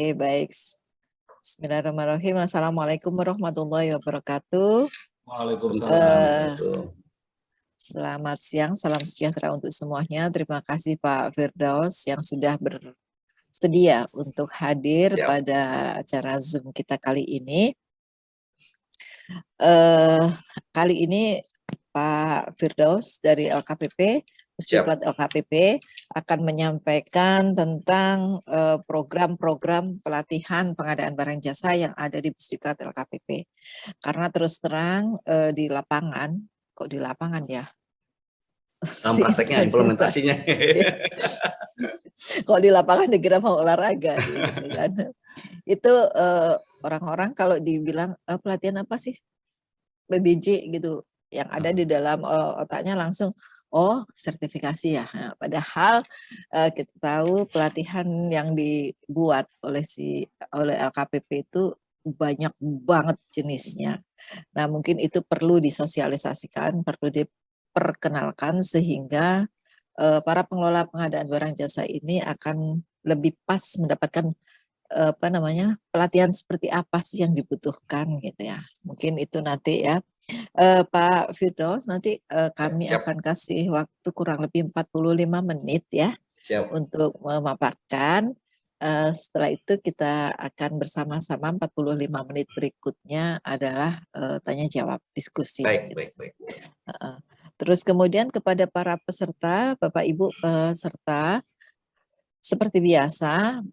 Oke, baik. Bismillahirrahmanirrahim. Assalamualaikum warahmatullahi wabarakatuh. Waalaikumsalam. Selamat siang, salam sejahtera untuk semuanya. Terima kasih Pak Firdaus yang sudah bersedia untuk hadir pada acara Zoom kita kali ini. Kali ini Pak Firdaus dari LKPP, Pusdiklat LKPP akan menyampaikan tentang program-program pelatihan pengadaan barang jasa yang ada di Pusdiklat LKPP. Karena terus terang di lapangan, kok di lapangan ya? Dalam prakteknya, implementasinya. Kok di lapangan dikira mau olahraga gitu kan. Itu orang-orang kalau dibilang pelatihan apa sih? PBJ gitu, yang ada di dalam otaknya langsung, oh sertifikasi ya. Nah, padahal kita tahu pelatihan yang dibuat oleh LKPP itu banyak banget jenisnya. Nah mungkin itu perlu disosialisasikan, perlu diperkenalkan sehingga para pengelola pengadaan barang jasa ini akan lebih pas mendapatkan pelatihan seperti apa sih yang dibutuhkan gitu ya. Mungkin itu nanti ya. Pak Firdaus, nanti kami akan kasih waktu kurang lebih 45 menit ya. Untuk memaparkan. Setelah itu kita akan bersama-sama 45 menit berikutnya adalah tanya jawab, diskusi. Baik. Terus kemudian kepada para peserta, Bapak Ibu peserta, seperti biasa,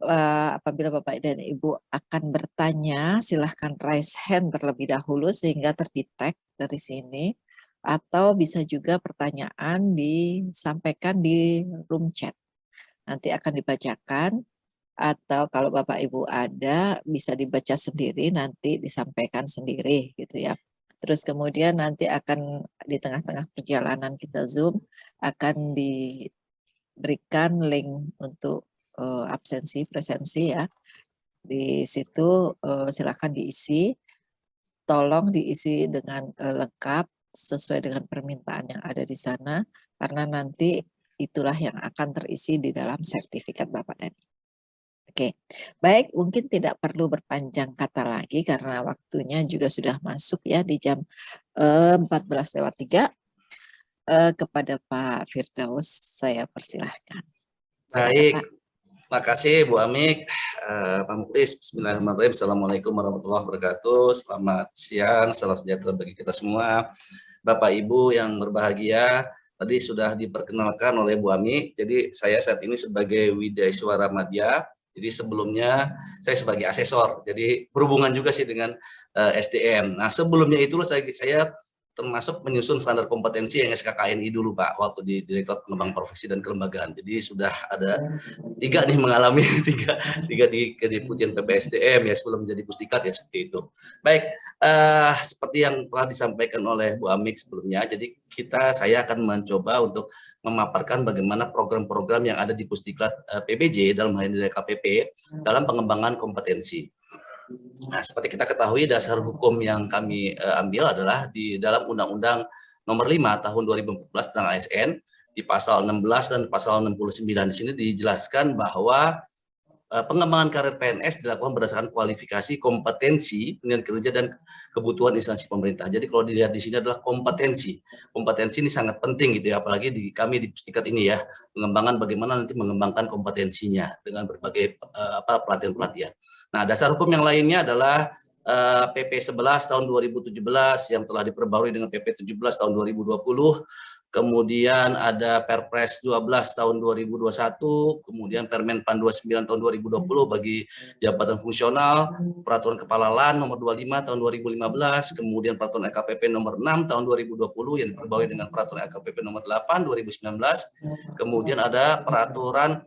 apabila Bapak dan Ibu akan bertanya, silahkan raise hand terlebih dahulu sehingga terdetek dari sini. Atau bisa juga pertanyaan disampaikan di room chat. Nanti akan dibacakan, atau kalau Bapak Ibu ada, bisa dibaca sendiri, nanti disampaikan sendiri gitu ya. Terus kemudian nanti akan di tengah-tengah perjalanan kita Zoom, akan berikan link untuk absensi presensi ya. Di situ silakan diisi, tolong diisi dengan lengkap sesuai dengan permintaan yang ada di sana, karena nanti itulah yang akan terisi di dalam sertifikat Bapak dan Ibu. Oke, baik, mungkin tidak perlu berpanjang kata lagi karena waktunya juga sudah masuk ya di jam 14:03. Kepada Pak Firdaus, saya persilahkan. Baik, terima kasih Bu Amik, Pak Muklis. Bismillahirrahmanirrahim. Assalamualaikum warahmatullahi wabarakatuh. Selamat siang, salam sejahtera bagi kita semua. Bapak Ibu yang berbahagia, tadi sudah diperkenalkan oleh Bu Amik. Jadi saya saat ini sebagai Widaiswara Madya. Jadi sebelumnya saya sebagai asesor. Jadi berhubungan juga sih dengan SDM. Nah sebelumnya itu saya termasuk menyusun standar kompetensi yang SKKNI dulu Pak, waktu di Direktorat Pengembangan Profesi dan Kelembagaan. Jadi sudah ada 3 nih mengalami tiga di Kedeputian PPSDM ya sebelum menjadi Pusdiklat ya seperti itu. Baik, seperti yang telah disampaikan oleh Bu Amik sebelumnya, jadi saya akan mencoba untuk memaparkan bagaimana program-program yang ada di Pusdiklat PBJ dalam hal ini KPP dalam pengembangan kompetensi. Nah, seperti kita ketahui dasar hukum yang kami ambil adalah di dalam Undang-Undang Nomor 5 Tahun 2014 tentang ASN di pasal 16 dan pasal 69. Di sini dijelaskan bahwa pengembangan karir PNS dilakukan berdasarkan kualifikasi, kompetensi, penilaian kinerja dan kebutuhan instansi pemerintah. Jadi kalau dilihat di sini adalah kompetensi. Kompetensi ini sangat penting gitu ya, apalagi kami di Pusdiklat ini ya, pengembangan bagaimana nanti mengembangkan kompetensinya dengan berbagai pelatihan-pelatihan. Nah, dasar hukum yang lainnya adalah PP 11 tahun 2017 yang telah diperbarui dengan PP 17 tahun 2020. Kemudian ada Perpres 12 tahun 2021, kemudian Permenpan 29 tahun 2020 bagi jabatan fungsional, Peraturan Kepala LAN nomor 25 tahun 2015, kemudian Peraturan LKPP nomor 6 tahun 2020 yang diperbarui dengan Peraturan LKPP nomor 8 2019, kemudian ada Peraturan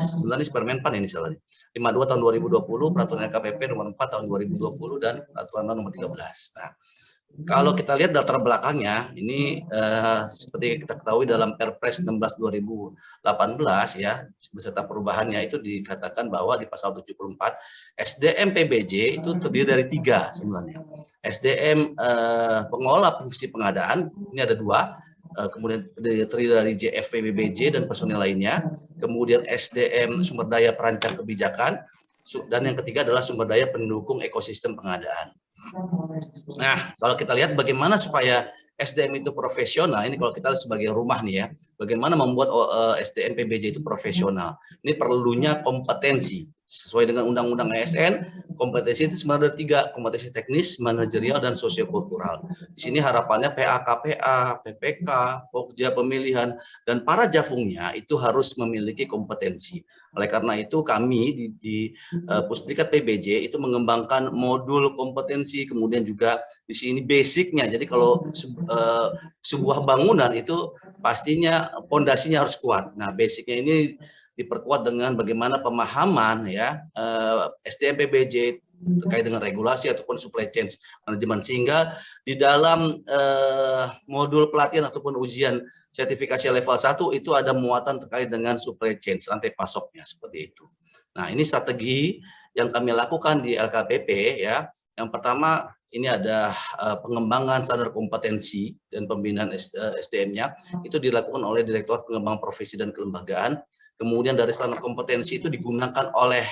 sebenarnya Permenpan ini salahnya 52 tahun 2020, Peraturan LKPP nomor 4 tahun 2020 dan Peraturan nomor 13. Nah, kalau kita lihat latar belakangnya, ini seperti kita ketahui dalam Perpres 16 2018 ya, beserta perubahannya itu dikatakan bahwa di pasal 74 SDM PBJ itu terdiri dari 3 sebenarnya. SDM pengelola fungsi pengadaan, ini ada 2, kemudian terdiri dari JFPBBJ dan personil lainnya, kemudian SDM sumber daya perancang kebijakan, dan yang ketiga adalah sumber daya pendukung ekosistem pengadaan. Nah, kalau kita lihat bagaimana supaya SDM itu profesional, ini kalau kita lihat sebagai rumah nih ya, bagaimana membuat SDM PBJ itu profesional. Ini perlunya kompetensi. Sesuai dengan Undang-Undang ASN, kompetensi itu sebenarnya ada 3, kompetensi teknis, manajerial, dan sosiokultural. Di sini harapannya PA-KPA, PPK, Pokja pemilihan, dan para jafungnya itu harus memiliki kompetensi. Oleh karena itu kami di Pusdikat PBJ itu mengembangkan modul kompetensi, kemudian juga di sini basicnya. Jadi kalau sebuah bangunan itu pastinya pondasinya harus kuat. Nah, basicnya ini diperkuat dengan bagaimana pemahaman ya SDM PBJ terkait dengan regulasi ataupun supply chain management, sehingga di dalam modul pelatihan ataupun ujian sertifikasi level 1 itu ada muatan terkait dengan supply chain, rantai pasoknya seperti itu. Nah, ini strategi yang kami lakukan di LKPP ya. Yang pertama ini ada pengembangan standar kompetensi dan pembinaan SDM-nya itu dilakukan oleh Direktorat Pengembangan Profesi dan Kelembagaan. Kemudian dari standar kompetensi itu digunakan oleh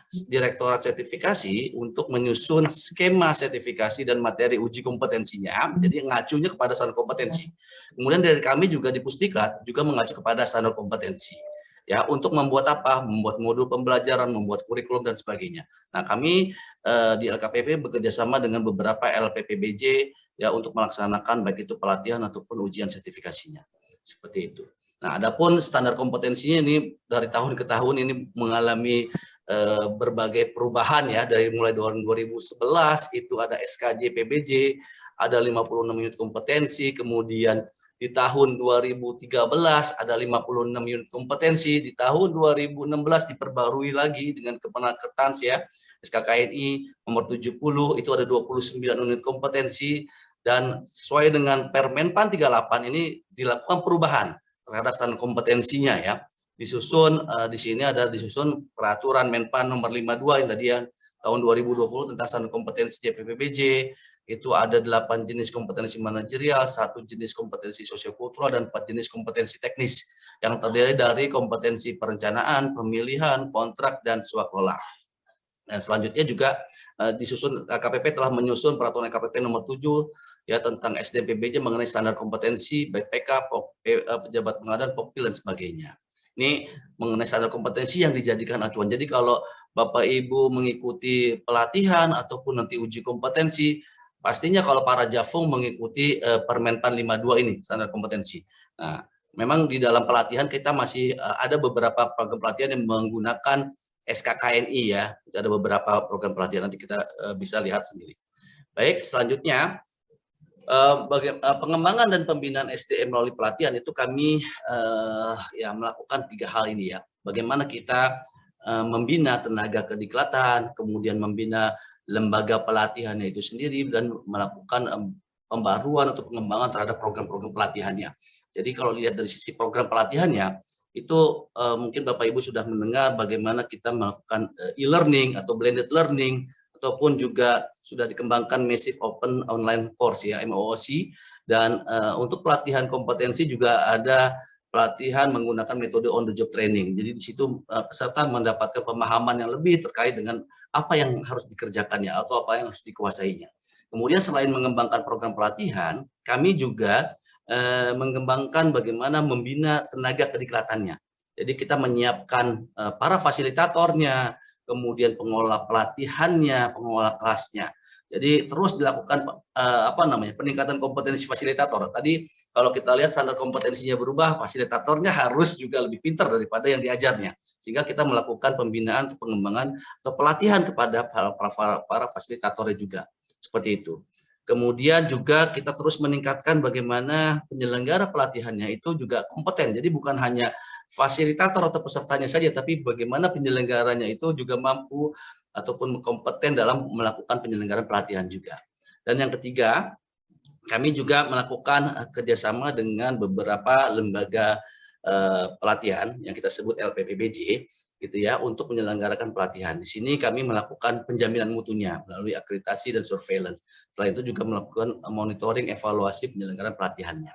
Direktorat Sertifikasi untuk menyusun skema sertifikasi dan materi uji kompetensinya. Jadi ngacunya kepada standar kompetensi. Kemudian dari kami juga di Pusdiklat juga mengacu kepada standar kompetensi. Ya, untuk membuat apa? Membuat modul pembelajaran, membuat kurikulum dan sebagainya. Nah, kami di LKPP bekerjasama dengan beberapa LPPBJ ya untuk melaksanakan baik itu pelatihan ataupun ujian sertifikasinya. Seperti itu. Nah, adapun standar kompetensinya ini dari tahun ke tahun ini mengalami berbagai perubahan ya, dari mulai tahun 2011 itu ada SKJ PBJ, ada 56 unit kompetensi, kemudian di tahun 2013 ada 56 unit kompetensi, di tahun 2016 diperbarui lagi dengan Kemenaker ya, SKKNI nomor 70 itu ada 29 unit kompetensi, dan sesuai dengan Permenpan 38 ini dilakukan perubahan terhadap standar kompetensinya ya. Disusun di sini ada disusun peraturan Menpan nomor 52 yang tadi ya tahun 2020 tentang standar kompetensi JPPBJ. Itu ada 8 jenis kompetensi manajerial, 1 jenis kompetensi sosiokultural, dan 4 jenis kompetensi teknis yang terdiri dari kompetensi perencanaan, pemilihan, kontrak, dan swakelola. Dan selanjutnya juga disusun KPP telah menyusun peraturan KPP nomor 7 ya tentang SDM PBJ mengenai standar kompetensi BPK, pejabat pengadaan, Pokpil, dan sebagainya. Ini mengenai standar kompetensi yang dijadikan acuan. Jadi kalau Bapak Ibu mengikuti pelatihan ataupun nanti uji kompetensi, pastinya kalau para jafung mengikuti Permenpan 52 ini standar kompetensi. Nah, memang di dalam pelatihan kita masih ada beberapa program pelatihan yang menggunakan SKKNI ya. Ada beberapa program pelatihan, nanti kita bisa lihat sendiri. Baik, selanjutnya pengembangan dan pembinaan SDM melalui pelatihan itu kami ya melakukan 3 hal ini ya. Bagaimana kita membina tenaga kediklatan, kemudian membina lembaga pelatihannya itu sendiri, dan melakukan pembaruan atau pengembangan terhadap program-program pelatihannya. Jadi kalau lihat dari sisi program pelatihannya, itu mungkin Bapak Ibu sudah mendengar bagaimana kita melakukan e-learning atau blended learning, ataupun juga sudah dikembangkan Massive Open Online Course ya, MOOC, dan untuk pelatihan kompetensi juga ada pelatihan menggunakan metode on the job training. Jadi di situ peserta mendapatkan pemahaman yang lebih terkait dengan apa yang harus dikerjakannya atau apa yang harus dikuasainya. Kemudian selain mengembangkan program pelatihan, kami juga mengembangkan bagaimana membina tenaga kediklatannya. Jadi kita menyiapkan para fasilitatornya, kemudian pengelola pelatihannya, pengelola kelasnya. Jadi terus dilakukan peningkatan kompetensi fasilitator. Tadi kalau kita lihat standar kompetensinya berubah, fasilitatornya harus juga lebih pintar daripada yang diajarnya. Sehingga kita melakukan pembinaan, pengembangan atau pelatihan kepada para fasilitatornya juga. Seperti itu. Kemudian juga kita terus meningkatkan bagaimana penyelenggara pelatihannya itu juga kompeten. Jadi bukan hanya fasilitator atau pesertanya saja, tapi bagaimana penyelenggaranya itu juga mampu ataupun kompeten dalam melakukan penyelenggaraan pelatihan juga. Dan yang ketiga, kami juga melakukan kerjasama dengan beberapa lembaga pelatihan yang kita sebut LPPBJ, gitu ya, untuk menyelenggarakan pelatihan. Di sini kami melakukan penjaminan mutunya melalui akreditasi dan surveillance. Selain itu juga melakukan monitoring evaluasi penyelenggaraan pelatihannya.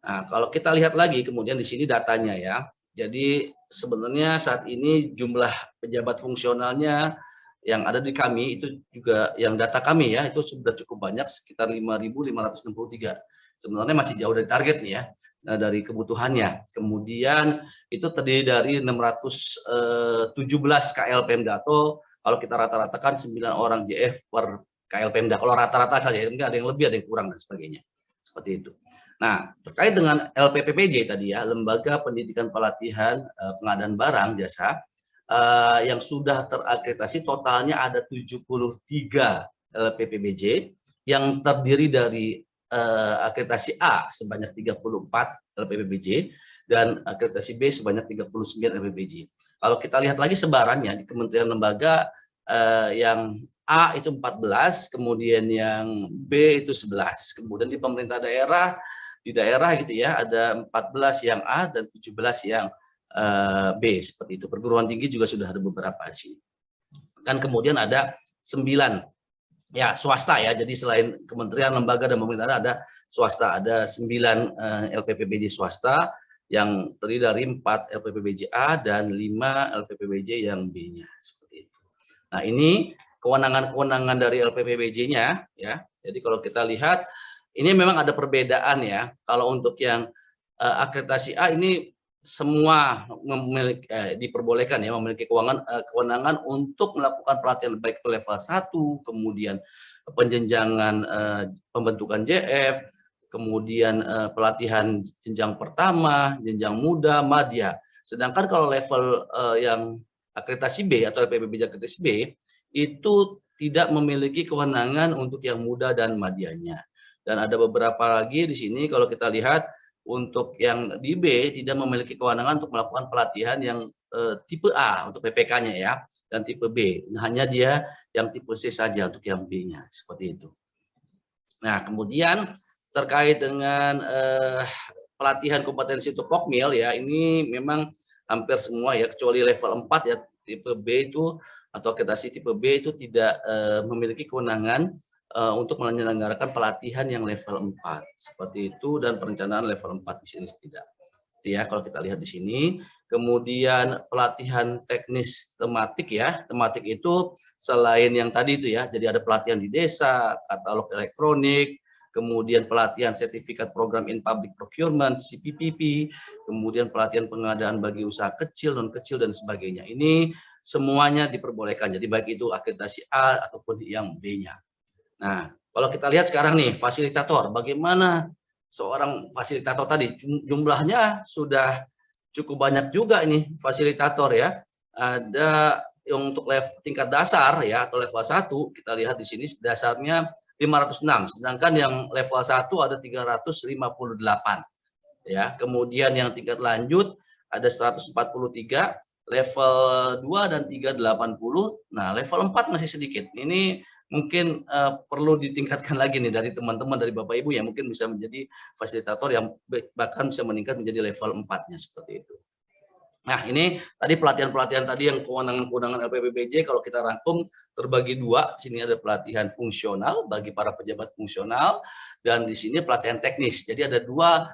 Nah, kalau kita lihat lagi kemudian di sini datanya ya. Jadi sebenarnya saat ini jumlah pejabat fungsionalnya yang ada di kami itu juga yang data kami ya itu sudah cukup banyak sekitar 5.563. Sebenarnya masih jauh dari target nih ya. Nah, dari kebutuhannya. Kemudian itu terdiri dari 617 KL Pemda atau kalau kita rata-ratakan 9 orang JF per KL Pemda. Kalau rata-rata saja, mungkin ada yang lebih, ada yang kurang dan sebagainya. Seperti itu. Nah, terkait dengan LPPPJ tadi ya, Lembaga Pendidikan Pelatihan Pengadaan Barang Jasa, yang sudah terakreditasi totalnya ada 73 LPPBJ yang terdiri dari akreditasi A sebanyak 34 LPPBJ dan akreditasi B sebanyak 39 LPPBJ. Kalau kita lihat lagi sebarannya di kementerian lembaga yang A itu 14, kemudian yang B itu 11. Kemudian di pemerintah daerah di daerah gitu ya ada 14 yang A dan 17 yang B seperti itu. Perguruan tinggi juga sudah ada beberapa di sini. Kan kemudian ada 9 ya swasta ya. Jadi selain kementerian, lembaga dan pemerintah ada swasta, ada 9 LPPBJ swasta yang terdiri dari 4 LPPBJ A dan 5 LPPBJ yang B-nya seperti itu. Nah, ini kewenangan-kewenangan dari LPPBJ-nya ya. Jadi kalau kita lihat ini memang ada perbedaan ya. Kalau untuk yang akreditasi A ini semua memiliki diperbolehkan ya memiliki kewenangan untuk melakukan pelatihan baik itu level 1, kemudian penjenjangan pembentukan JF, kemudian pelatihan jenjang pertama, jenjang muda, madya. Sedangkan kalau level yang akreditasi B atau LPPBJ akreditasi B itu tidak memiliki kewenangan untuk yang muda dan madyanya. Dan ada beberapa lagi di sini kalau kita lihat untuk yang di B tidak memiliki kewenangan untuk melakukan pelatihan yang tipe A untuk PPK-nya ya dan tipe B. Nah, hanya dia yang tipe C saja untuk yang B-nya seperti itu. Nah, kemudian terkait dengan pelatihan kompetensi untuk Pokmil ya ini memang hampir semua ya kecuali level 4 ya tipe B itu atau akreditasi tipe B itu tidak memiliki kewenangan untuk menyelenggarakan pelatihan yang level 4 seperti itu dan perencanaan level 4 di sini tidak. Ya, kalau kita lihat di sini, kemudian pelatihan teknis tematik ya, tematik itu selain yang tadi itu ya, jadi ada pelatihan di desa, katalog elektronik, kemudian pelatihan sertifikat program in public procurement CPPP, kemudian pelatihan pengadaan bagi usaha kecil, non kecil dan sebagainya. Ini semuanya diperbolehkan. Jadi baik itu akreditasi A ataupun yang B-nya. Nah, kalau kita lihat sekarang nih, fasilitator, bagaimana seorang fasilitator tadi, jumlahnya sudah cukup banyak juga ini fasilitator ya. Ada yang untuk tingkat dasar ya, atau level 1, kita lihat di sini dasarnya 506, sedangkan yang level 1 ada 358. Ya, kemudian yang tingkat lanjut ada 143, level 2 dan 3 80. Nah, level 4 masih sedikit. Ini mungkin perlu ditingkatkan lagi nih dari teman-teman dari Bapak Ibu yang mungkin bisa menjadi fasilitator yang bahkan bisa meningkat menjadi level 4-nya seperti itu. Nah, ini tadi pelatihan-pelatihan tadi yang kewenangan-kewenangan LPPBJ kalau kita rangkum terbagi dua. Sini ada pelatihan fungsional bagi para pejabat fungsional dan di sini pelatihan teknis. Jadi ada dua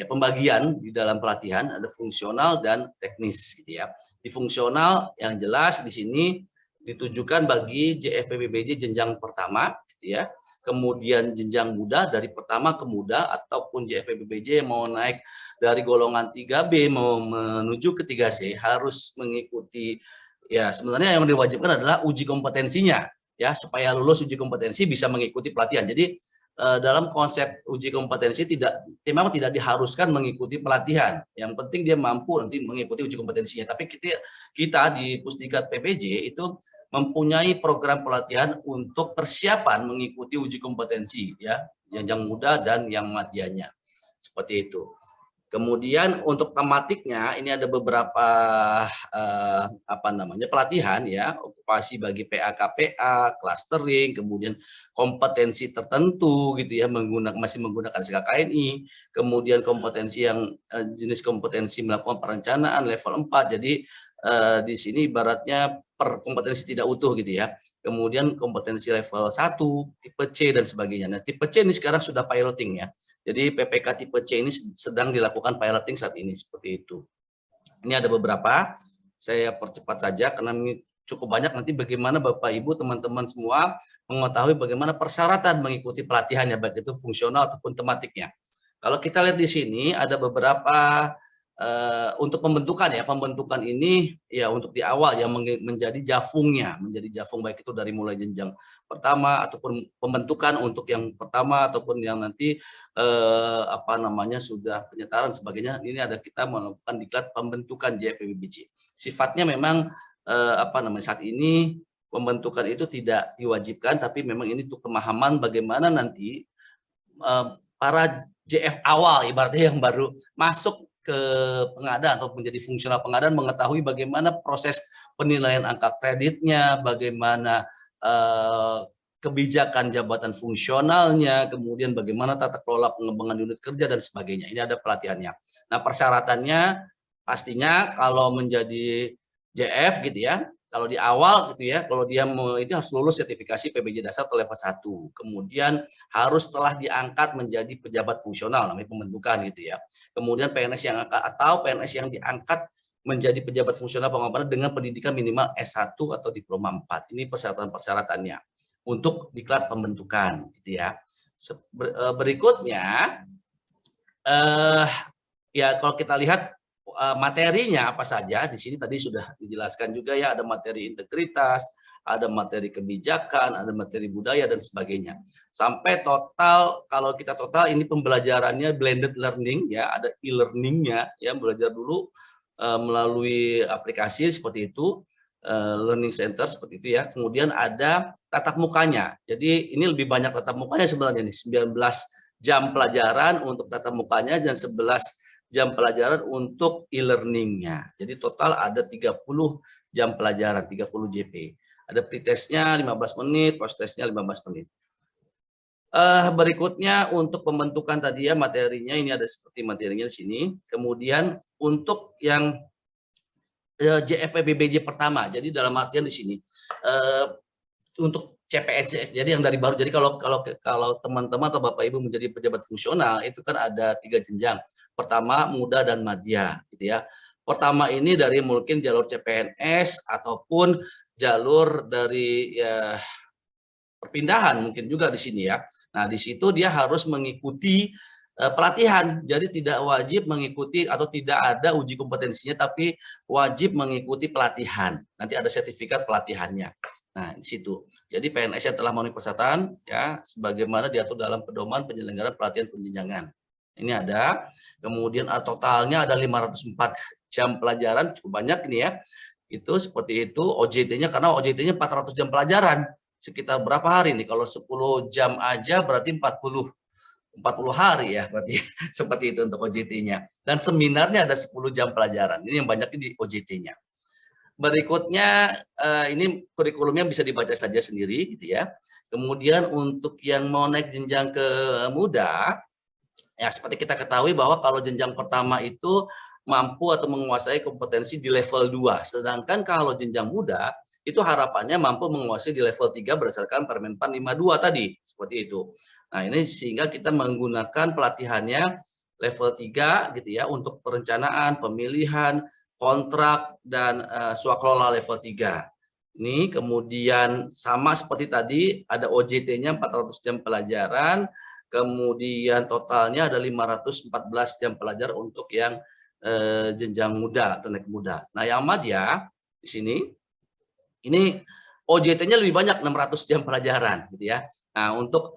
pembagian di dalam pelatihan, ada fungsional dan teknis gitu ya. Di fungsional yang jelas di sini ditujukan bagi JFPBBJ jenjang pertama gitu ya. Kemudian jenjang muda dari pertama ke muda ataupun JFPBBJ mau naik dari golongan 3B mau menuju ke 3C harus mengikuti ya sebenarnya yang diwajibkan adalah uji kompetensinya ya supaya lulus uji kompetensi bisa mengikuti pelatihan. Jadi dalam konsep uji kompetensi memang tidak diharuskan mengikuti pelatihan. Yang penting dia mampu nanti mengikuti uji kompetensinya. Tapi kita di Pusdikat PPJ itu mempunyai program pelatihan untuk persiapan mengikuti uji kompetensi ya, jenjang muda dan yang madyanya. Seperti itu. Kemudian untuk tematiknya ini ada beberapa pelatihan ya, okupasi bagi PA-KPA, clustering, kemudian kompetensi tertentu gitu ya masih menggunakan SKKNI, kemudian kompetensi yang jenis kompetensi melakukan perencanaan level 4. Jadi di sini ibaratnya per kompetensi tidak utuh gitu ya. Kemudian kompetensi level 1, tipe C dan sebagainya. Nah, tipe C ini sekarang sudah piloting ya. Jadi PPK tipe C ini sedang dilakukan piloting saat ini seperti itu. Ini ada beberapa, saya percepat saja karena ini cukup banyak. Nanti bagaimana Bapak Ibu teman-teman semua mengetahui bagaimana persyaratan mengikuti pelatihannya, baik itu fungsional ataupun tematiknya. Kalau kita lihat di sini ada beberapa untuk pembentukan ya, pembentukan ini ya untuk di awal yang menjadi jafungnya, menjadi jafung baik itu dari mulai jenjang pertama ataupun pembentukan untuk yang pertama ataupun yang nanti apa namanya sudah penyetaraan sebagainya. Ini ada kita melakukan diklat pembentukan JFEBBJ. Sifatnya memang apa namanya saat ini pembentukan itu tidak diwajibkan, tapi memang ini untuk pemahaman bagaimana nanti para JF awal ibaratnya yang baru masuk ke pengadaan atau menjadi fungsional pengadaan mengetahui bagaimana proses penilaian angka kreditnya, bagaimana kebijakan jabatan fungsionalnya, kemudian bagaimana tata kelola pengembangan unit kerja dan sebagainya. Ini ada pelatihannya. Nah, persyaratannya pastinya kalau menjadi JF gitu ya, kalau di awal gitu ya, kalau dia mau itu harus lulus sertifikasi PBJ dasar atau level 1. Kemudian harus telah diangkat menjadi pejabat fungsional namanya pembentukan gitu ya. Kemudian PNS yang atau PNS yang diangkat menjadi pejabat fungsional pengembangan dengan pendidikan minimal S1 atau diploma 4. Ini persyaratan-persyaratannya untuk diklat pembentukan gitu ya. Berikutnya ya kalau kita lihat materinya apa saja di sini tadi sudah dijelaskan juga ya, ada materi integritas, ada materi kebijakan, ada materi budaya dan sebagainya. Sampai total kalau kita total ini pembelajarannya blended learning ya, ada e-learningnya ya, belajar dulu melalui aplikasi seperti itu, learning center seperti itu ya. Kemudian ada tatap mukanya. Jadi ini lebih banyak tatap mukanya sebenarnya nih, 19 jam pelajaran untuk tatap mukanya dan 11 jam pelajaran untuk e-learningnya. Jadi total ada 30 jam pelajaran, 30 JP. Ada pretestnya 15 menit, post-testnya 15 menit. Berikutnya untuk pembentukan tadi ya materinya, ini ada seperti materinya di sini. Kemudian untuk yang JFEBBJ pertama, jadi dalam artian di sini untuk CPNS, jadi yang dari baru. Jadi kalau teman-teman atau Bapak Ibu menjadi pejabat fungsional itu kan ada 3 jenjang. Pertama muda dan madya gitu ya. Pertama ini dari mungkin jalur CPNS ataupun jalur dari ya, perpindahan mungkin juga di sini ya. Nah, di situ dia harus mengikuti pelatihan. Jadi tidak wajib mengikuti atau tidak ada uji kompetensinya, tapi wajib mengikuti pelatihan. Nanti ada sertifikat pelatihannya. Nah, di situ. Jadi PNS yang telah memenuhi persyaratan ya sebagaimana diatur dalam pedoman penyelenggaraan pelatihan penjenjangan. Ini ada. Kemudian totalnya ada 504 jam pelajaran, cukup banyak ini ya. Itu seperti itu OJT-nya karena OJT-nya 400 jam pelajaran. Sekitar berapa hari nih? Kalau 10 jam aja berarti 40 hari ya berarti seperti itu untuk OJT-nya. Dan seminarnya ada 10 jam pelajaran. Ini yang banyak di OJT-nya. Berikutnya ini kurikulumnya bisa dibaca saja sendiri gitu ya. Kemudian untuk yang mau naik jenjang ke muda, ya seperti kita ketahui bahwa kalau jenjang pertama itu mampu atau menguasai kompetensi di level 2. Sedangkan kalau jenjang muda itu harapannya mampu menguasai di level 3 berdasarkan Permenpan 52 tadi, seperti itu. Nah, ini sehingga kita menggunakan pelatihannya level 3 gitu ya untuk perencanaan, pemilihan, kontrak dan swakelola level 3. Ini kemudian sama seperti tadi ada OJT-nya 400 jam pelajaran, kemudian totalnya ada 514 jam pelajaran untuk yang jenjang muda atau naik muda. Nah, yang madya di sini ini OJT-nya lebih banyak 600 jam pelajaran gitu ya. Nah, untuk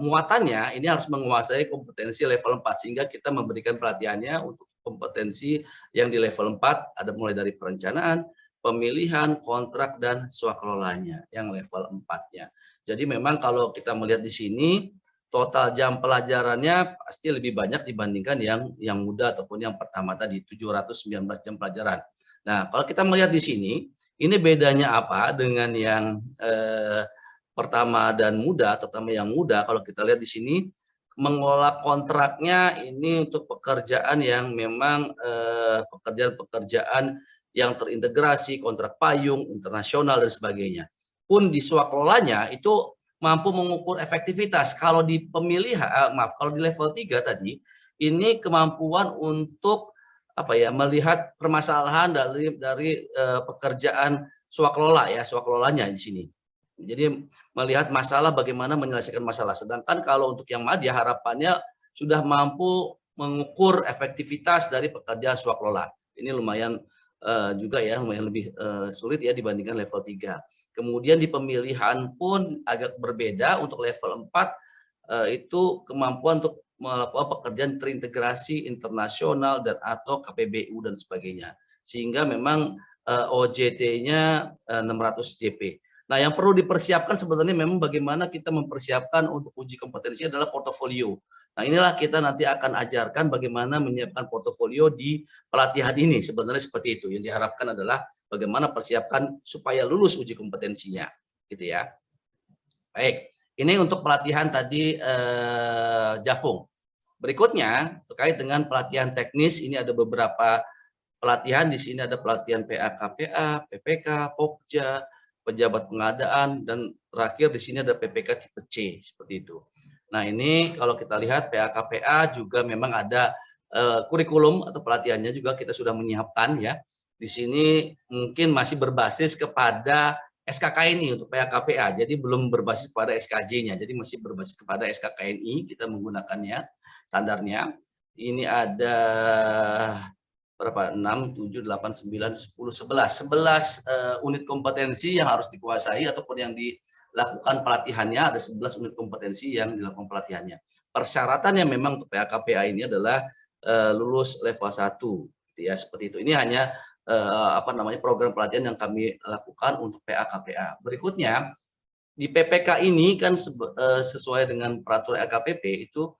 muatannya ini harus menguasai kompetensi level 4 sehingga kita memberikan pelatihannya untuk kompetensi yang di level 4 ada mulai dari perencanaan, pemilihan, kontrak dan swakelolanya yang level 4-nya. Jadi memang kalau kita melihat di sini total jam pelajarannya pasti lebih banyak dibandingkan yang muda ataupun yang pertama tadi 719 jam pelajaran. Nah, kalau kita melihat di sini ini bedanya apa dengan yang pertama dan muda, terutama yang muda kalau kita lihat di sini mengolah kontraknya ini untuk pekerjaan yang memang pekerjaan-pekerjaan yang terintegrasi, kontrak payung, internasional dan sebagainya. Pun di swakelolanya itu mampu mengukur efektivitas. Kalau di pemilihan, kalau di level 3 tadi, ini kemampuan untuk melihat permasalahan dari pekerjaan swakelola ya, swakelolanya di sini. Jadi melihat masalah, bagaimana menyelesaikan masalah. Sedangkan kalau untuk yang madya harapannya sudah mampu mengukur efektivitas dari pekerjaan swakelola. Ini lumayan juga ya, lumayan lebih sulit ya dibandingkan level 3. Kemudian di pemilihan pun agak berbeda. Untuk level 4 itu kemampuan untuk melakukan pekerjaan terintegrasi internasional dan atau KPBU dan sebagainya. Sehingga memang OJT-nya 600 JP. Nah, yang perlu dipersiapkan sebenarnya memang bagaimana kita mempersiapkan untuk uji kompetensi adalah portofolio. Nah, inilah kita nanti akan ajarkan bagaimana menyiapkan portofolio di pelatihan ini. Sebenarnya seperti itu. Yang diharapkan adalah bagaimana persiapkan supaya lulus uji kompetensinya, gitu ya. Baik, ini untuk pelatihan tadi Jafung. Berikutnya terkait dengan pelatihan teknis, ini ada beberapa pelatihan. Di sini ada pelatihan PA-KPA, PPK, Pokja, pejabat pengadaan, dan terakhir di sini ada PPK tipe C, seperti itu. Nah, ini kalau kita lihat PA-KPA juga memang ada kurikulum atau pelatihannya juga kita sudah menyiapkan ya. Di sini mungkin masih berbasis kepada SKKNI untuk PA-KPA, jadi belum berbasis kepada SKJ-nya, jadi masih berbasis kepada SKKNI kita menggunakannya, standarnya. Ini ada berapa? 6, 7, 8, 9, 10, 11 unit kompetensi yang harus dikuasai ataupun yang dilakukan pelatihannya. Ada 11 unit kompetensi yang dilakukan pelatihannya. Persyaratannya memang untuk PA-KPA ini adalah lulus level 1 gitu ya, seperti itu. Ini hanya program pelatihan yang kami lakukan untuk PA-KPA. Berikutnya di PPK ini kan sesuai dengan peraturan LKPP itu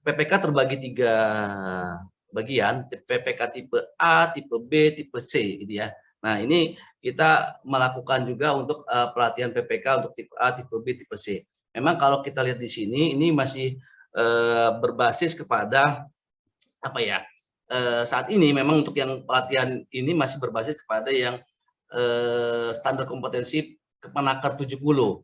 PPK terbagi 3 bagian, PPK tipe A, tipe B, tipe C gitu ya. Nah, ini kita melakukan juga untuk pelatihan PPK untuk tipe A, tipe B, tipe C. Memang kalau kita lihat di sini ini masih berbasis kepada saat ini memang untuk yang pelatihan ini masih berbasis kepada yang standar kompetensi Kemenaker 70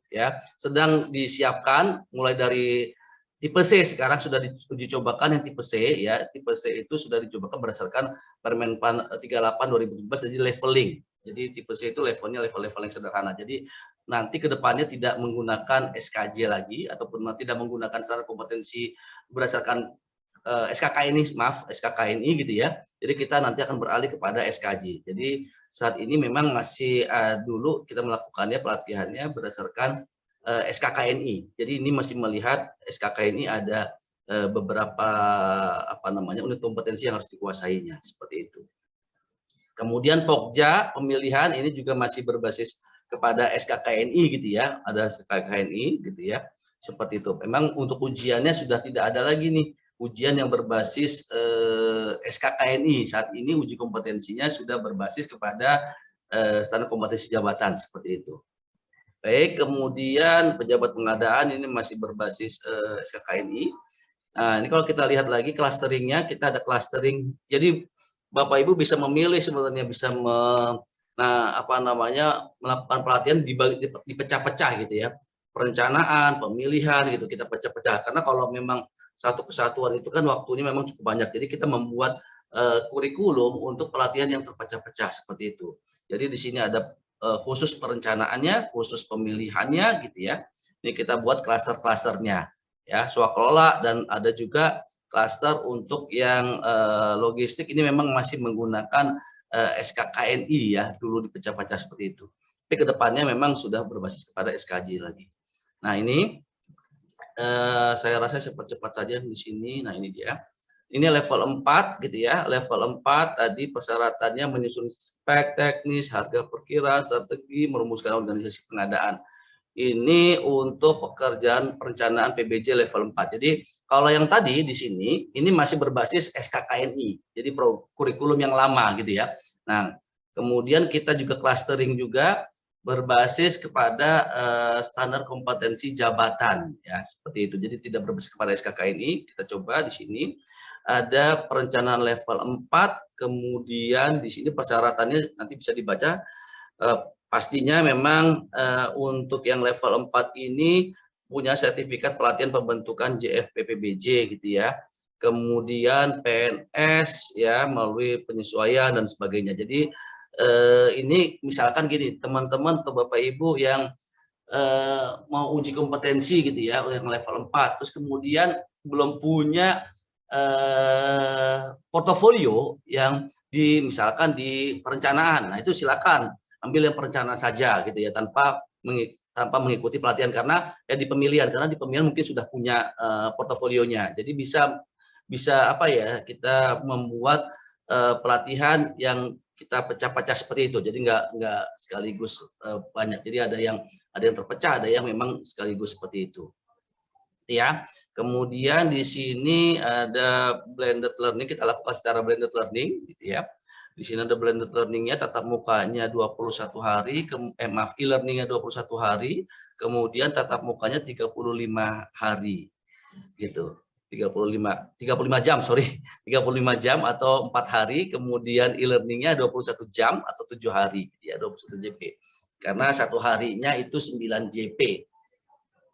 ya. Sedang disiapkan mulai dari tipe C sekarang sudah diuji cobakan yang tipe C ya. Tipe C itu sudah dicobakan berdasarkan Permenpan 38 2017 jadi leveling. Jadi tipe C itu levelnya level-level yang sederhana. Jadi nanti kedepannya tidak menggunakan SKJ lagi ataupun tidak menggunakan standar kompetensi berdasarkan SKKNI gitu ya. Jadi kita nanti akan beralih kepada SKJ. Jadi saat ini memang masih dulu kita melakukannya pelatihannya berdasarkan SKKNI. Jadi ini masih melihat SKKNI ada beberapa unit kompetensi yang harus dikuasainya seperti itu. Kemudian Pokja pemilihan ini juga masih berbasis kepada SKKNI gitu ya. Ada SKKNI gitu ya. Seperti itu. Memang untuk ujiannya sudah tidak ada lagi nih ujian yang berbasis SKKNI. Saat ini uji kompetensinya sudah berbasis kepada standar kompetensi jabatan seperti itu. Baik, kemudian pejabat pengadaan ini masih berbasis SKKNI. Nah, ini kalau kita lihat lagi clusteringnya, kita ada clustering. Jadi Bapak Ibu bisa memilih sebenarnya bisa melakukan pelatihan dipecah-pecah gitu ya. Perencanaan, pemilihan gitu kita pecah-pecah. Karena kalau memang satu kesatuan itu kan waktunya memang cukup banyak. Jadi kita membuat kurikulum untuk pelatihan yang terpecah-pecah seperti itu. Jadi di sini ada khusus perencanaannya, khusus pemilihannya gitu ya. Ini kita buat klaster-klasternya ya, swakelola, dan ada juga klaster untuk yang logistik ini memang masih menggunakan SKKNI ya, dulu dipecah-pecah seperti itu. Tapi kedepannya memang sudah berbasis kepada SKJ lagi. Nah, ini saya rasa saya percepat saja di sini. Nah, ini dia. Ini level 4 gitu ya. Level 4 tadi persyaratannya menyusun spek teknis, harga perkiraan, strategi, merumuskan organisasi pengadaan. Ini untuk pekerjaan perencanaan PBJ level 4. Jadi kalau yang tadi di sini ini masih berbasis SKKNI. Jadi kurikulum yang lama gitu ya. Nah, kemudian kita juga clustering juga berbasis kepada standar kompetensi jabatan ya, seperti itu. Jadi tidak berbasis kepada SKKNI. Kita coba di sini. ada perencanaan level 4, kemudian di sini persyaratannya nanti bisa dibaca. Pastinya memang untuk yang level 4 ini punya sertifikat pelatihan pembentukan JFPPBJ gitu ya. Kemudian PNS ya melalui penyesuaian dan sebagainya. Jadi ini misalkan gini, teman-teman atau Bapak Ibu yang mau uji kompetensi gitu ya, yang level 4, terus kemudian belum punya portofolio yang misalkan di perencanaan. Nah, itu silakan ambil yang perencanaan saja gitu ya, tanpa mengikuti pelatihan, karena di pemilihan, karena di pemilihan mungkin sudah punya portofolionya. Jadi bisa apa ya, kita membuat pelatihan yang kita pecah-pecah seperti itu. Jadi nggak sekaligus banyak. Jadi ada yang terpecah, ada yang memang sekaligus seperti itu. Ya. Kemudian di sini ada blended learning, kita lakukan secara blended learning gitu ya. Di sini ada blended learning-nya, tatap mukanya 21 hari, e-learning-nya 21 hari, kemudian tatap mukanya 35 hari gitu. 35 jam, sorry. 35 jam atau 4 hari, kemudian e-learning-nya 21 jam atau 7 hari gitu ya, 21 JP. Karena satu harinya itu 9 JP.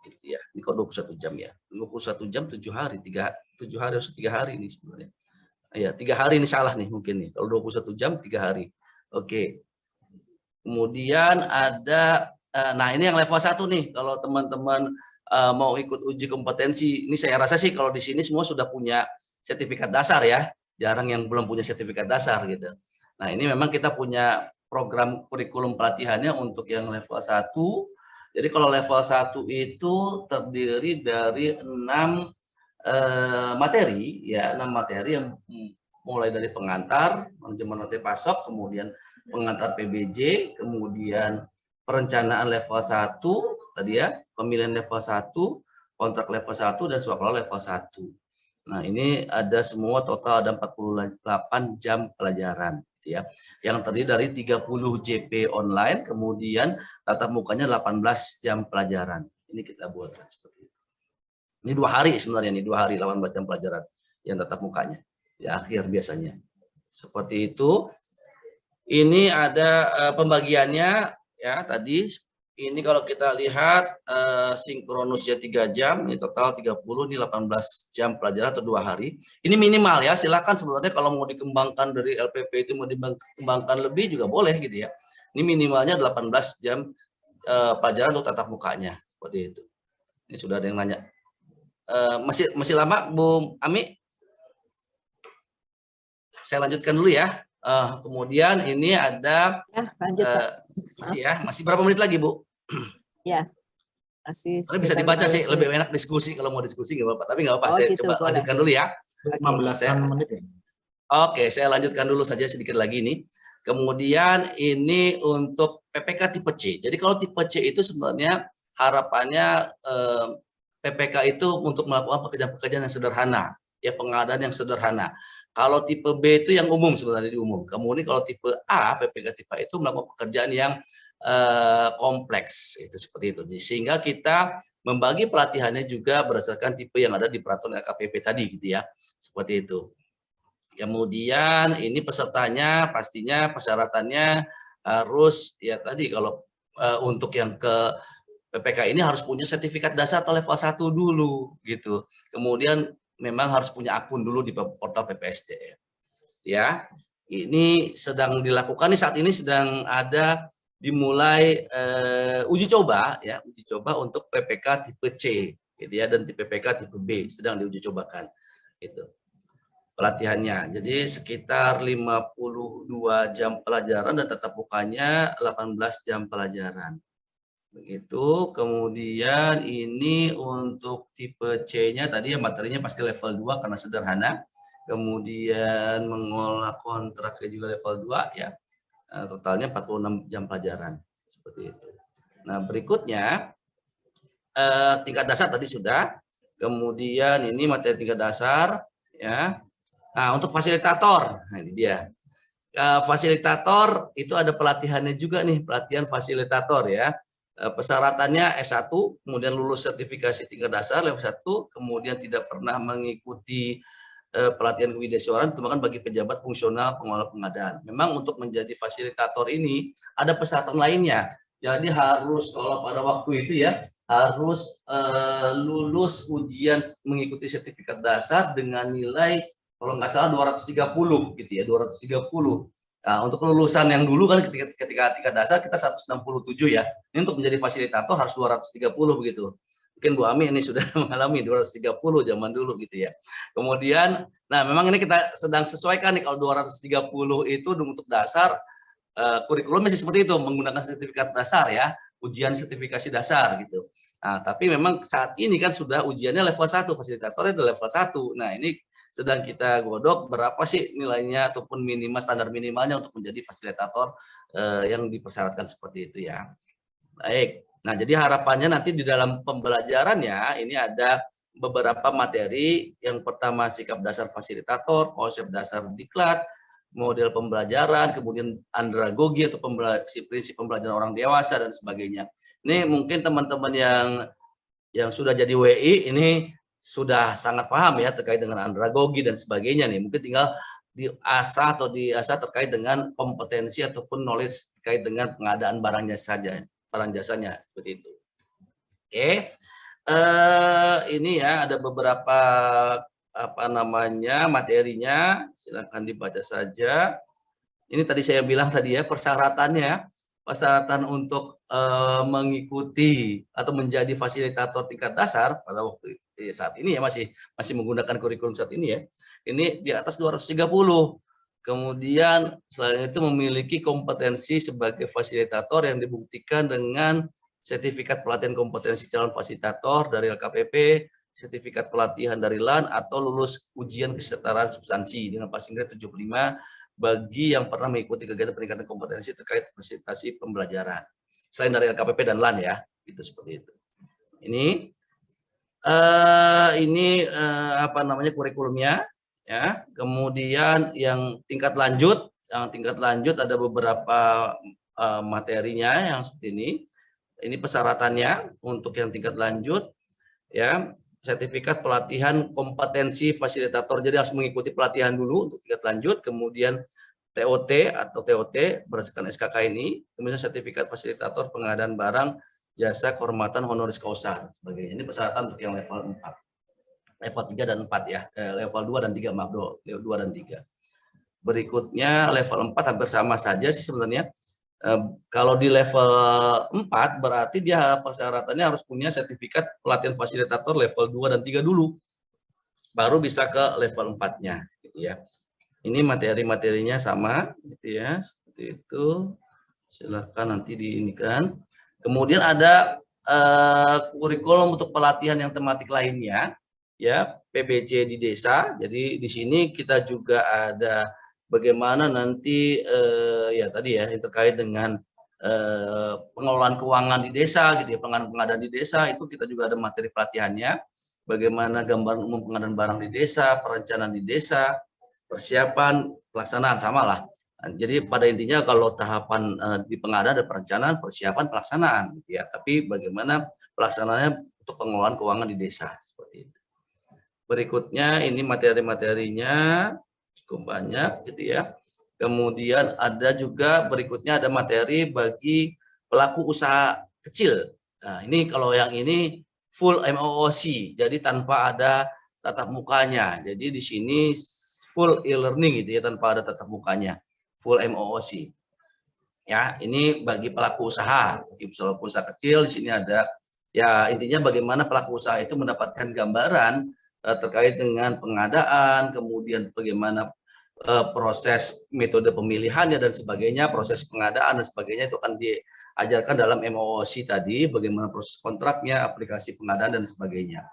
Gitu ya. Ini kok 21 jam ya? 21 jam 7 hari, 7 hari harus 3 hari ini sebenarnya. Ya, 3 hari ini salah nih mungkin nih. Kalau 21 jam 3 hari. Oke. Kemudian ada nah ini yang level 1 nih. Kalau teman-teman mau ikut uji kompetensi, ini saya rasa sih kalau di sini semua sudah punya sertifikat dasar ya. Jarang yang belum punya sertifikat dasar gitu. Nah, ini memang kita punya program kurikulum pelatihannya untuk yang level 1. Jadi kalau level 1 itu terdiri dari 6 materi ya, 6 materi yang mulai dari pengantar, manajemen rantai pasok, kemudian pengantar PBJ, kemudian perencanaan level 1 tadi ya, pemilihan level 1, kontrak level 1 dan swaklola level 1. Nah, ini ada semua total ada 48 jam pelajaran gitu ya. Yang terdiri dari 30 JP online, kemudian tatap mukanya 18 jam pelajaran. Ini kita buatkan seperti itu. Ini 2 hari sebenarnya nih, 2 hari 18 jam pelajaran yang tatap mukanya. Di akhir biasanya. Seperti itu. Ini ada pembagiannya ya tadi. Ini kalau kita lihat sinkronusnya 3 jam, ini total 30, ini 18 jam pelajaran atau 2 hari. Ini minimal ya, silakan sebenarnya kalau mau dikembangkan dari LPP itu mau dikembangkan lebih juga boleh gitu ya. Ini minimalnya 18 jam pelajaran untuk tatap mukanya, seperti itu. Ini sudah ada yang nanya. Masih lama Bu Ami? Saya lanjutkan dulu ya. Kemudian ini ada lanjut Pak. masih berapa menit lagi Bu? Ya, masih bisa dibaca sih, lebih enak diskusi kalau mau diskusi nggak apa-apa, tapi nggak apa-apa, saya gitu, coba boleh. lanjutkan dulu ya. 15-an menit ya. Oke, saya lanjutkan dulu saja sedikit lagi nih. Kemudian ini untuk PPK tipe C. Jadi kalau tipe C itu sebenarnya harapannya PPK itu untuk melakukan pekerjaan-pekerjaan yang sederhana, ya pengadaan yang sederhana. Kalau tipe B itu yang umum sebenarnya di umum. Kemudian kalau tipe A, PPK tipe A itu melakukan pekerjaan yang kompleks, itu seperti itu. Sehingga kita membagi pelatihannya juga berdasarkan tipe yang ada di peraturan LKPP tadi gitu ya. Seperti itu. Kemudian ini pesertanya pastinya persyaratannya harus ya tadi kalau untuk yang ke PPK ini harus punya sertifikat dasar atau level 1 dulu gitu. Kemudian memang harus punya akun dulu di portal PPSDM. Ya. Ini sedang dilakukan nih, saat ini sedang ada dimulai uji coba ya, uji coba untuk PPK tipe C gitu ya, dan PPK tipe B sedang diuji cobakan gitu pelatihannya. Jadi sekitar 52 jam pelajaran dan tatap mukanya 18 jam pelajaran. Begitu. Kemudian ini untuk tipe C-nya tadi ya materinya pasti level 2 karena sederhana. Kemudian mengolah kontraknya juga level 2 ya. Totalnya 46 jam pelajaran seperti itu. Nah, berikutnya tingkat dasar tadi sudah. Kemudian ini materi tingkat dasar ya. Nah, untuk fasilitator, nah ini dia. Fasilitator itu ada pelatihannya juga nih, pelatihan fasilitator ya. Persyaratannya S1, kemudian lulus sertifikasi tingkat dasar level 1, kemudian tidak pernah mengikuti pelatihan kewirausahaan terutama bagi pejabat fungsional pengelola pengadaan. Memang untuk menjadi fasilitator ini ada persyaratan lainnya. Jadi harus kalau pada waktu itu ya harus lulus ujian mengikuti sertifikat dasar dengan nilai kalau nggak salah 230 gitu ya, 230. Nah, untuk kelulusan yang dulu kan ketika tingkat dasar kita 167 ya. Ini untuk menjadi fasilitator harus 230 begitu. Mungkin Bu Ami ini sudah mengalami 230 zaman dulu gitu ya. Kemudian, nah memang ini kita sedang sesuaikan nih kalau 230 itu untuk dasar kurikulum masih seperti itu menggunakan sertifikat dasar ya, ujian sertifikasi dasar gitu. Nah, tapi memang saat ini kan sudah ujiannya level 1, fasilitatornya udah level 1. Nah, ini sedang kita godok berapa sih nilainya ataupun minimal standar minimalnya untuk menjadi fasilitator yang dipersyaratkan seperti itu ya. Baik. Nah, jadi harapannya nanti di dalam pembelajarannya ini ada beberapa materi. Yang pertama sikap dasar fasilitator, konsep dasar diklat, model pembelajaran, kemudian andragogi atau prinsip pembelajaran orang dewasa dan sebagainya. Ini mungkin teman-teman yang sudah jadi WI ini sudah sangat paham ya terkait dengan andragogi dan sebagainya nih. Mungkin tinggal diasah terkait dengan kompetensi ataupun knowledge terkait dengan pengadaan barangnya saja. Barang jasanya seperti itu. Oke, ini ya ada beberapa materinya, silakan dibaca saja. Ini tadi saya bilang tadi ya persyaratannya, persyaratan untuk mengikuti atau menjadi fasilitator tingkat dasar pada waktu saat ini ya masih menggunakan kurikulum saat ini ya. Ini di atas 230. Kemudian selain itu memiliki kompetensi sebagai fasilitator yang dibuktikan dengan sertifikat pelatihan kompetensi calon fasilitator dari LKPP, sertifikat pelatihan dari LAN, atau lulus ujian kesetaraan substansi dengan passing grade 75 bagi yang pernah mengikuti kegiatan peningkatan kompetensi terkait fasilitasi pembelajaran. Selain dari LKPP dan LAN ya, itu seperti itu. Ini kurikulumnya. Ya, kemudian yang tingkat lanjut ada beberapa materinya yang seperti ini. Ini persyaratannya untuk yang tingkat lanjut, ya sertifikat pelatihan kompetensi fasilitator. Jadi harus mengikuti pelatihan dulu untuk tingkat lanjut, kemudian TOT berdasarkan SKK ini, kemudian sertifikat fasilitator pengadaan barang jasa kehormatan honoris causa sebagainya. Ini persyaratan untuk yang level 4. Level 3 dan 4 ya, level 2 dan 3 maaf, level 2 dan 3. Berikutnya level 4 hampir sama saja sih sebenarnya. Kalau di level 4 berarti dia persyaratannya harus punya sertifikat pelatihan fasilitator level 2 dan 3 dulu. Baru bisa ke level 4-nya gitu ya. Ini materi-materinya sama gitu ya, seperti itu. Silakan nanti diinikan. Kemudian ada kurikulum untuk pelatihan yang tematik lainnya. Ya, PBJ di desa. Jadi di sini kita juga ada bagaimana nanti ya tadi ya yang terkait dengan pengelolaan keuangan di desa gitu ya, pengadaan di desa itu kita juga ada materi pelatihannya. Bagaimana gambaran umum pengadaan barang di desa, perencanaan di desa, persiapan, pelaksanaan sama lah. Jadi pada intinya kalau tahapan di pengadaan ada perencanaan, persiapan, pelaksanaan gitu ya. Tapi bagaimana pelaksanaannya untuk pengelolaan keuangan di desa seperti itu. Berikutnya ini materi-materinya cukup banyak gitu ya. Kemudian ada juga berikutnya ada materi bagi pelaku usaha kecil. Nah, ini kalau yang ini full MOOC, jadi tanpa ada tatap mukanya. Jadi di sini full e-learning gitu ya, tanpa ada tatap mukanya. Full MOOC. Ya, ini bagi pelaku usaha, bagi pelaku usaha kecil di sini ada ya intinya bagaimana pelaku usaha itu mendapatkan gambaran terkait dengan pengadaan, kemudian bagaimana proses metode pemilihannya dan sebagainya, proses pengadaan dan sebagainya itu akan diajarkan dalam MOOC tadi, bagaimana proses kontraknya, aplikasi pengadaan dan sebagainya.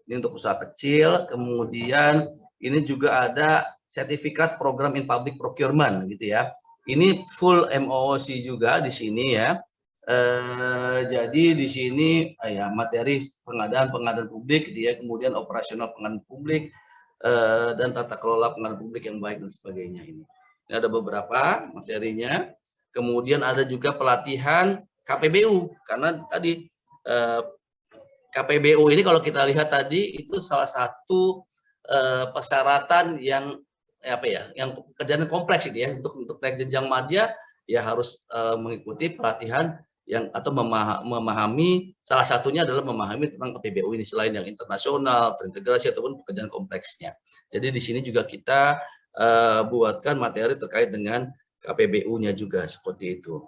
Ini untuk usaha kecil, kemudian ini juga ada sertifikat program in public procurement gitu ya. Ini full MOOC juga di sini ya. Jadi di sini ya materi pengadaan publik gitu ya, kemudian operasional pengadaan publik dan tata kelola pengadaan publik yang baik dan sebagainya ini. Ini ada beberapa materinya. Kemudian ada juga pelatihan KPBU karena tadi KPBU ini kalau kita lihat tadi itu salah satu persyaratan yang apa ya, yang pekerjaan kompleks itu ya. Untuk naik jenjang madya ya harus mengikuti pelatihan yang atau memahami, salah satunya adalah memahami tentang KPBU ini selain yang internasional, terintegrasi ataupun pekerjaan kompleksnya. Jadi di sini juga kita buatkan materi terkait dengan KPBU-nya juga seperti itu.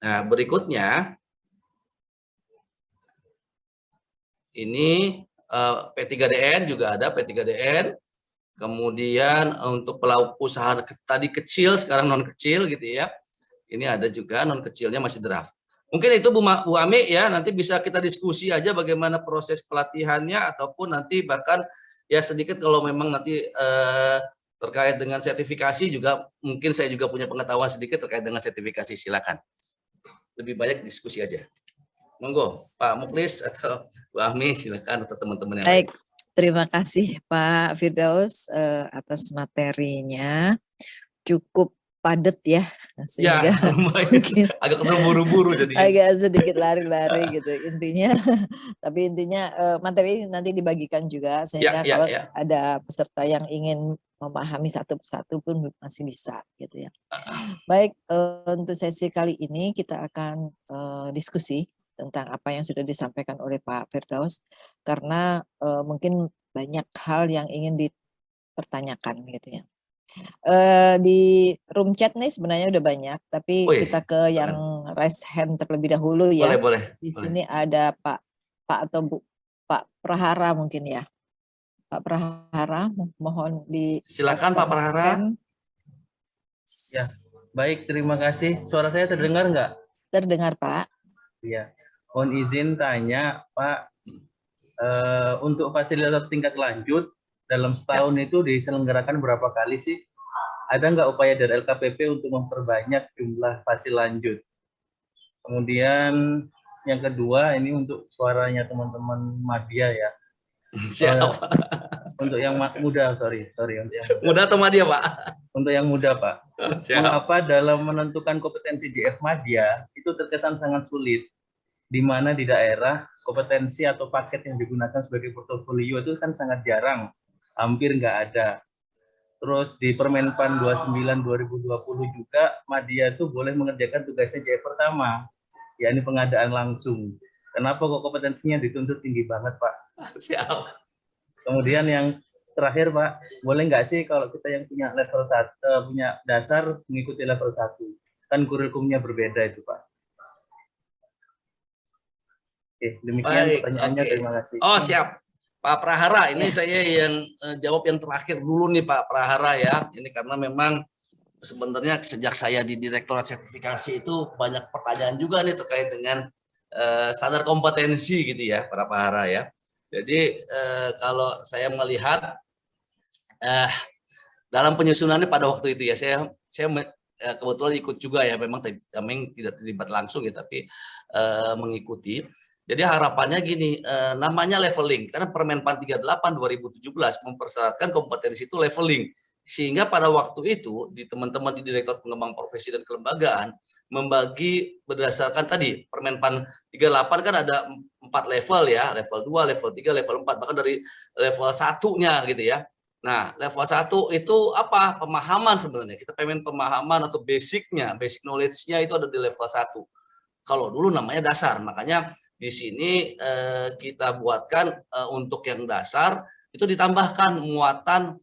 Nah, berikutnya ini P3DN juga ada P3DN. Kemudian untuk pelaku usaha tadi kecil, sekarang non kecil gitu ya. Ini ada juga non kecilnya masih draft. Mungkin itu Bu Ami ya, nanti bisa kita diskusi aja bagaimana proses pelatihannya ataupun nanti bahkan ya sedikit kalau memang nanti terkait dengan sertifikasi juga mungkin saya juga punya pengetahuan sedikit terkait dengan sertifikasi, silakan. Lebih banyak diskusi aja. Monggo Pak Muklis atau Bu Ami silakan atau teman-teman yang Baik. lain. Terima kasih Pak Firdaus atas materinya, cukup padat ya, sehingga Ya, mungkin agak terburu-buru jadinya. agak sedikit lari-lari gitu intinya. Tapi intinya materi nanti dibagikan juga sehingga kalau ada peserta yang ingin memahami satu persatu pun masih bisa gitu ya. Baik, untuk sesi kali ini kita akan diskusi tentang apa yang sudah disampaikan oleh Pak Firdaus, karena mungkin banyak hal yang ingin dipertanyakan gitu ya. Di room chat nih sebenarnya udah banyak, tapi kita ke yang raise hand terlebih dahulu ya. Boleh. Di sini ada Pak atau Bu, Pak Prahara mungkin ya. Pak Prahara, mohon di silakan Pak Prahara. Ya, baik, terima kasih. Suara saya terdengar nggak? Terdengar Pak. Iya. Mohon izin tanya Pak, untuk fasilitas tingkat lanjut dalam setahun itu diselenggarakan berapa kali sih? Ada nggak upaya dari LKPP untuk memperbanyak jumlah fasil lanjut? Kemudian yang kedua ini untuk suaranya teman-teman Madya ya. Siapa? Untuk yang muda, sorry untuk yang muda atau Madya Pak? Untuk yang muda Pak. Siap. Mengapa dalam menentukan kompetensi JF Madya itu terkesan sangat sulit? Di mana di daerah kompetensi atau paket yang digunakan sebagai portofolio itu kan sangat jarang, hampir nggak ada. Terus di Permenpan 29 2020 juga Madya itu boleh mengerjakan tugasnya JF pertama, yakni pengadaan langsung. Kenapa kok kompetensinya dituntut tinggi banget Pak? Siap. Kemudian yang terakhir Pak, boleh nggak sih kalau kita yang punya level 1, punya dasar mengikuti level 1? Kan kurikulumnya berbeda itu Pak. Oke, demikian pertanyaannya. Terima kasih. Oh siap, Pak Prahara. Ini saya yang jawab yang terakhir dulu nih Pak Prahara ya. Ini karena memang sebenarnya sejak saya di Direktorat Sertifikasi itu banyak pertanyaan juga nih terkait dengan standar kompetensi gitu ya, Pak Prahara ya. Jadi kalau saya melihat dalam penyusunannya pada waktu itu ya, saya kebetulan ikut juga ya, memang kami tidak terlibat langsung ya, tapi mengikuti. Jadi harapannya gini, namanya leveling, karena Permenpan 38 2017 mempersyaratkan kompetensi itu leveling, sehingga pada waktu itu di teman-teman di Direktorat Pengembangan Profesi dan Kelembagaan membagi berdasarkan tadi Permenpan 38 kan ada 4 level ya, level 2, level 3, level 4, bahkan dari level 1-nya gitu ya. Nah, level 1 itu apa? Pemahaman sebenarnya. Kita pengen pemahaman atau basicnya, basic knowledge-nya itu ada di level 1. Kalau dulu namanya dasar, makanya di sini kita buatkan untuk yang dasar itu ditambahkan muatan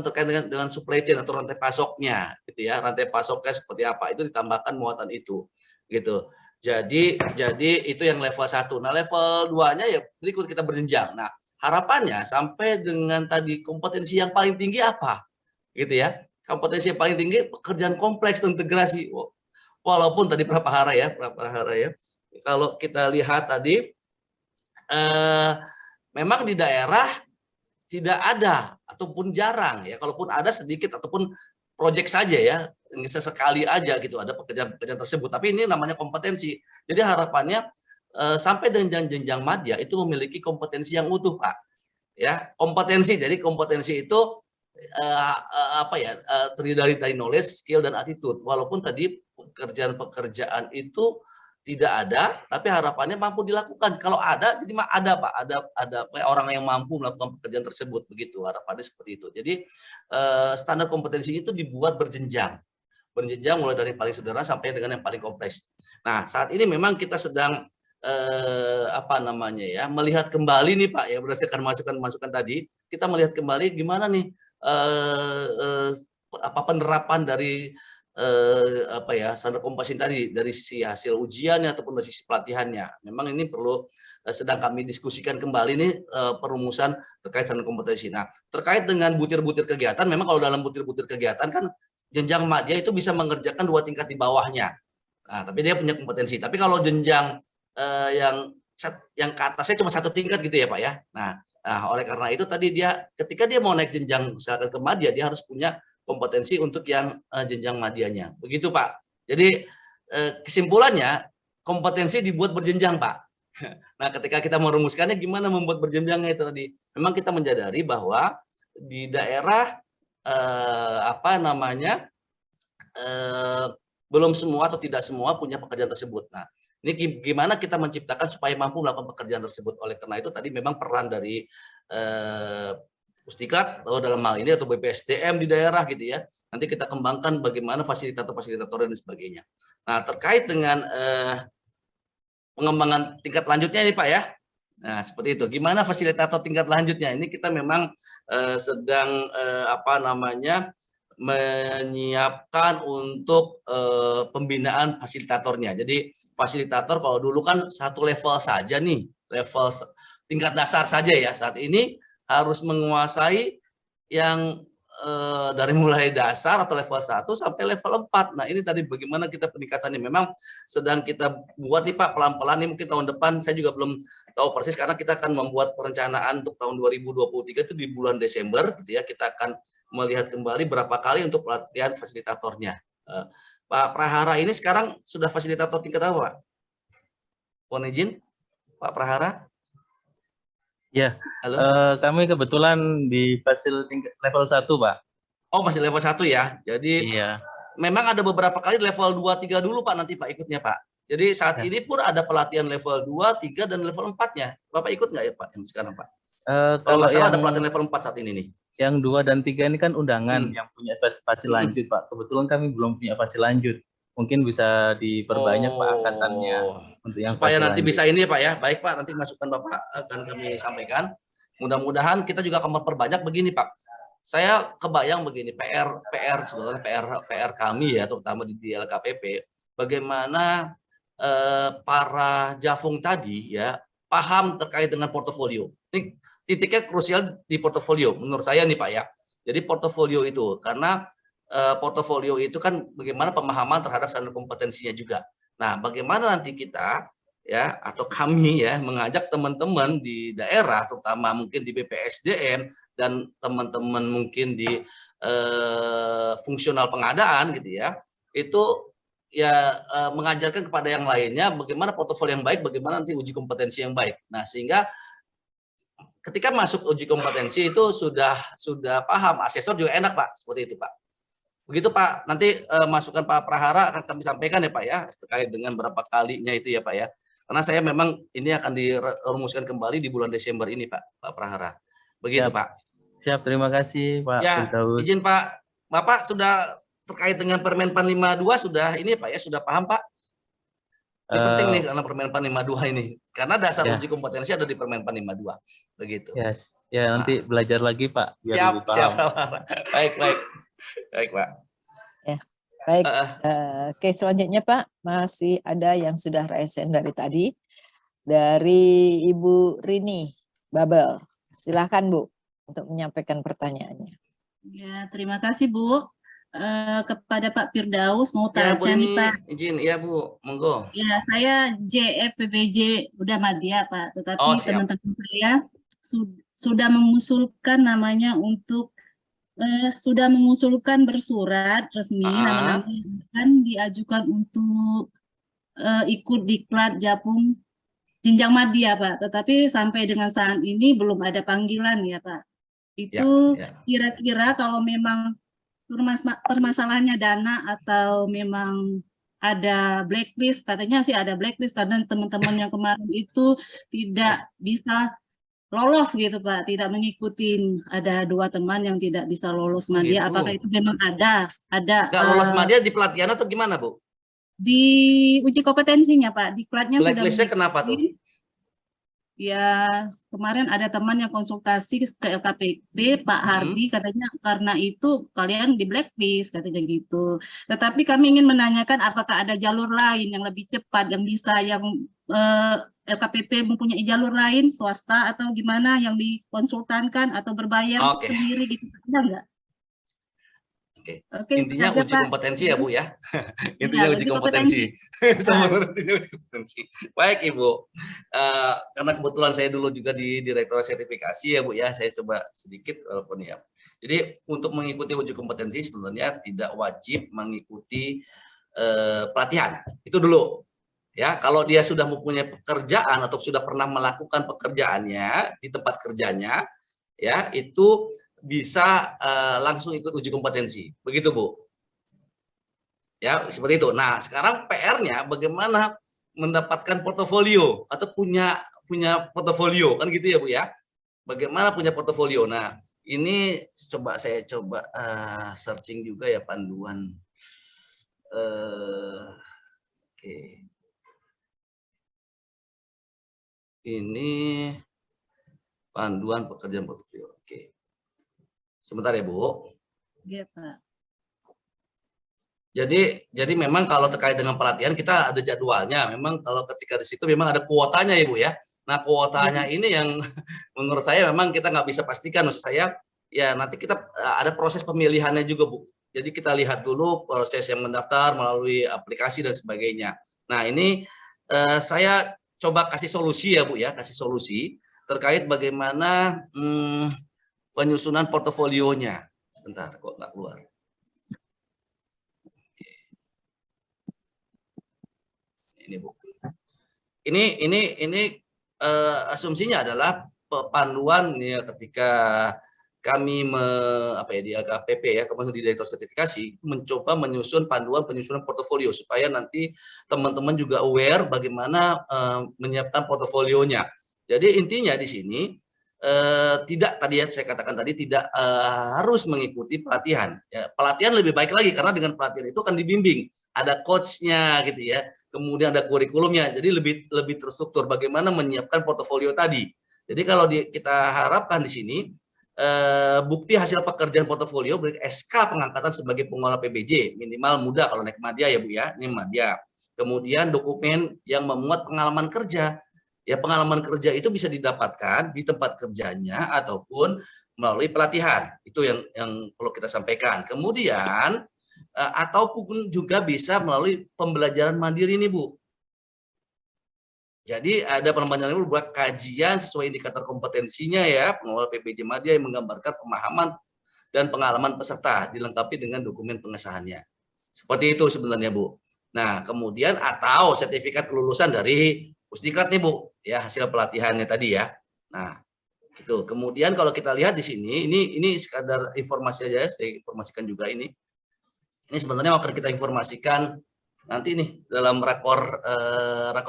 terkait dengan supply chain atau rantai pasoknya, gitu ya. Rantai pasoknya seperti apa itu ditambahkan muatan itu, gitu. Jadi itu yang level 1. Nah, level 2-nya ya berikut kita berjenjang. Nah, harapannya sampai dengan tadi kompetensi yang paling tinggi apa? Gitu ya. Kompetensi yang paling tinggi pekerjaan kompleks integrasi. Walaupun tadi Pak Prahara ya, kalau kita lihat tadi memang di daerah tidak ada ataupun jarang ya, kalaupun ada sedikit ataupun proyek saja ya, sesekali aja gitu ada pekerjaan tersebut, tapi ini namanya kompetensi. Jadi harapannya sampai dengan jenjang madya itu memiliki kompetensi yang utuh Pak ya. Kompetensi, jadi kompetensi itu terdiri dari knowledge, skill dan attitude. Walaupun tadi pekerjaan itu tidak ada, tapi harapannya mampu dilakukan. Kalau ada, jadi ada Pak, ada orang yang mampu melakukan pekerjaan tersebut, begitu harapannya seperti itu. Jadi standar kompetensi itu dibuat berjenjang mulai dari paling sederhana sampai dengan yang paling kompleks. Nah, saat ini memang kita sedang melihat kembali nih Pak ya, berdasarkan masukan-masukan tadi, kita melihat kembali gimana nih penerapan dari standar kompetensi tadi dari sisi hasil ujiannya ataupun dari sisi pelatihannya. Memang ini perlu sedang kami diskusikan kembali nih perumusan terkait standar kompetensi. Nah, terkait dengan butir-butir kegiatan, memang kalau dalam butir-butir kegiatan kan jenjang madya itu bisa mengerjakan 2 tingkat di bawahnya. Nah, tapi dia punya kompetensi. Tapi kalau jenjang yang ke atasnya cuma 1 tingkat gitu ya Pak ya. Nah, oleh karena itu tadi ketika dia mau naik jenjang misalkan ke madya, dia harus punya kompetensi untuk yang jenjang madyanya. Begitu Pak. Jadi kesimpulannya kompetensi dibuat berjenjang Pak. Nah, ketika kita merumuskannya gimana membuat berjenjangnya itu tadi. Memang kita menyadari bahwa di daerah belum semua atau tidak semua punya pekerjaan tersebut. Nah, ini gimana kita menciptakan supaya mampu melakukan pekerjaan tersebut. Oleh karena itu tadi memang peran dari Pusdiklat atau dalam hal ini atau BPSDM di daerah gitu ya. Nanti kita kembangkan bagaimana fasilitator dan sebagainya. Nah, terkait dengan pengembangan tingkat lanjutnya ini Pak ya. Nah, seperti itu. Gimana fasilitator tingkat lanjutnya? Ini kita memang sedang menyiapkan untuk pembinaan fasilitatornya. Jadi fasilitator kalau dulu kan 1 level saja nih, level tingkat dasar saja ya. Saat ini harus menguasai yang dari mulai dasar atau level 1 sampai level 4. Nah, ini tadi bagaimana kita peningkatannya. Memang sedang kita buat nih Pak, pelan-pelan nih, mungkin tahun depan saya juga belum tahu persis karena kita akan membuat perencanaan untuk tahun 2023 itu di bulan Desember gitu ya. Kita akan melihat kembali berapa kali untuk pelatihan fasilitatornya. Pak Prahara ini sekarang sudah fasilitator tingkat apa Pak? Mohon izin Pak Prahara. Ya, halo. Kami kebetulan di fasil level 1 Pak. Oh, masih level 1 ya. Jadi iya. Memang ada beberapa kali level 2, 3 dulu Pak nanti Pak ikutnya Pak. Jadi saat ini pun ada pelatihan level 2, 3, dan level 4-nya. Bapak ikut nggak ya Pak yang sekarang Pak? Kalau nggak salah ada pelatihan level 4 saat ini nih. Yang 2 dan 3 ini kan undangan yang punya fasil lanjut Pak. Kebetulan kami belum punya fasil lanjut. Mungkin bisa diperbanyak Pak angkatannya untuk yang supaya nanti lanjut. Bisa ini ya Pak ya. Baik Pak, nanti masukan Bapak akan kami sampaikan. Mudah-mudahan kita juga akan memperbanyak begini Pak. Saya kebayang begini, sebetulnya PR kami ya, terutama di LKPP, bagaimana para Jafung tadi ya paham terkait dengan portofolio. Ini titiknya krusial di portofolio menurut saya nih Pak ya. Jadi portofolio itu karena portofolio itu kan bagaimana pemahaman terhadap standar kompetensinya juga. Nah, bagaimana nanti kita ya atau kami ya mengajak teman-teman di daerah, terutama mungkin di BPSDM dan teman-teman mungkin di fungsional pengadaan gitu ya, itu ya mengajarkan kepada yang lainnya bagaimana portofolio yang baik, bagaimana nanti uji kompetensi yang baik. Nah, sehingga ketika masuk uji kompetensi itu sudah paham, asesor juga enak Pak, seperti itu Pak. Begitu Pak, nanti masukan Pak Prahara akan kami sampaikan ya Pak ya, terkait dengan berapa kalinya itu ya Pak ya. Karena saya memang ini akan dirumuskan kembali di bulan Desember ini Pak Prahara. Begitu Siap. Pak. Siap, terima kasih Pak. Ya, izin Pak, Bapak sudah terkait dengan Permenpan 52 sudah ini Pak ya, sudah paham Pak? Ini penting nih karena Permenpan 52 ini. Karena dasar uji kompetensi ada di Permenpan 52. Begitu. Ya nanti belajar lagi Pak. Biar siap. Baik Pak. Ya, baik. Oke, selanjutnya Pak, masih ada yang sudah raisen dari tadi. Dari Ibu Rini Babel. Silakan Bu untuk menyampaikan pertanyaannya. Ya, terima kasih Bu. Kepada Pak Firdaus mau tanya nih Pak. Izin, iya Bu, monggo. Ya, saya JFPBJ udah Madya Pak, tetapi teman-teman saya sudah mengusulkan namanya untuk sudah mengusulkan bersurat resmi namanya akan diajukan untuk ikut diklat Japung jenjang madya Pak, tetapi sampai dengan saat ini belum ada panggilan ya Pak. Itu kira-kira kalau memang permasalahannya dana atau memang ada blacklist, katanya sih ada blacklist karena teman-teman yang kemarin itu tidak bisa lolos gitu Pak, tidak mengikuti. Ada 2 teman yang tidak bisa lolos Madya. Gitu. Apakah itu memang ada? Nggak lolos Madya di pelatihan atau gimana, Bu? Di uji kompetensinya Pak, diklatnya sudah Blacklistnya kenapa tuh? mengikuti. Ya, kemarin ada teman yang konsultasi ke LKPP, Pak Hardi, katanya karena itu kalian di blacklist, katanya gitu. Tetapi kami ingin menanyakan apakah ada jalur lain yang lebih cepat, yang bisa, yang LKPP mempunyai jalur lain, swasta atau gimana, yang dikonsultankan atau berbayar sendiri gitu, ada nggak? Oke. Intinya uji kompetensi ya Bu ya. Intinya uji kompetensi. Intinya uji kompetensi. Baik Ibu. Karena kebetulan saya dulu juga di Direktorat Sertifikasi ya Bu ya. Saya coba sedikit walaupun ya. Jadi untuk mengikuti uji kompetensi sebenarnya tidak wajib mengikuti pelatihan. Itu dulu. Ya, kalau dia sudah mempunyai pekerjaan atau sudah pernah melakukan pekerjaannya di tempat kerjanya, ya itu bisa langsung ikut uji kompetensi, begitu Bu. Ya seperti itu. Nah sekarang PR-nya bagaimana mendapatkan portofolio atau punya portofolio kan gitu ya Bu ya. Bagaimana punya portofolio. Nah ini saya coba searching juga ya panduan. Oke. Ini panduan pekerjaan portofolio. Oke. Sebentar ya Bu. Iya Pak. Jadi memang kalau terkait dengan pelatihan kita ada jadwalnya. Memang kalau ketika di situ memang ada kuotanya ya Bu ya. Nah kuotanya ini yang menurut saya memang kita nggak bisa pastikan. Maksud saya ya nanti kita ada proses pemilihannya juga Bu. Jadi kita lihat dulu proses yang mendaftar melalui aplikasi dan sebagainya. Nah ini saya coba kasih solusi ya Bu ya. Kasih solusi terkait bagaimana penyusunan portofolionya. Sebentar, kok nggak keluar. Ini Bu. Ini asumsinya adalah panduan ya ketika kami di LKPP ya, kemudian di Direktur Sertifikasi mencoba menyusun panduan penyusunan portofolio supaya nanti teman-teman juga aware bagaimana menyiapkan portofolionya. Jadi intinya di sini tidak tadi ya saya katakan tadi tidak harus mengikuti pelatihan. Ya, pelatihan lebih baik lagi karena dengan pelatihan itu kan dibimbing, ada coachnya gitu ya, kemudian ada kurikulumnya, jadi lebih terstruktur bagaimana menyiapkan portofolio tadi. Jadi kalau kita harapkan di sini bukti hasil pekerjaan portofolio beri SK pengangkatan sebagai pengelola PBJ minimal muda kalau naik Madya ya Bu ya, ini Madya. Kemudian dokumen yang memuat pengalaman kerja. Ya pengalaman kerja itu bisa didapatkan di tempat kerjanya ataupun melalui pelatihan. Itu yang perlu kita sampaikan. Kemudian ataupun juga bisa melalui pembelajaran mandiri nih Bu. Jadi ada pembelajaran ini buat kajian sesuai indikator kompetensinya ya pengelola PBJ Madya yang menggambarkan pemahaman dan pengalaman peserta dilengkapi dengan dokumen pengesahannya. Seperti itu sebenarnya Bu. Nah kemudian atau sertifikat kelulusan dari Pusdiklat nih Bu, ya hasil pelatihannya tadi ya. Nah, itu. Kemudian kalau kita lihat di sini, ini sekadar informasi aja, saya informasikan juga ini. Ini sebenarnya akan kita informasikan nanti nih dalam rakor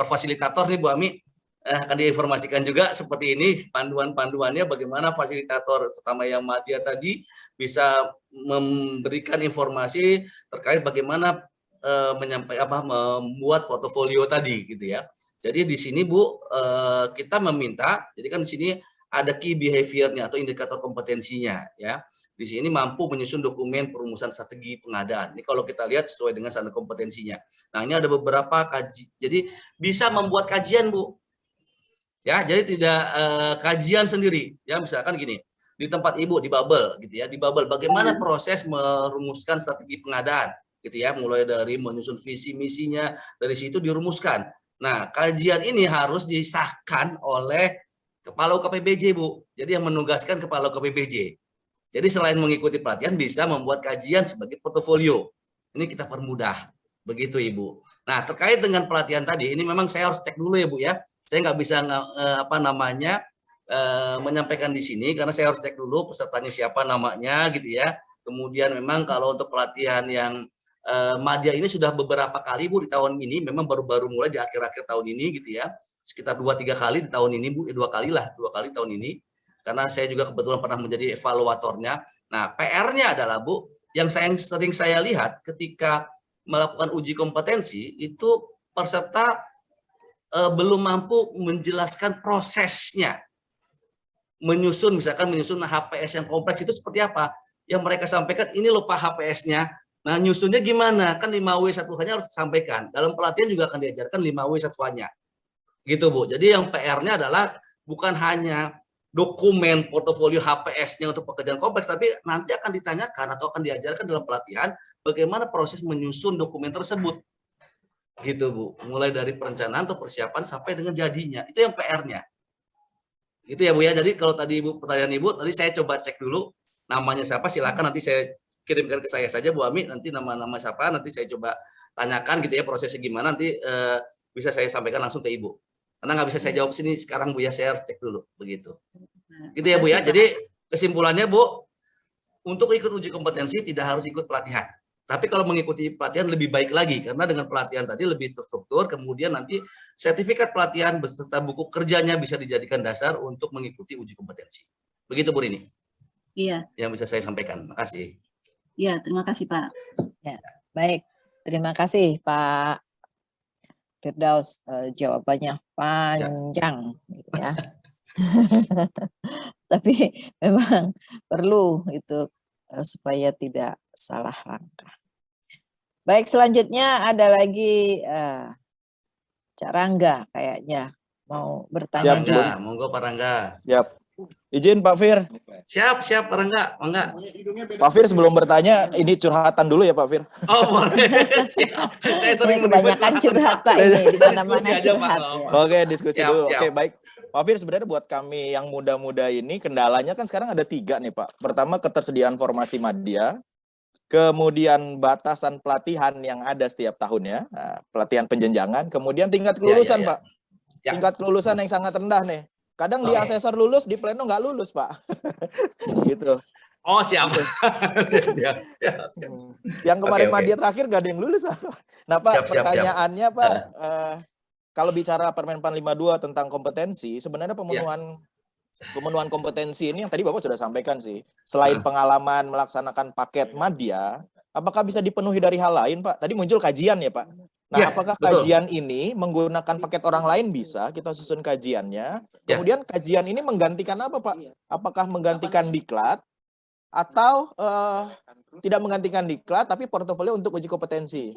fasilitator nih Bu Ami, akan diinformasikan juga seperti ini panduan-panduannya bagaimana fasilitator terutama yang Madya tadi bisa memberikan informasi terkait bagaimana membuat portofolio tadi gitu ya. Jadi di sini Bu kita meminta, jadi kan di sini ada key behavior-nya atau indikator kompetensinya ya. Di sini mampu menyusun dokumen perumusan strategi pengadaan. Ini kalau kita lihat sesuai dengan standar kompetensinya. Nah, ini ada beberapa jadi bisa membuat kajian Bu. Ya, jadi tidak kajian sendiri. Ya, misalkan gini, di tempat Ibu di Bubble gitu ya, di Bubble bagaimana proses merumuskan strategi pengadaan gitu ya, mulai dari menyusun visi misinya, dari situ dirumuskan. Nah, kajian ini harus disahkan oleh Kepala UKPBJ, Bu. Jadi yang menugaskan Kepala UKPBJ. Jadi selain mengikuti pelatihan bisa membuat kajian sebagai portofolio. Ini kita permudah. Begitu, Ibu. Nah, terkait dengan pelatihan tadi, ini memang saya harus cek dulu ya, Bu ya. Saya nggak bisa menyampaikan di sini karena saya harus cek dulu pesertanya siapa namanya gitu ya. Kemudian memang kalau untuk pelatihan yang Madya ini sudah beberapa kali Bu di tahun ini, memang baru-baru mulai di akhir-akhir tahun ini gitu ya, sekitar 2-3 kali di tahun ini Bu, 2 kali tahun ini, karena saya juga kebetulan pernah menjadi evaluatornya. Nah, PR-nya adalah Bu, yang sering saya lihat ketika melakukan uji kompetensi itu peserta belum mampu menjelaskan prosesnya. Misalkan menyusun HPS yang kompleks itu seperti apa? Yang mereka sampaikan, ini loh Pak HPS-nya. Nah, nyusunnya gimana? Kan 5W1H-nya harus disampaikan. Dalam pelatihan juga akan diajarkan 5W1H-nya. Gitu Bu. Jadi yang PR-nya adalah bukan hanya dokumen portofolio HPS-nya untuk pekerjaan kompleks, tapi nanti akan ditanyakan atau akan diajarkan dalam pelatihan bagaimana proses menyusun dokumen tersebut. Gitu Bu. Mulai dari perencanaan atau persiapan sampai dengan jadinya. Itu yang PR-nya. Itu ya Bu ya. Jadi kalau tadi Ibu pertanyaan Ibu, tadi saya coba cek dulu namanya siapa, silakan nanti saya kirimkan ke saya saja Bu Ami, nanti nama-nama siapa nanti saya coba tanyakan gitu ya, prosesnya gimana, nanti bisa saya sampaikan langsung ke Ibu. Karena nggak bisa saya jawab sini sekarang Bu ya, saya harus cek dulu begitu. Gitu ya Bu ya. Jadi kesimpulannya Bu, untuk ikut uji kompetensi tidak harus ikut pelatihan. Tapi kalau mengikuti pelatihan lebih baik lagi, karena dengan pelatihan tadi lebih terstruktur, kemudian nanti sertifikat pelatihan beserta buku kerjanya bisa dijadikan dasar untuk mengikuti uji kompetensi. Begitu Bu Rini. Iya. Yang bisa saya sampaikan. Terima kasih. Iya, terima kasih Pak. Ya, baik. Terima kasih Pak Firdaus. Jawabannya panjang, gitu ya. Tapi memang perlu itu supaya tidak salah langkah. Baik, selanjutnya ada lagi Cak Rangga kayaknya mau bertanya. Siap, Rangga. Monggo Pak Rangga. Siap. Izin Pak Fir. Siap Pak Rangga. Mangga. Pak Fir sebelum bertanya, ini curhatan dulu ya Pak Fir. Oh boleh. Siap. Saya sering kebanyakan curhat Pak ini, di mana-mana curhat. Oke, diskusi siap, dulu. siap. Oke, baik. Pak Fir, sebenarnya buat kami yang muda-muda ini, kendalanya kan sekarang ada 3 nih Pak. Pertama, ketersediaan formasi madya. Kemudian batasan pelatihan yang ada setiap tahunnya, pelatihan penjenjangan. Kemudian tingkat kelulusan Pak. Ya. Tingkat kelulusan yang sangat rendah nih. Kadang di asesor lulus, di pleno nggak lulus Pak. Gitu. Oh siap. Siap. Yang kemarin madya terakhir nggak ada yang lulus. Nah Pak, pertanyaannya Pak, kalau bicara Permenpan 52 tentang kompetensi, sebenarnya pemenuhan kompetensi ini yang tadi Bapak sudah sampaikan sih. Selain pengalaman melaksanakan paket madya, apakah bisa dipenuhi dari hal lain Pak? Tadi muncul kajian ya Pak. Nah, apakah kajian ini menggunakan paket orang lain bisa? Kita susun kajiannya. Kemudian kajian ini menggantikan apa Pak? Apakah menggantikan diklat atau tidak menggantikan diklat tapi portofolio untuk uji kompetensi?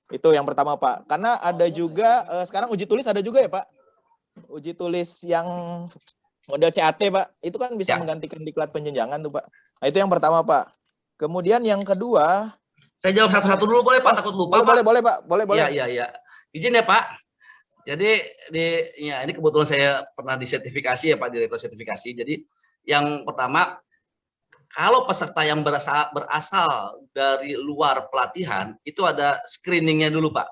Itu yang pertama Pak. Karena ada juga sekarang uji tulis ada juga ya Pak. Uji tulis yang model CAT Pak, itu kan bisa menggantikan diklat penjenjangan tuh Pak. Nah itu yang pertama Pak. Kemudian yang kedua, saya jawab satu-satu dulu boleh Pak, takut lupa Pak. Boleh Pak, boleh. Iya. Izin ya Pak. Jadi ini kebetulan saya pernah disertifikasi ya Pak, Direktur Sertifikasi. Jadi yang pertama, kalau peserta yang berasal dari luar pelatihan, itu ada screeningnya dulu Pak.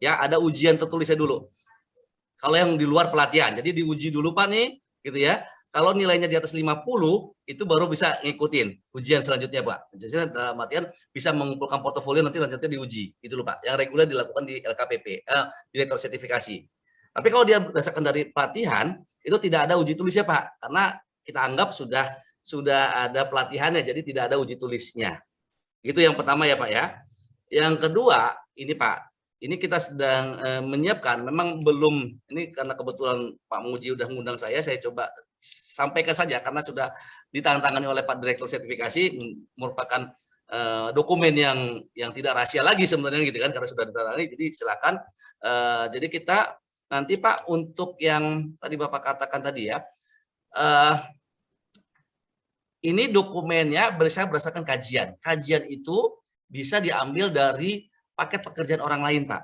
Ya, ada ujian tertulisnya dulu. Kalau yang di luar pelatihan, jadi diuji dulu Pak nih, gitu ya. Kalau nilainya di atas 50, itu baru bisa ngikutin ujian selanjutnya Pak. Jadi dalam artian bisa mengumpulkan portofolio nanti lanjutnya diuji, gitu loh Pak. Yang reguler dilakukan di LKPP, Direktur Sertifikasi. Tapi kalau dia berdasarkan dari pelatihan, itu tidak ada uji tulisnya Pak, karena kita anggap sudah ada pelatihannya, jadi tidak ada uji tulisnya. Itu yang pertama ya Pak ya. Yang kedua, ini Pak, ini kita sedang menyiapkan, memang belum, ini karena kebetulan Pak Muji udah mengundang saya coba sampaikan saja, karena sudah ditantangani oleh Pak Direktur Sertifikasi, merupakan dokumen yang tidak rahasia lagi sebenarnya gitu kan, karena sudah ditantangani, jadi silakan. Jadi kita nanti Pak, untuk yang tadi Bapak katakan tadi ya, ini dokumennya berdasarkan kajian. Kajian itu bisa diambil dari paket pekerjaan orang lain Pak.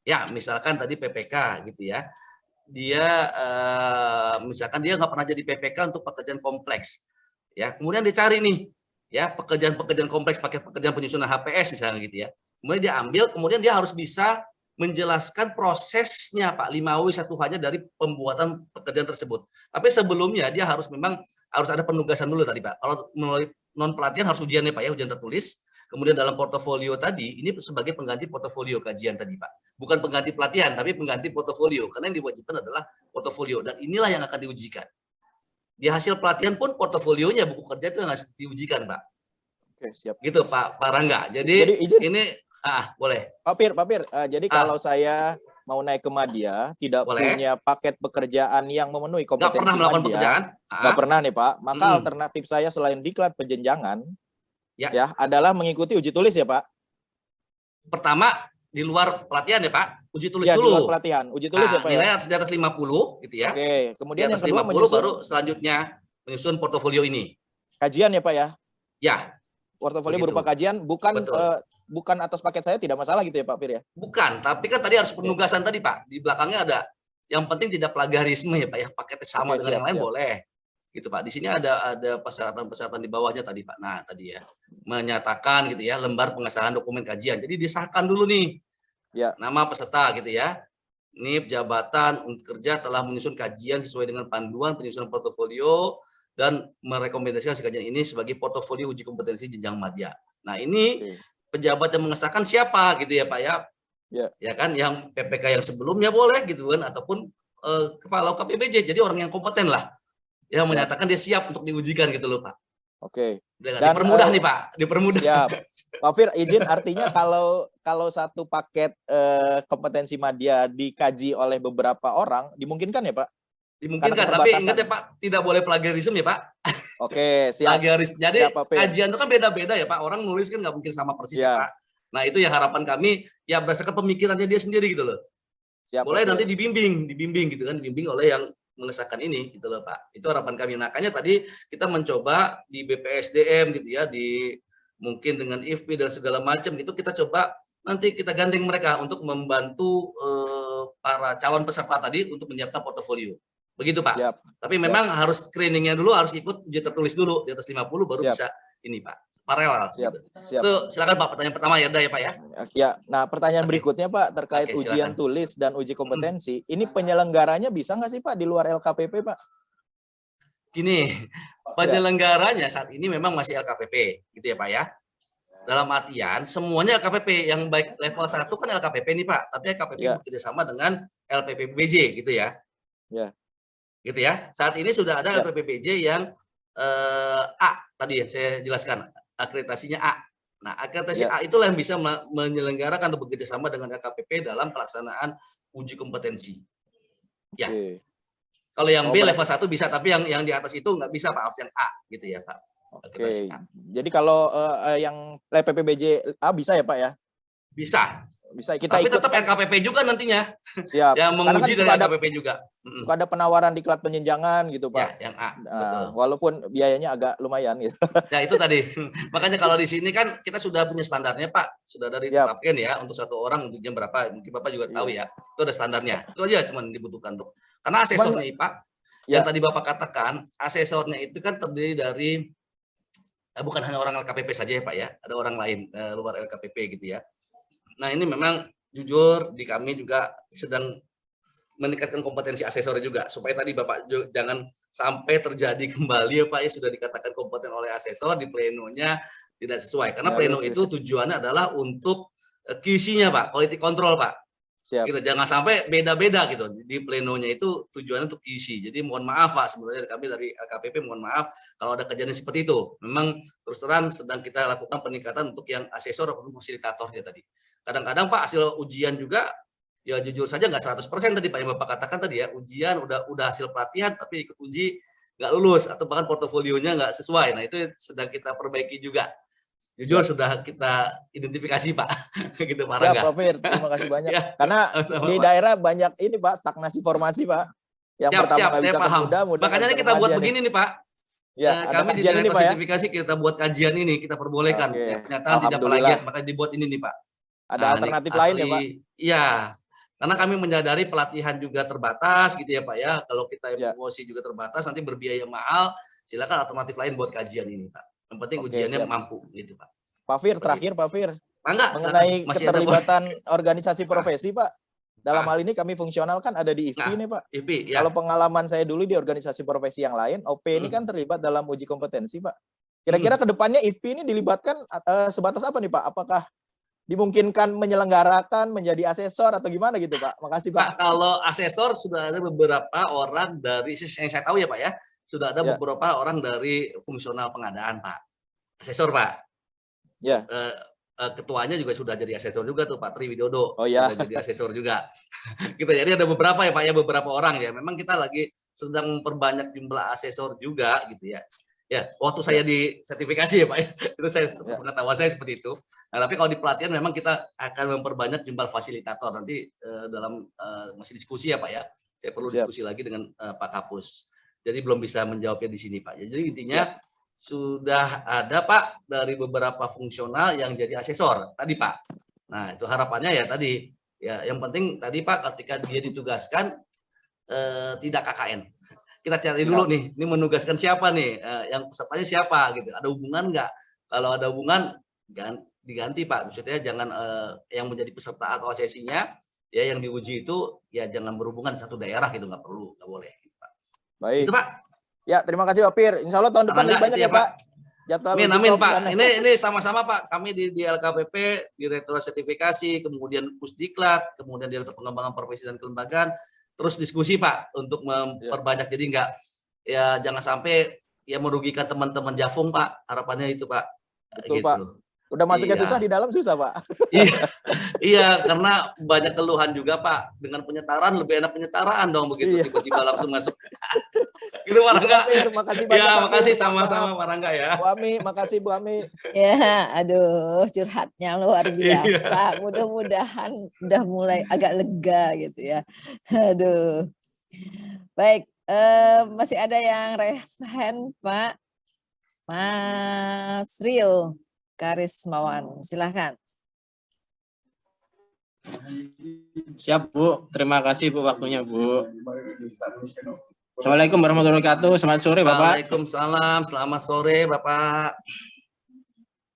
Ya, misalkan tadi PPK gitu ya. Dia misalkan dia nggak pernah jadi PPK untuk pekerjaan kompleks. Ya, kemudian dicari nih ya pekerjaan kompleks, paket pekerjaan penyusunan HPS misalnya gitu ya. Kemudian dia ambil, kemudian dia harus bisa menjelaskan prosesnya Pak 5W1H-nya dari pembuatan pekerjaan tersebut. Tapi sebelumnya dia harus memang harus ada penugasan dulu tadi Pak. Kalau melalui non pelatihan harus ujiannya Pak ya, ujian tertulis. Kemudian dalam portofolio tadi, ini sebagai pengganti portofolio kajian tadi Pak. Bukan pengganti pelatihan, tapi pengganti portofolio. Karena yang diwajibkan adalah portofolio. Dan inilah yang akan diujikan. Di hasil pelatihan pun portofolionya, buku kerja itu yang harus diujikan Pak. Oke, siap. Gitu Pak Rangga. Jadi ini, boleh. Pak Fir, jadi kalau saya mau naik ke Madya, tidak boleh. punya paket pekerjaan yang memenuhi kompetensi nggak pernah melakukan pekerjaan, nggak pernah nih Pak, maka alternatif saya selain diklat penjenjangan, ya adalah mengikuti uji tulis ya Pak. Pertama, di luar pelatihan ya Pak, uji tulis ya, dulu. Di luar pelatihan, uji tulis ya Pak nilai ya. harus di atas 50 gitu ya. Oke, kemudian di atas yang kedua 50 baru selanjutnya menyusun portofolio ini. Kajian ya Pak ya? Ya. Portofolio berupa kajian, bukan atas paket saya tidak masalah gitu ya Pak Fir ya? Bukan, tapi kan tadi harus penugasan tadi Pak. Di belakangnya ada, yang penting tidak plagiarisme ya Pak ya, paketnya sama dengan yang lain boleh. Gitu Pak. Di sini ada persyaratan-persyaratan di bawahnya tadi Pak. Nah, tadi ya. Menyatakan gitu ya, lembar pengesahan dokumen kajian. Jadi disahkan dulu nih. Ya. Nama peserta gitu ya. NIP jabatan kerja telah menyusun kajian sesuai dengan panduan penyusunan portofolio dan merekomendasikan kajian ini sebagai portofolio uji kompetensi jenjang madya. Nah, ini pejabat yang mengesahkan siapa gitu ya Pak ya? Ya kan, yang PPK yang sebelumnya boleh gitu kan, ataupun kepala KPPJ, jadi orang yang kompeten lah, yang menyatakan dia siap untuk diujikan gitu loh Pak. Oke. Dan dipermudah nih Pak, dipermudah. Siap. Pak Fir, izin artinya kalau satu paket kompetensi madya dikaji oleh beberapa orang, dimungkinkan ya Pak? Dimungkinkan, tapi ingat ya Pak, tidak boleh plagiarisme ya Pak. Oke, siap. Jadi kajian itu kan beda-beda ya Pak, orang nulis kan nggak mungkin sama persis ya Pak. Nah itu ya harapan kami, ya berdasarkan pemikirannya dia sendiri gitu loh. Siap, boleh nanti dibimbing gitu kan, dibimbing oleh yang mengesahkan ini gitu loh Pak. Itu harapan kami. Makanya tadi kita mencoba di BPSDM gitu ya, mungkin dengan IFPI dan segala macam itu kita coba nanti kita gandeng mereka untuk membantu para calon peserta tadi untuk menyiapkan portofolio. Begitu Pak. Tapi memang harus screeningnya dulu, harus ikut uji tertulis dulu di atas 50 baru bisa ini Pak. Paralel. Siap. Gitu. Itu silakan Pak, pertanyaan pertama ya udah ya Pak ya. Ya, nah pertanyaan berikutnya Pak terkait ujian tulis dan uji kompetensi. Ini penyelenggaranya bisa nggak sih Pak di luar LKPP Pak? Gini, penyelenggaranya saat ini memang masih LKPP gitu ya Pak ya. Dalam artian semuanya LKPP, yang baik level 1 kan LKPP nih Pak, tapi LKPP bekerjasama dengan LPPBJ gitu ya. Ya. Gitu ya. Saat ini sudah ada LPPBJ yang A tadi ya saya jelaskan, akreditasinya A. Nah, akreditasi A itulah yang bisa menyelenggarakan atau bekerja sama dengan LKPP dalam pelaksanaan uji kompetensi. Ya. Kalau yang B level 1 bisa, tapi yang di atas itu nggak bisa Pak, harus yang A gitu ya Pak. Oke. Jadi kalau yang LPPBJ A bisa ya Pak ya? Bisa. Bisa kita tapi ikut. Tetap LKPP juga nantinya. Siap. Yang menguji dari LKPP juga. Suka ada penawaran diklat penjenjangan gitu Pak. Ya, yang A. Betul. Walaupun biayanya agak lumayan gitu. Ya itu tadi. Makanya kalau di sini kan kita sudah punya standarnya Pak. Sudah dari ditetapkan ya untuk satu orang untuk jam berapa. Mungkin Bapak juga tahu ya. Itu ada standarnya. Itu aja cuma dibutuhkan tuh. Karena asesornya Pak, yang tadi Bapak katakan, asesornya itu kan terdiri dari bukan hanya orang LKPP saja ya Pak ya. Ada orang lain luar LKPP gitu ya. Nah ini memang jujur di kami juga sedang meningkatkan kompetensi asesor juga supaya tadi Bapak jangan sampai terjadi kembali ya Pak ya, sudah dikatakan kompeten oleh asesor di plenonya tidak sesuai, karena pleno itu tujuannya adalah untuk QC-nya Pak, quality control Pak. Siap. Gitu, jangan sampai beda-beda gitu di plenonya, itu tujuannya untuk QC. Jadi mohon maaf Pak, sebenarnya kami dari LKPP mohon maaf kalau ada kejadian seperti itu. Memang terus terang sedang kita lakukan peningkatan untuk yang asesor ataupun fasilitatornya tadi. Kadang-kadang Pak hasil ujian juga ya jujur saja nggak 100% tadi Pak yang Bapak katakan tadi ya, ujian udah gitu pelatihan tapi ikut uji nggak lulus atau bahkan portofolionya nggak sesuai. Nah itu sedang kita perbaiki juga. Jujur sudah kita identifikasi Pak. Gitu Pak Rangga. Siap Pak Fir, terima kasih banyak. Karena di daerah banyak ini Pak stagnasi formasi Pak. Yang pertama saya paham. Makanya kita buat begini nih Pak. Ya, kami di daerah klasifikasi kita buat kajian ini, kita perbolehkan. Ya, pernyataan tidak plagiat, maka dibuat ini nih Pak. Ada alternatif lain ya Pak? Iya, karena kami menyadari pelatihan juga terbatas gitu ya Pak ya. Kalau kita promosi juga terbatas, nanti berbiaya mahal, silakan alternatif lain buat kajian ini Pak. Yang penting ujiannya mampu gitu Pak. Pak Fir, terakhir Pak Fir. Enggak, mengenai keterlibatan organisasi profesi Pak. Dalam hal ini kami fungsional kan ada di IFPI nih Pak. IFPI, ya. Kalau pengalaman saya dulu di organisasi profesi yang lain, OP ini kan terlibat dalam uji kompetensi Pak. Kira-kira ke depannya IFPI ini dilibatkan sebatas apa nih Pak? Apakah dimungkinkan menyelenggarakan menjadi asesor atau gimana gitu Pak? Makasih Pak. Pak, kalau asesor sudah ada beberapa orang dari yang saya tahu ya Pak ya, sudah ada beberapa orang dari fungsional pengadaan Pak. Asesor Pak. Ya. Ketuanya juga sudah jadi asesor juga tuh Pak Tri Widodo. Oh ya. Sudah jadi asesor juga. Kita jadi ada beberapa ya Pak ya, beberapa orang ya. Memang kita lagi sedang memperbanyak jumlah asesor juga gitu ya. Ya, waktu saya di sertifikasi ya Pak ya, itu saya pengetahuan saya seperti itu. Nah, tapi kalau di pelatihan memang kita akan memperbanyak jumlah fasilitator nanti dalam masih diskusi ya Pak ya. Saya perlu diskusi lagi dengan Pak Kapus. Jadi belum bisa menjawabnya di sini Pak. Jadi intinya sudah ada Pak dari beberapa fungsional yang jadi asesor tadi Pak. Nah itu harapannya ya tadi. Ya yang penting tadi Pak ketika dia ditugaskan tidak KKN. Kita cari dulu nih, ini menugaskan siapa nih, yang pesertanya siapa gitu. Ada hubungan nggak? Kalau ada hubungan diganti Pak. Maksudnya jangan yang menjadi peserta atau asesinya ya yang diuji itu ya jangan berhubungan satu daerah gitu, nggak perlu, nggak boleh. Gitu, Pak. Baik. Itu Pak. Ya, terima kasih Pak Pir. Insya Allah tahun depan lebih banyak ya Pak. Amin Pak. Ini sama-sama Pak. Kami di LKPP, Direktorat Sertifikasi, kemudian Pusdiklat, kemudian Direktur Pengembangan Profesi dan Kelembagaan, terus diskusi Pak untuk memperbanyak. Jadi enggak ya jangan sampai ya merugikan teman-teman Jafung Pak. Harapannya itu Pak. Betul gitu. Pak. Udah masuknya susah, di dalam susah Pak. Iya, karena banyak keluhan juga Pak. Dengan penyetaran lebih enak penyetaraan dong begitu tiba-tiba langsung masuk. Gitu Pak Rangga. Makasih banyak. Ya, makasih sama-sama Pak Rangga ya. Bu Ami, makasih Bu Ami. Ya, aduh curhatnya luar biasa. Mudah-mudahan udah mulai agak lega gitu ya. Aduh. Baik, masih ada yang raise hand Pak. Mas Rio Karismawan, silahkan. Siap Bu, terima kasih Bu waktunya Bu. Assalamualaikum warahmatullahi wabarakatuh. Selamat sore Bapak. Waalaikumsalam, selamat sore Bapak.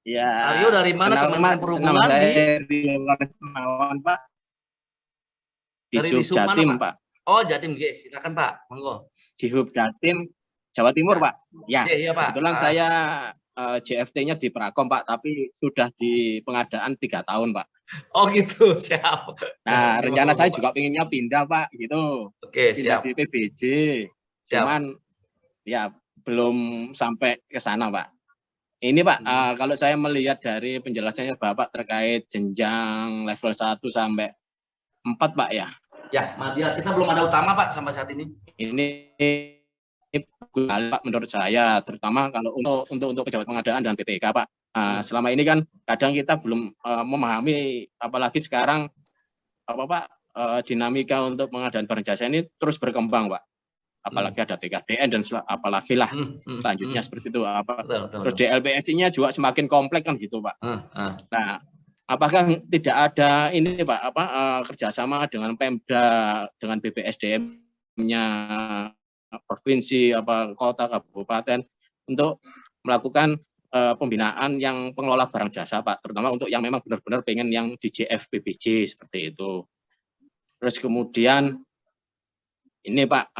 Ya. Aryo dari mana? Kementerian Perhubungan Rio Karismawan Pak. Di Sub Jatim Pak. Oh Jatim, silakan Pak, monggo. Di Hub Jatim, Jawa Timur Pak. Ya, iya, Pak. Kebetulan saya JFT-nya di Prakom Pak, tapi sudah di pengadaan 3 tahun Pak. Oh gitu, siap. Nah, rencana saya juga pengennya pindah Pak, gitu. Oke, pindah siap. di PBJ. Cuman ya belum sampai ke sana Pak. Ini Pak, kalau saya melihat dari penjelasannya Bapak terkait jenjang level 1 sampai 4 Pak ya. Ya, Madya, kita belum ada utama Pak sampai saat ini. Ini Pak menurut saya, terutama kalau untuk pejabat pengadaan dan BPK Pak. Selama ini kan kadang kita belum memahami, apalagi sekarang dinamika untuk pengadaan barang jasa ini terus berkembang Pak. Apalagi ada TKDN dan apalagi lah selanjutnya seperti itu. Terus DLPSI-nya juga semakin kompleks kan gitu Pak. Nah, apakah tidak ada ini Pak kerjasama dengan Pemda, dengan BPSDM-nya provinsi, kota, kabupaten untuk melakukan pembinaan yang pengelola barang jasa Pak, terutama untuk yang memang benar-benar pengen yang di JFBBJ seperti itu. Terus kemudian ini Pak,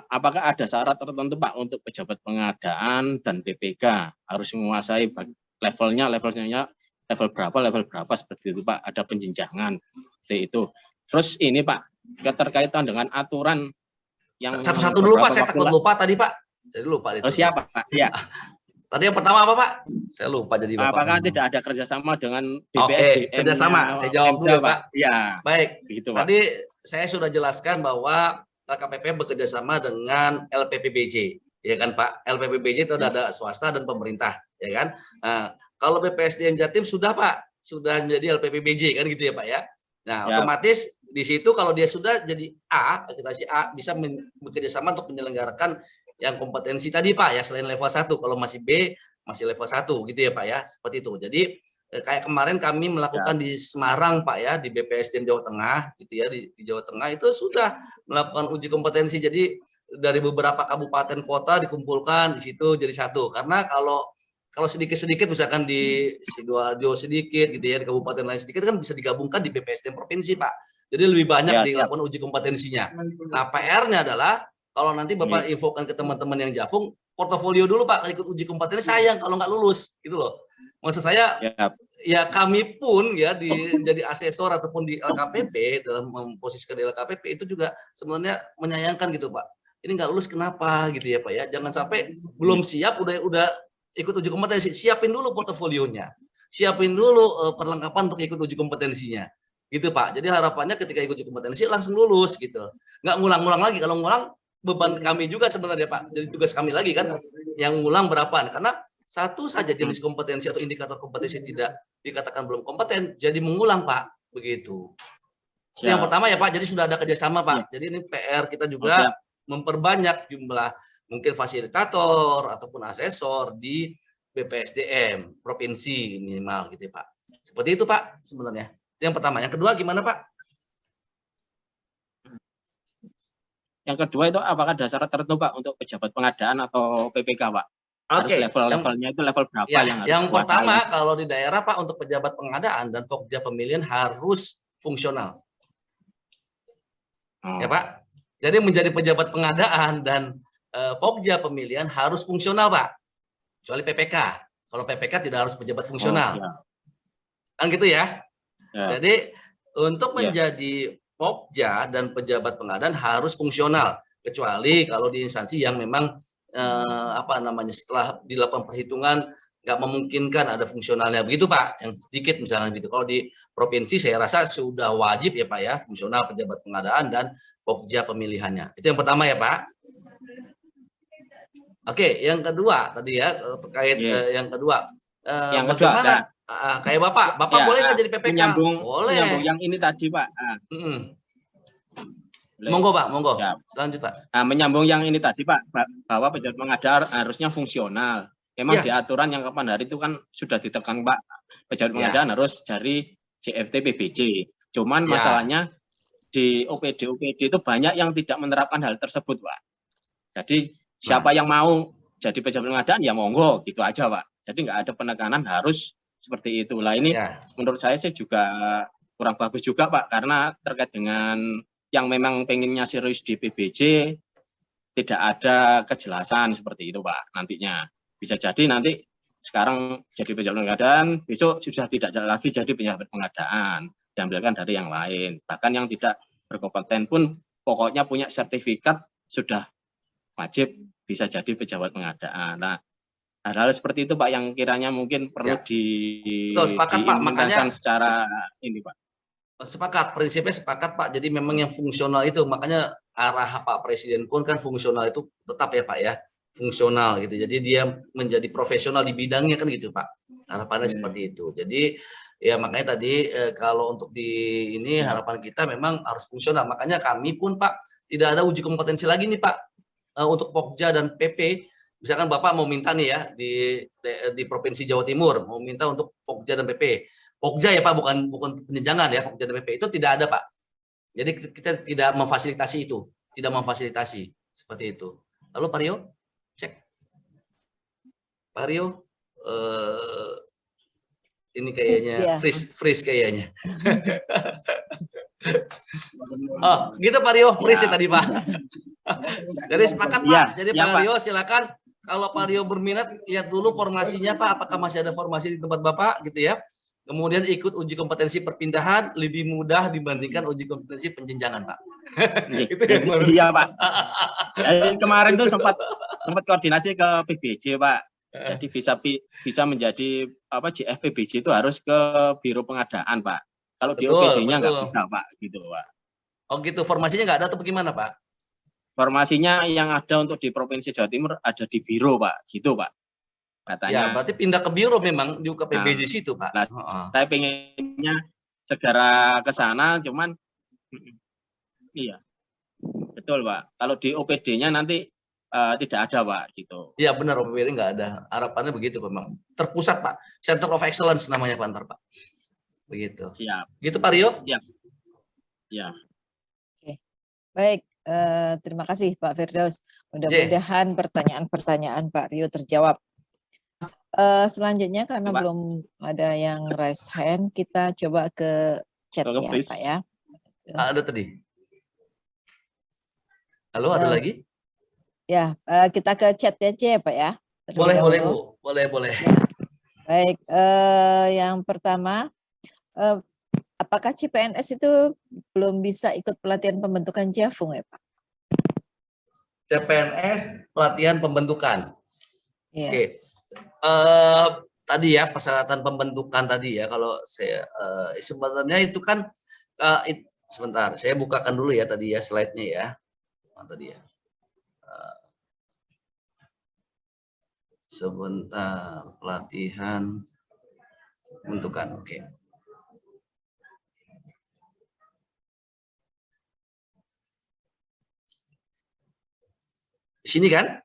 apakah ada syarat tertentu Pak untuk pejabat pengadaan dan BPK harus menguasai levelnya level berapa seperti itu Pak, ada penjenjangan seperti itu. Terus ini Pak, keterkaitan dengan aturan yang satu-satu dulu Pak, saya takut lupa tadi Pak. Jadi lupa itu. Oh siapa Pak? Ya. Tadi yang pertama apa Pak? Saya lupa jadi Bapak. Apakah tidak ada kerjasama dengan BPSDM? Oke, kerjasama. Saya jawab dulu Pak. Ya. Baik. Gitu, Pak. Tadi saya sudah jelaskan bahwa LKPP bekerjasama dengan LPPBJ, ya kan Pak? LPPBJ itu ada swasta dan pemerintah, ya kan? Nah, kalau BPSDM Jatim sudah Pak, sudah menjadi LPPBJ kan gitu ya Pak ya. Nah, otomatis di situ kalau dia sudah jadi A, akreditasi A, bisa bekerja sama untuk menyelenggarakan yang kompetensi tadi Pak ya, selain level 1. Kalau masih B, masih level 1 gitu ya Pak ya, seperti itu. Jadi kayak kemarin kami melakukan di Semarang Pak ya, di BPSDM Jawa Tengah gitu ya, di Jawa Tengah itu sudah melakukan uji kompetensi. Jadi dari beberapa kabupaten kota dikumpulkan di situ jadi satu. Karena kalau sedikit-sedikit misalkan di Sidoarjo sedikit gitu ya, di kabupaten lain sedikit kan bisa digabungkan di BPSDM provinsi Pak. Jadi lebih banyak dilakukan uji kompetensinya. Nah, PR-nya adalah kalau nanti Bapak infokan ke teman-teman yang Jafung, portofolio dulu Pak, ikut uji kompetensi, sayang kalau nggak lulus gitu loh. Maksud saya ya kami pun ya jadi asesor ataupun di LKPP, dalam memposisikan di LKPP itu juga sebenarnya menyayangkan gitu Pak. Ini nggak lulus kenapa gitu ya Pak ya. Jangan sampai belum siap udah ikut uji kompetensi, siapin dulu portofolionya. Siapin dulu perlengkapan untuk ikut uji kompetensinya. Gitu Pak. Jadi harapannya ketika ikut uji kompetensi langsung lulus gitu. Nggak ngulang-ngulang lagi. Kalau ngulang beban kami juga sebenarnya Pak. Jadi tugas kami lagi kan yang ngulang berapaan. Karena satu saja jenis kompetensi atau indikator kompetensi tidak dikatakan belum kompeten, jadi mengulang Pak, begitu. Itu yang pertama ya Pak, jadi sudah ada kerjasama Pak. Jadi ini PR kita juga memperbanyak jumlah mungkin fasilitator ataupun asesor di BPSDM provinsi minimal gitu ya Pak. Seperti itu Pak sebenarnya. Yang pertama. Yang kedua gimana Pak? Yang kedua itu apakah ada syarat tertentu Pak untuk pejabat pengadaan atau PPK Pak? Oke, level-levelnya itu level berapa ya, yang harus yang pertama kalau di daerah Pak untuk pejabat pengadaan dan pokja pemilihan harus fungsional. Ya Pak. Jadi menjadi pejabat pengadaan dan pokja pemilihan harus fungsional Pak. Kecuali PPK. Kalau PPK tidak harus pejabat fungsional. Kan gitu ya. Jadi untuk menjadi pokja dan pejabat pengadaan harus fungsional. Kecuali kalau di instansi yang memang setelah dilakukan perhitungan nggak memungkinkan ada fungsionalnya begitu Pak, yang sedikit misalnya gitu. Kalau di provinsi saya rasa sudah wajib ya Pak ya, fungsional pejabat pengadaan dan pokja pemilihannya. Itu yang pertama ya Pak. Oke, yang kedua tadi ya terkait yang kedua. Yang kedua kayak Bapak boleh nggak jadi PPK? Boleh. Menyambung yang ini tadi Pak. Monggo Pak, monggo. Lanjut Pak. Nah, menyambung yang ini tadi Pak, bahwa pejabat pengadaan harusnya fungsional. Memang di aturan yang kapan hari itu kan sudah ditekan Pak, pejabat pengadaan harus dari JFT PBJ. Cuman masalahnya di OPD itu banyak yang tidak menerapkan hal tersebut Pak. Jadi siapa yang mau jadi pejabat pengadaan ya monggo gitu aja Pak. Jadi nggak ada penekanan harus seperti itu. Lah ini menurut saya sih juga kurang bagus juga Pak, karena terkait dengan yang memang pengennya serius di PBJ tidak ada kejelasan seperti itu Pak nantinya. Bisa jadi nanti sekarang jadi pejabat pengadaan, besok sudah tidak lagi jadi pejabat pengadaan, diambilkan dari yang lain. Bahkan yang tidak berkompeten pun pokoknya punya sertifikat sudah wajib bisa jadi pejabat pengadaan. Nah, hal-hal seperti itu Pak yang kiranya mungkin perlu diimplementasikan secara ini Pak. Sepakat, prinsipnya sepakat Pak. Jadi memang yang fungsional itu, makanya arah Pak Presiden pun kan fungsional itu tetap ya Pak ya, fungsional gitu. Jadi dia menjadi profesional di bidangnya kan gitu Pak. Harapannya seperti itu. Jadi ya makanya tadi kalau untuk di ini harapan kita memang harus fungsional. Makanya kami pun Pak tidak ada uji kompetensi lagi nih Pak untuk Pokja dan PP. Misalkan Bapak mau minta nih ya di Provinsi Jawa Timur mau minta untuk Pokja dan PP. Pokja ya Pak, bukan penjenjangan ya, Pokja dan PP itu tidak ada Pak. Jadi kita tidak memfasilitasi itu, seperti itu. Lalu Pak Rio, cek. Pak Rio, ini kayaknya freeze kayaknya. Oh, gitu Pak Rio, freeze ya tadi Pak. Jadi sepakat Pak. Jadi Pak Rio silakan. Kalau Pak Rio berminat, lihat dulu formasinya Pak, apakah masih ada formasi di tempat Bapak gitu ya. Kemudian ikut uji kompetensi perpindahan lebih mudah dibandingkan uji kompetensi penjenjangan Pak. Itu yang iya Pak. Jadi kemarin tuh sempat koordinasi ke PBJ Pak. Jadi bisa menjadi JF PBJ itu harus ke Biro Pengadaan Pak. Kalau di OPD-nya nggak bisa Pak, gitu Pak. Oh gitu, formasinya nggak ada atau bagaimana Pak? Formasinya yang ada untuk di Provinsi Jawa Timur ada di Biro Pak, gitu Pak. Katanya. Ya, berarti pindah ke biro memang di UKPBJ situ Pak. Nah, saya pengennya segera ke sana, cuman iya, betul Pak. Kalau di OPD-nya nanti tidak ada Pak, gitu. Iya benar, OPD nggak ada. Harapannya begitu memang. Terpusat Pak, Center of Excellence namanya Pak Antar Pak. Begitu. Siap. Gitu Pak Rio? Siap. Ya. Oke. Baik, terima kasih Pak Firdaus. Mudah-mudahan pertanyaan-pertanyaan Pak Rio terjawab. Selanjutnya karena belum ada yang raise hand, kita coba ke chat ya Pak ya. Ada tadi. Halo, ada lagi? Ya, kita ke chat aja ya Pak ya. Boleh Bu, boleh. Ya. Baik, yang pertama, apakah CPNS itu belum bisa ikut pelatihan pembentukan Jafung ya Pak? CPNS pelatihan pembentukan. Ya. Oke. Tadi ya persyaratan pembentukan tadi ya, kalau saya sebenarnya itu kan sebentar, saya bukakan dulu ya tadi ya slide-nya ya. Tadi ya. Sebentar, pelatihan pembentukan. Oke. Di sini kan?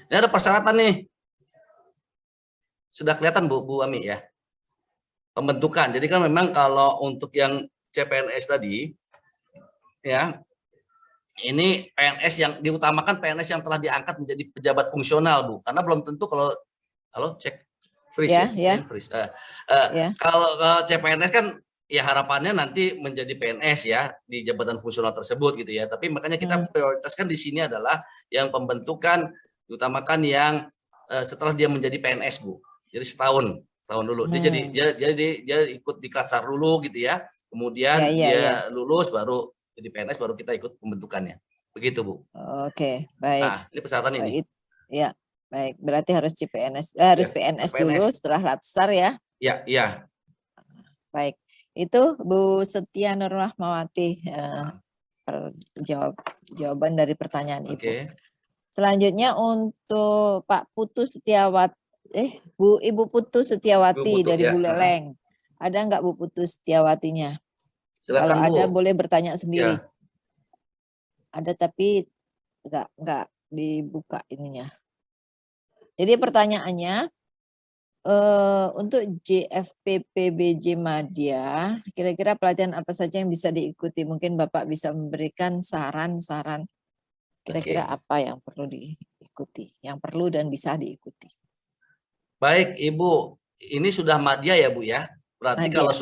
Ini ada persyaratan nih. Sudah kelihatan Bu Ami ya. Pembentukan. Jadi kan memang kalau untuk yang CPNS tadi ya, ini PNS yang diutamakan PNS yang telah diangkat menjadi pejabat fungsional Bu, karena belum tentu kalau cek freeze ya. Freeze. Kalau CPNS kan ya harapannya nanti menjadi PNS ya di jabatan fungsional tersebut gitu ya. Tapi makanya kita prioritaskan di sini adalah yang pembentukan diutamakan yang setelah dia menjadi PNS Bu. Jadi setahun dulu. Dia ikut di Klatsar dulu gitu ya. Kemudian dia lulus baru jadi PNS, baru kita ikut pembentukannya. Begitu Bu. Oke, baik. Nah, ini persyaratan ini. Ya, baik. Berarti harus CPNS, harus PNS dulu setelah Latsar ya? Iya. Baik. Itu Bu Setia Nur Rahmawati jawaban dari pertanyaan Ibu. Selanjutnya untuk Pak Putu Setiawati, Ibu Putu Setiawati dari Buleleng. Ada nggak Bu Putu Setiawatinya? Silakan, kalau Bu. ada boleh bertanya sendiri. Ya. Ada tapi nggak dibuka ininya. Jadi pertanyaannya untuk JFPPBJ Madya, kira-kira pelatihan apa saja yang bisa diikuti? Mungkin Bapak bisa memberikan saran-saran kira-kira apa yang perlu diikuti, yang perlu dan bisa diikuti. Baik Ibu, ini sudah madya ya Bu ya. Berarti madya. Kalau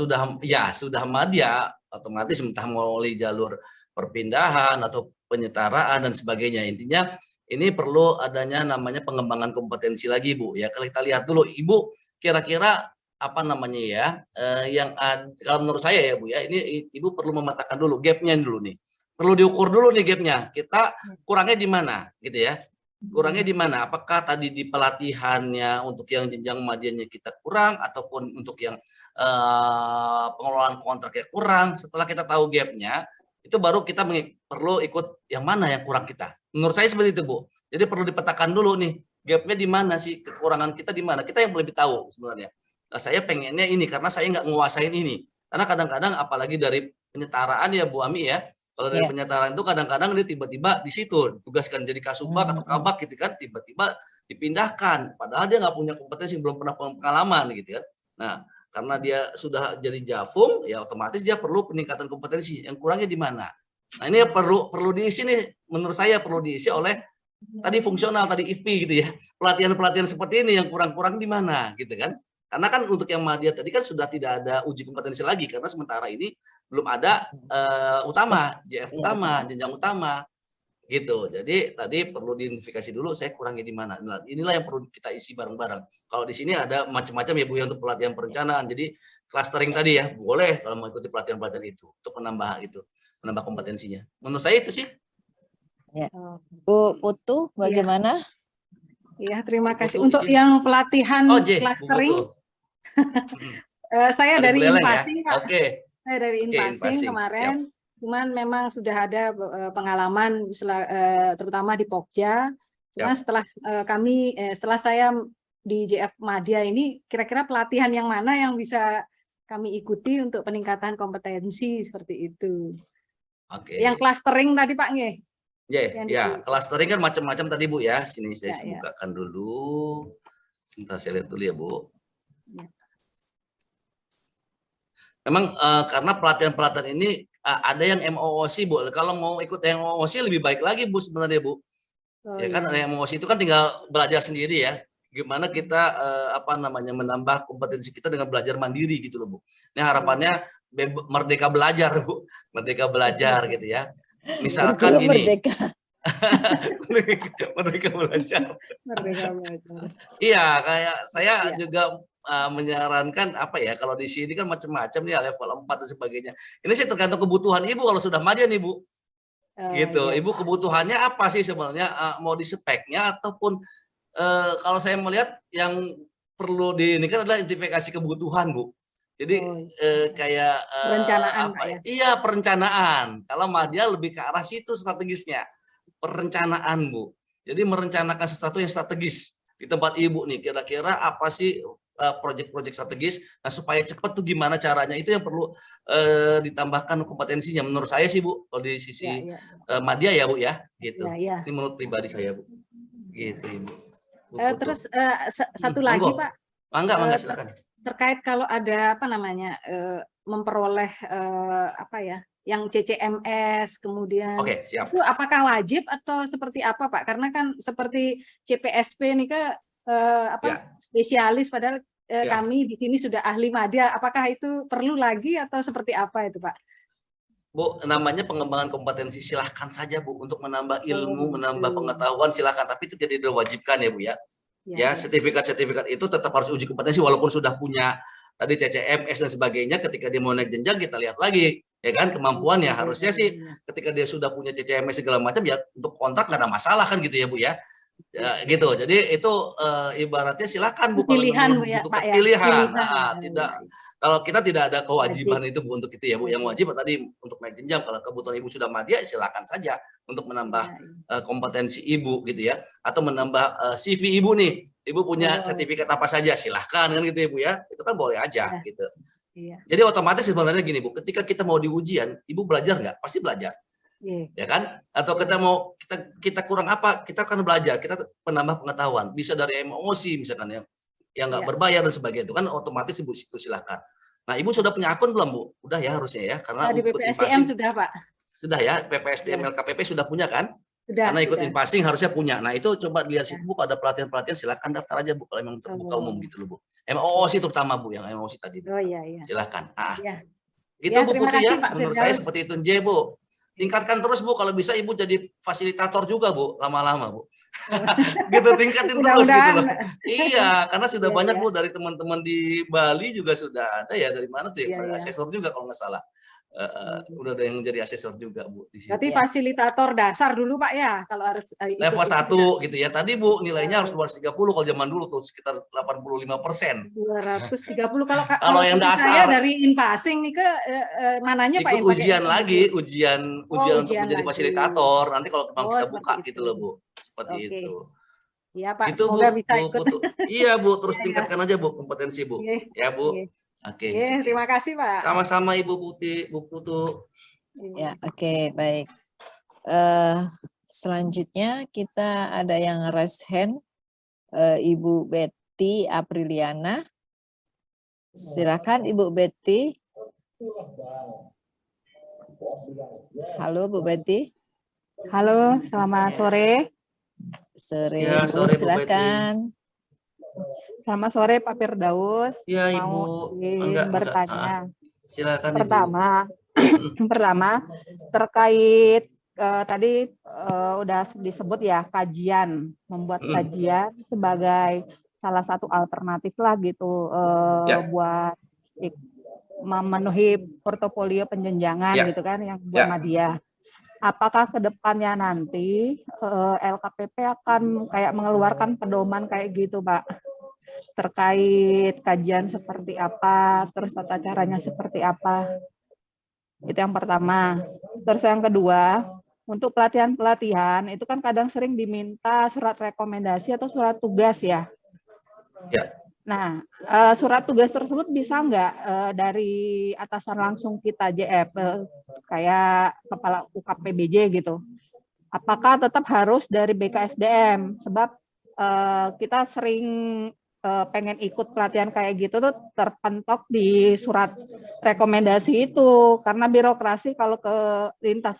sudah madya, otomatis entah melalui jalur perpindahan atau penyetaraan dan sebagainya. Intinya ini perlu adanya namanya pengembangan kompetensi lagi Bu ya. Kalau kita lihat dulu Ibu kira-kira apa namanya ya, yang kalau menurut saya ya Bu ya, ini Ibu perlu memetakan dulu gapnya dulu nih. Perlu diukur dulu nih gapnya. Kita kurangnya di mana gitu ya. Kurangnya di mana? Apakah tadi di pelatihannya untuk yang jenjang madyanya kita kurang, ataupun untuk yang pengelolaan kontraknya kurang? Setelah kita tahu gapnya, itu baru kita perlu ikut yang mana yang kurang kita. Menurut saya seperti itu Bu. Jadi perlu dipetakan dulu nih gapnya di mana sih, kekurangan kita di mana. Kita yang lebih tahu sebenarnya. Nah, saya pengennya ini karena saya nggak nguasain ini. Karena kadang-kadang apalagi dari penyetaraan ya Bu Ami ya. Kalau dari penyetaraan itu kadang-kadang dia tiba-tiba di situ ditugaskan jadi kasubag atau kabak gitu kan, tiba-tiba dipindahkan padahal dia nggak punya kompetensi, belum pernah pengalaman gitu kan. Nah, karena dia sudah jadi Jafung ya otomatis dia perlu peningkatan kompetensi. Yang kurangnya di mana? Nah, ini perlu diisi nih, menurut saya perlu diisi oleh tadi fungsional, tadi IFPI gitu ya. Pelatihan-pelatihan seperti ini yang kurang-kurang di mana gitu kan. Karena kan untuk yang madya tadi kan sudah tidak ada uji kompetensi lagi karena sementara ini belum ada utama, JF utama, jenjang utama gitu. Jadi tadi perlu diidentifikasi dulu saya kurangnya di mana. Nah, inilah yang perlu kita isi bareng-bareng. Kalau di sini ada macam-macam ya Bu ya untuk pelatihan perencanaan. Jadi clustering tadi ya boleh kalau mau ikuti pelatihan-pelatihan itu untuk menambah kompetensinya. Menurut saya itu sih. Ya. Bu Putu bagaimana? Ya, terima kasih. Untuk yang pelatihan clustering, saya dari Infasing, ya? Oke. Saya dari Infasing kemarin. Siap. Cuman memang sudah ada pengalaman, terutama di Pokja. Cuma setelah setelah saya di JF Madya ini, kira-kira pelatihan yang mana yang bisa kami ikuti untuk peningkatan kompetensi seperti itu. Oke. Yang clustering tadi Pak Nge. Ya, clustering kan macam-macam tadi Bu ya. Sini saya bukakan dulu. Sebentar saya lihat dulu ya Bu. Ya. Memang karena pelatihan-pelatihan ini ada yang MOOC Bu. Kalau mau ikut yang MOOC lebih baik lagi Bu sebenarnya Bu. Ya kan yang MOOC itu kan tinggal belajar sendiri ya. Gimana kita menambah kompetensi kita dengan belajar mandiri gitu loh Bu. Ini harapannya merdeka belajar Bu. Merdeka belajar gitu ya. Misalkan gini. Merdeka belajar. Iya, kayak saya juga menyarankan apa ya, kalau di sini kan macam-macam nih level 4 dan sebagainya. Ini sih tergantung kebutuhan Ibu kalau sudah Madya nih Bu. Gitu. Ibu kebutuhannya apa sih sebenarnya, mau di speknya ataupun kalau saya melihat yang perlu ini kan adalah identifikasi kebutuhan Bu. Jadi kayak perencanaan apa ya? Iya, perencanaan. Kalau Madya lebih ke arah situ strategisnya. Perencanaan Bu. Jadi merencanakan sesuatu yang strategis di tempat Ibu nih. Kira-kira apa sih proyek-proyek strategis? Nah, supaya cepat tuh gimana caranya? Itu yang perlu ditambahkan kompetensinya. Menurut saya sih Bu, kalau di sisi Madya ya Bu ya, gitu. Ini menurut pribadi saya Bu. Gitu Ibu. Terus satu lagi Pak. Enggak, silakan. Terkait kalau ada apa namanya memperoleh apa ya yang CCMS kemudian siap. Itu apakah wajib atau seperti apa Pak? Karena kan seperti CPSP nih ke spesialis padahal kami di sini sudah ahli Madya. Apakah itu perlu lagi atau seperti apa itu Pak? Bu, namanya pengembangan kompetensi silahkan saja Bu untuk menambah ilmu, menambah pengetahuan silahkan. Tapi itu tidak diwajibkan ya Bu ya. Ya, sertifikat-sertifikat itu tetap harus uji kompetensi walaupun sudah punya tadi CCMS dan sebagainya. Ketika dia mau naik jenjang kita lihat lagi ya kan kemampuannya. Harusnya sih ketika dia sudah punya CCMS segala macam ya untuk kontrak nggak ada masalah kan gitu ya Bu ya. Ya, gitu. Jadi itu ibaratnya silakan Bu kalau memang butuh pilihan. Tidak kalau kita tidak ada kewajiban itu Bu untuk itu ya Bu. Yang wajib tadi untuk naik jenjang kalau kebutuhan Ibu sudah Madya silakan saja untuk menambah kompetensi Ibu gitu ya atau menambah CV Ibu nih. Ibu punya sertifikat apa saja silahkan kan gitu ya Bu ya. Itu kan boleh aja gitu. Jadi otomatis sebenarnya gini Bu, ketika kita mau di ujian, Ibu belajar nggak? Pasti belajar. Ya kan? Atau kita mau kita kurang apa? Kita akan belajar, kita penambah pengetahuan. Bisa dari emosi misalkan yang nggak berbayar dan sebagainya itu kan otomatis Ibu situ silahkan. Nah, Ibu sudah punya akun belum Bu? Udah ya harusnya ya karena di BPSDM sudah Pak. Sudah ya, PPSDM LKPP sudah punya kan? Karena ikut inpassing harusnya punya. Nah, itu coba dilihat situ Bu, ada pelatihan-pelatihan silakan daftar aja Bu kalau memang terbuka umum gitu loh Bu. MOOC terutama Bu, yang MOOC tadi. Silakan. Gitu Bu Putri ya, menurut saya seperti itu J Bu. Tingkatkan terus Bu, kalau bisa Ibu jadi fasilitator juga Bu, lama-lama Bu. Gitu, tingkatin terus gitu loh. Iya, karena sudah banyak Bu dari teman-teman di Bali juga sudah ada ya, dari mana tuh ya, asesor juga kalau nggak salah. Udah ada yang jadi asesor juga Bu di sini. Berarti fasilitator dasar dulu Pak ya, kalau harus level 1 gitu ya. Tadi Bu nilainya harus 230 kalau zaman dulu tuh sekitar 85%. 230 kalau yang dasar saya dari inpassing nih ke mananya Pak? Ikut ujian lagi, ujian untuk menjadi fasilitator. Nanti kalau kita buka gitu loh Bu. Seperti itu. Iya Pak, itu semoga Bu, bisa ikut. Iya Bu, terus tingkatkan aja Bu kompetensi Bu. Ya Bu. Oke. Terima kasih Pak. Sama-sama Ibu Putih, Bu Putu. Ya, oke, baik. Selanjutnya kita ada yang raise hand, Ibu Betty Apriliana. Silakan Ibu Betty. Halo Bu Betty. Halo, selamat sore. Sore, ya, sore Bu, silakan. Selamat sore Pak Firdaus. Ya Ibu. Mau bertanya. Silakan Ibu. Pertama terkait tadi udah disebut ya kajian, membuat kajian sebagai salah satu alternatif lah gitu buat memenuhi portofolio penjenjangan gitu kan yang buat Madya. Apakah kedepannya nanti LKPP akan kayak mengeluarkan pedoman kayak gitu Pak? Terkait kajian seperti apa, terus tata caranya seperti apa? Itu yang pertama. Terus yang kedua, untuk pelatihan-pelatihan itu kan kadang sering diminta surat rekomendasi atau surat tugas ya. Nah, surat tugas tersebut bisa nggak dari atasan langsung kita JF, kayak kepala UKPBJ gitu? Apakah tetap harus dari BKSDM? Sebab kita sering pengen ikut pelatihan kayak gitu tuh terpentok di surat rekomendasi itu, karena birokrasi kalau ke lintas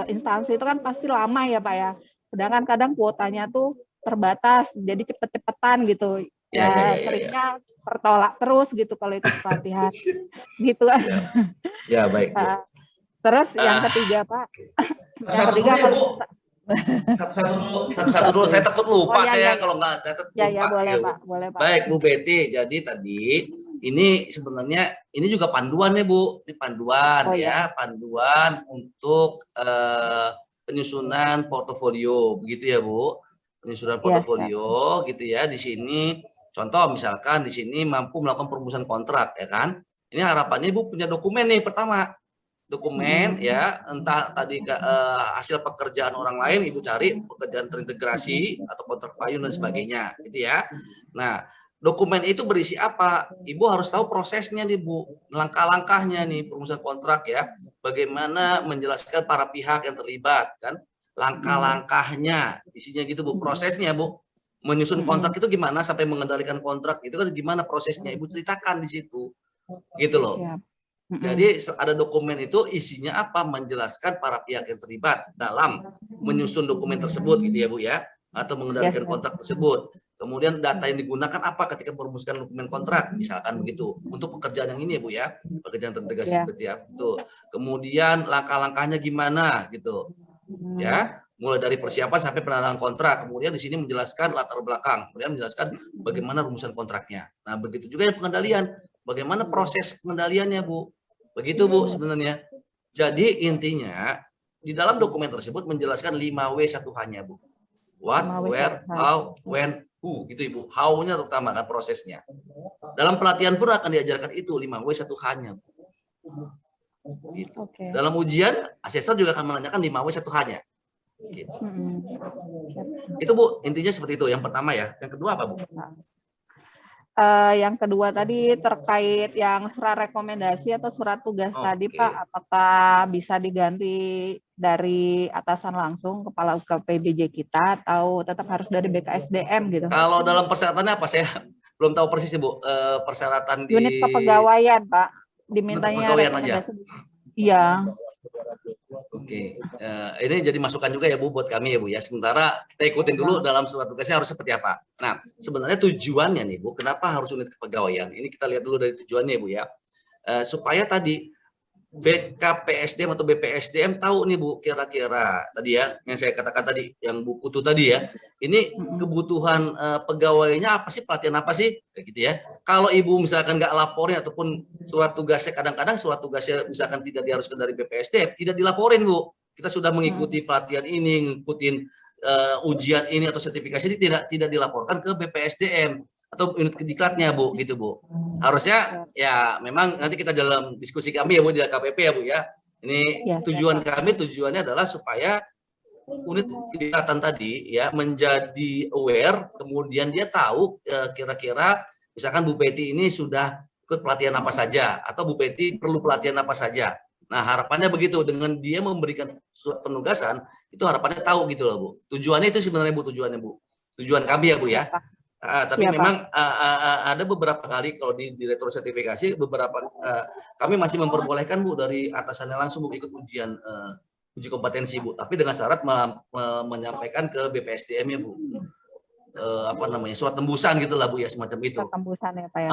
instansi itu kan pasti lama ya Pak ya. Sedangkan kadang kuotanya tuh terbatas, jadi cepet-cepetan gitu. Seringnya tertolak terus gitu kalau ikut pelatihan gitu. Ya baik. Terus yang ketiga Pak, yang ketiga Satu-satu dulu, saya takut lupa kalau nggak saya takut lupa. Ya, boleh Pak, boleh Pak. Baik Bu Betty, jadi tadi ini sebenarnya ini juga panduan ya Bu, ini panduan panduan untuk penyusunan portofolio, begitu ya Bu, penyusunan portofolio gitu ya. Di sini contoh misalkan di sini mampu melakukan perumusan kontrak ya kan, ini harapannya Ibu punya dokumen nih pertama. Dokumen ya, entah tadi hasil pekerjaan orang lain Ibu cari pekerjaan terintegrasi atau kontrak payung dan sebagainya gitu ya. Nah, dokumen itu berisi apa? Ibu harus tahu prosesnya nih Bu, langkah-langkahnya nih perumusan kontrak ya. Bagaimana menjelaskan para pihak yang terlibat kan, langkah-langkahnya, isinya gitu Bu, prosesnya Bu. Menyusun kontrak itu gimana sampai mengendalikan kontrak itu kan gimana prosesnya, Ibu ceritakan di situ. Gitu loh. Jadi ada dokumen itu isinya apa? Menjelaskan para pihak yang terlibat dalam menyusun dokumen tersebut gitu ya Bu ya, atau mengendalikan kontrak tersebut. Kemudian data yang digunakan apa ketika merumuskan dokumen kontrak, misalkan begitu. Untuk pekerjaan yang ini ya Bu ya, pekerjaan terintegrasi seperti itu. Kemudian langkah-langkahnya gimana gitu. Ya, mulai dari persiapan sampai penandatanganan kontrak. Kemudian di sini menjelaskan latar belakang, kemudian menjelaskan bagaimana rumusan kontraknya. Nah, begitu juga yang pengendalian. Bagaimana proses pengendaliannya Bu? Begitu Bu sebenarnya. Jadi intinya di dalam dokumen tersebut menjelaskan 5W1H-nya Bu. What, where, how, when, who gitu Ibu. How-nya terutama kan prosesnya. Dalam pelatihan pun akan diajarkan itu 5W1H-nya. Gitu. Dalam ujian asesor juga akan menanyakan 5W1H-nya. Gitu. Itu Bu, intinya seperti itu. Yang pertama ya. Yang kedua apa Bu? Yang kedua tadi terkait yang surat rekomendasi atau surat tugas tadi Pak, apakah bisa diganti dari atasan langsung kepala UKPBJ kita atau tetap harus dari BKSDM gitu? Kalau dalam persyaratannya apa, saya belum tahu persis Bu, persyaratan di unit kepegawaian Pak, dimintanya rekomendasi. Iya. Oke, ini jadi masukan juga ya Bu buat kami ya Bu ya. Sementara kita ikutin dulu dalam surat tugasnya harus seperti apa. Nah, sebenarnya tujuannya nih Bu, kenapa harus unit kepegawaian? Ini kita lihat dulu dari tujuannya Bu ya. Supaya tadi BKPSDM atau BPSDM tahu nih Bu kira-kira tadi ya yang saya katakan tadi yang Bu Putu tadi ya. Ini kebutuhan pegawainya apa sih, pelatihan apa sih kayak gitu ya. Kalau Ibu misalkan nggak laporin ataupun surat tugasnya, kadang-kadang surat tugasnya misalkan tidak diharuskan dari BPSDM, tidak dilaporin Bu. Kita sudah mengikuti pelatihan ini, ngikutin ujian ini atau sertifikasi ini tidak dilaporkan ke BPSDM atau unit kediklatnya Bu gitu Bu. Harusnya ya memang nanti kita dalam diskusi kami ya Bu di KPP ya Bu ya. Ini tujuannya adalah supaya unit kediklatan tadi ya menjadi aware, kemudian dia tahu kira-kira misalkan Bu Peti ini sudah ikut pelatihan apa saja atau Bu Peti perlu pelatihan apa saja. Nah, harapannya begitu, dengan dia memberikan surat penugasan itu harapannya tahu gitu loh Bu. Tujuannya itu sebenarnya Bu, tujuan kami ya Bu ya. Tapi memang ada beberapa kali kalau di retro sertifikasi beberapa kami masih memperbolehkan Bu dari atasannya langsung Bu ikut uji kompetensi Bu, tapi dengan syarat menyampaikan ke BPSDM ya Bu. Apa namanya, surat tembusan gitulah Bu ya, semacam itu. Surat tembusan ya Pak ya.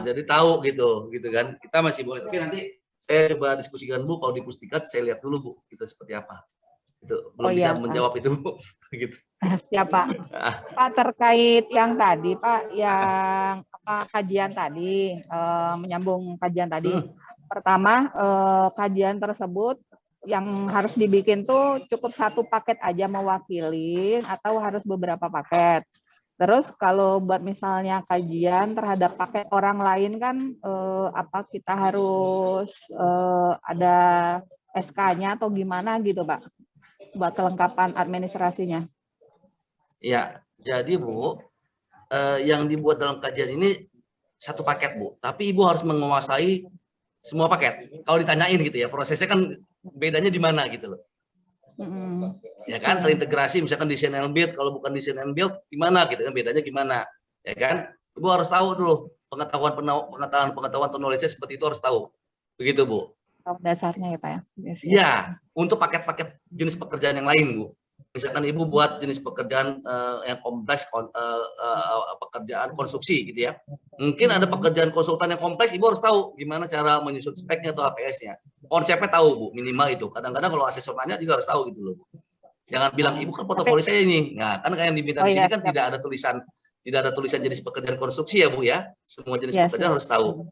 Jadi tahu gitu kan. Kita masih boleh, tapi nanti saya coba diskusikan Bu, kalau di Pusdikat saya lihat dulu Bu itu seperti apa. Itu belum bisa menjawab itu Bu. Gitu. Siap Pak. Pak, terkait yang tadi Pak, yang kajian tadi, menyambung kajian tadi. Pertama, kajian tersebut yang harus dibikin tuh cukup satu paket aja mewakili atau harus beberapa paket. Terus kalau buat misalnya kajian terhadap paket orang lain kan apa kita harus ada SK-nya atau gimana gitu Pak buat kelengkapan administrasinya? Ya, jadi Bu, yang dibuat dalam kajian ini satu paket Bu, tapi Ibu harus menguasai semua paket. Kalau ditanyain gitu ya, prosesnya kan bedanya di mana gitu loh. Ya kan, terintegrasi misalkan desain and build, kalau bukan desain and build gimana gitu kan, bedanya gimana. Ya kan, Ibu harus tahu dulu pengetahuan knowledge seperti itu harus tahu. Begitu Bu. Dasarnya ya Pak ya. Iya, untuk paket-paket jenis pekerjaan yang lain Bu. Misalkan Ibu buat jenis pekerjaan yang kompleks, pekerjaan konstruksi gitu ya. Mungkin ada pekerjaan konsultan yang kompleks, Ibu harus tahu gimana cara menyusun speknya atau HPS-nya. Konsepnya tahu Bu, minimal itu. Kadang-kadang kalau asesor nanya juga harus tahu gitu loh Bu. Jangan bilang ibu kan portofolio saya ini. Nah, kan yang diminta di sini kan tidak ada tulisan jenis pekerjaan konstruksi ya Bu ya. Semua jenis pekerjaan harus tahu.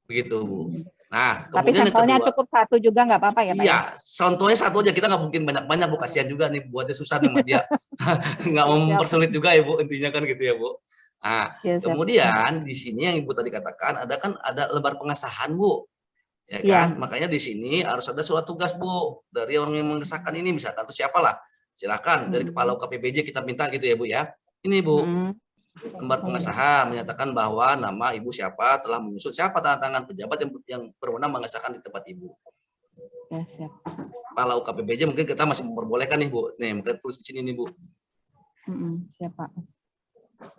Begitu Bu. Nah, tapi kemudian sampelnya yang kedua, cukup satu juga nggak apa-apa ya Pak? Iya, contohnya satu aja, kita nggak mungkin banyak-banyak Bu, kasihan juga nih buatnya susah sama dia. Nggak mempersulit juga ya Bu, intinya kan gitu ya Bu. Nah, kemudian di sini yang Ibu tadi katakan ada lembar pengesahan Bu. Ya kan? Makanya di sini harus ada surat tugas Bu dari orang yang mengesahkan ini, misalkan itu siapalah. Silakan dari kepala UKPBJ kita minta gitu ya Bu ya. Ini Bu. Lembar pengesahan menyatakan bahwa nama ibu siapa telah menyusun siapa tanda tangan pejabat yang berwenang mengesahkan di tempat ibu. Kepala UKPBJ mungkin kita masih memperbolehkan nih Bu. Nih mungkin tulis di sini nih Bu. Siapa?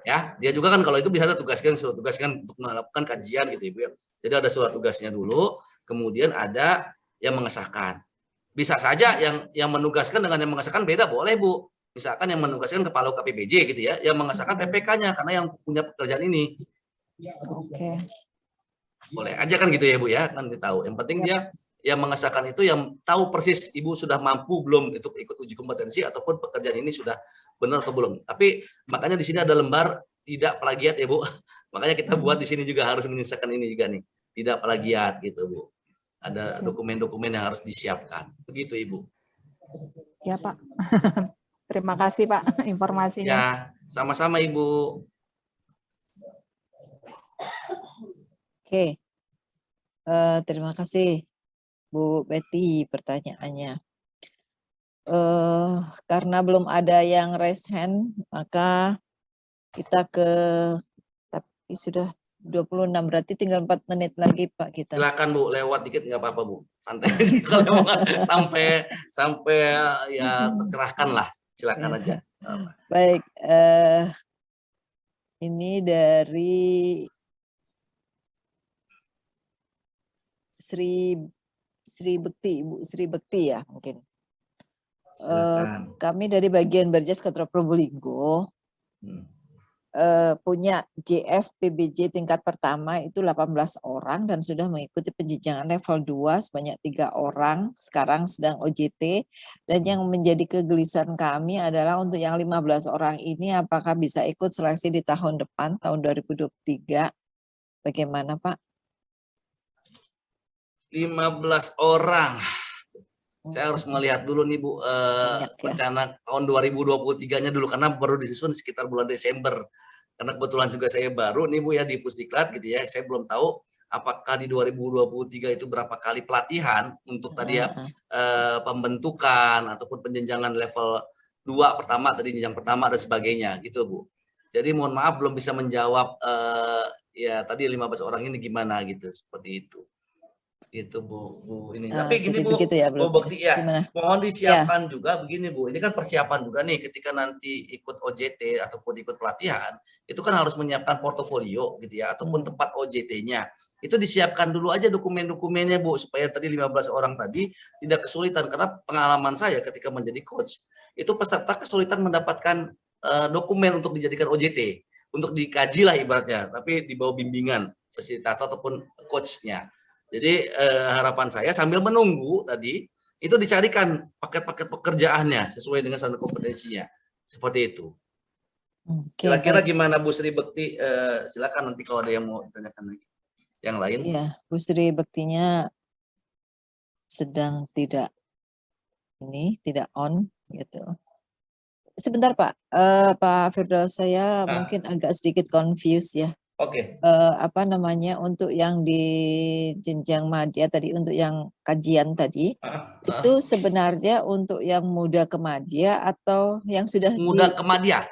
Ya, dia juga kan kalau itu bisa ada surat tugaskan untuk melakukan kajian gitu Ibu ya. Jadi ada surat tugasnya dulu, kemudian ada yang mengesahkan. Bisa saja yang menugaskan dengan yang mengesahkan beda, boleh Bu. Misalkan yang menugaskan kepala UKPBJ gitu ya, yang mengesahkan PPK-nya karena yang punya pekerjaan ini. Boleh aja kan gitu ya Bu ya, kan ditahu. Yang penting dia yang mengesahkan itu yang tahu persis ibu sudah mampu belum untuk ikut uji kompetensi ataupun pekerjaan ini sudah benar atau belum. Tapi makanya di sini ada lembar tidak plagiat ya Bu. Makanya kita buat di sini juga harus menyisakan ini juga nih, tidak plagiat gitu Bu. Ada dokumen-dokumen yang harus disiapkan. Begitu Ibu. Ya Pak. Terima kasih Pak informasinya. Ya, sama-sama Ibu. Oke. Terima kasih Bu Betty pertanyaannya. Karena belum ada yang raise hand, maka kita tapi sudah 26, berarti tinggal 4 menit lagi Pak kita. Silakan Bu, lewat dikit nggak apa-apa Bu. Santai aja kalau sampai ya tercerahkan lah. Silakan aja. Baik, ini dari Sri Bekti, Ibu Sri Bekti ya mungkin. Kami dari bagian Berjas Kota Probolinggo punya JF PBJ tingkat pertama itu 18 orang dan sudah mengikuti penjenjangan level 2 sebanyak 3 orang, sekarang sedang OJT, dan yang menjadi kegelisahan kami adalah untuk yang 15 orang ini apakah bisa ikut seleksi di tahun depan, tahun 2023, bagaimana Pak? 15 orang. Saya harus melihat dulu nih Bu rencana tahun 2023-nya dulu karena baru disusun sekitar bulan Desember. Karena kebetulan juga saya baru nih Bu ya di Pusdiklat gitu ya. Saya belum tahu apakah di 2023 itu berapa kali pelatihan untuk tadi ya pembentukan ataupun penjenjangan level 2 pertama tadi jenjang pertama dan sebagainya gitu Bu. Jadi mohon maaf belum bisa menjawab ya tadi 15 orang ini gimana gitu seperti itu. Itu Bu ini. Tapi gini Bu, ya, Bu Bekti ya, mohon disiapkan juga begini Bu. Ini kan persiapan juga nih ketika nanti ikut OJT ataupun ikut pelatihan, itu kan harus menyiapkan portofolio gitu ya ataupun tempat OJT-nya. Itu disiapkan dulu aja dokumen-dokumennya Bu supaya tadi 15 orang tadi tidak kesulitan karena pengalaman saya ketika menjadi coach, itu peserta kesulitan mendapatkan dokumen untuk dijadikan OJT, untuk dikaji lah ibaratnya, tapi di bawah bimbingan fasilitator ataupun coach-nya. Jadi harapan saya sambil menunggu tadi itu dicarikan paket-paket pekerjaannya sesuai dengan standar kompetensinya seperti itu. Kira-kira gimana Bu Sri Bekti? Silakan nanti kalau ada yang mau ditanyakan lagi. Yang lain? Iya, Bu Sri Bektinya sedang tidak on gitu. Sebentar Pak, Pak Firdaus, saya mungkin agak sedikit confused ya. Oke. Apa namanya untuk yang di jenjang madya tadi, untuk yang kajian tadi, itu sebenarnya untuk yang muda ke madya atau yang sudah muda ke madya?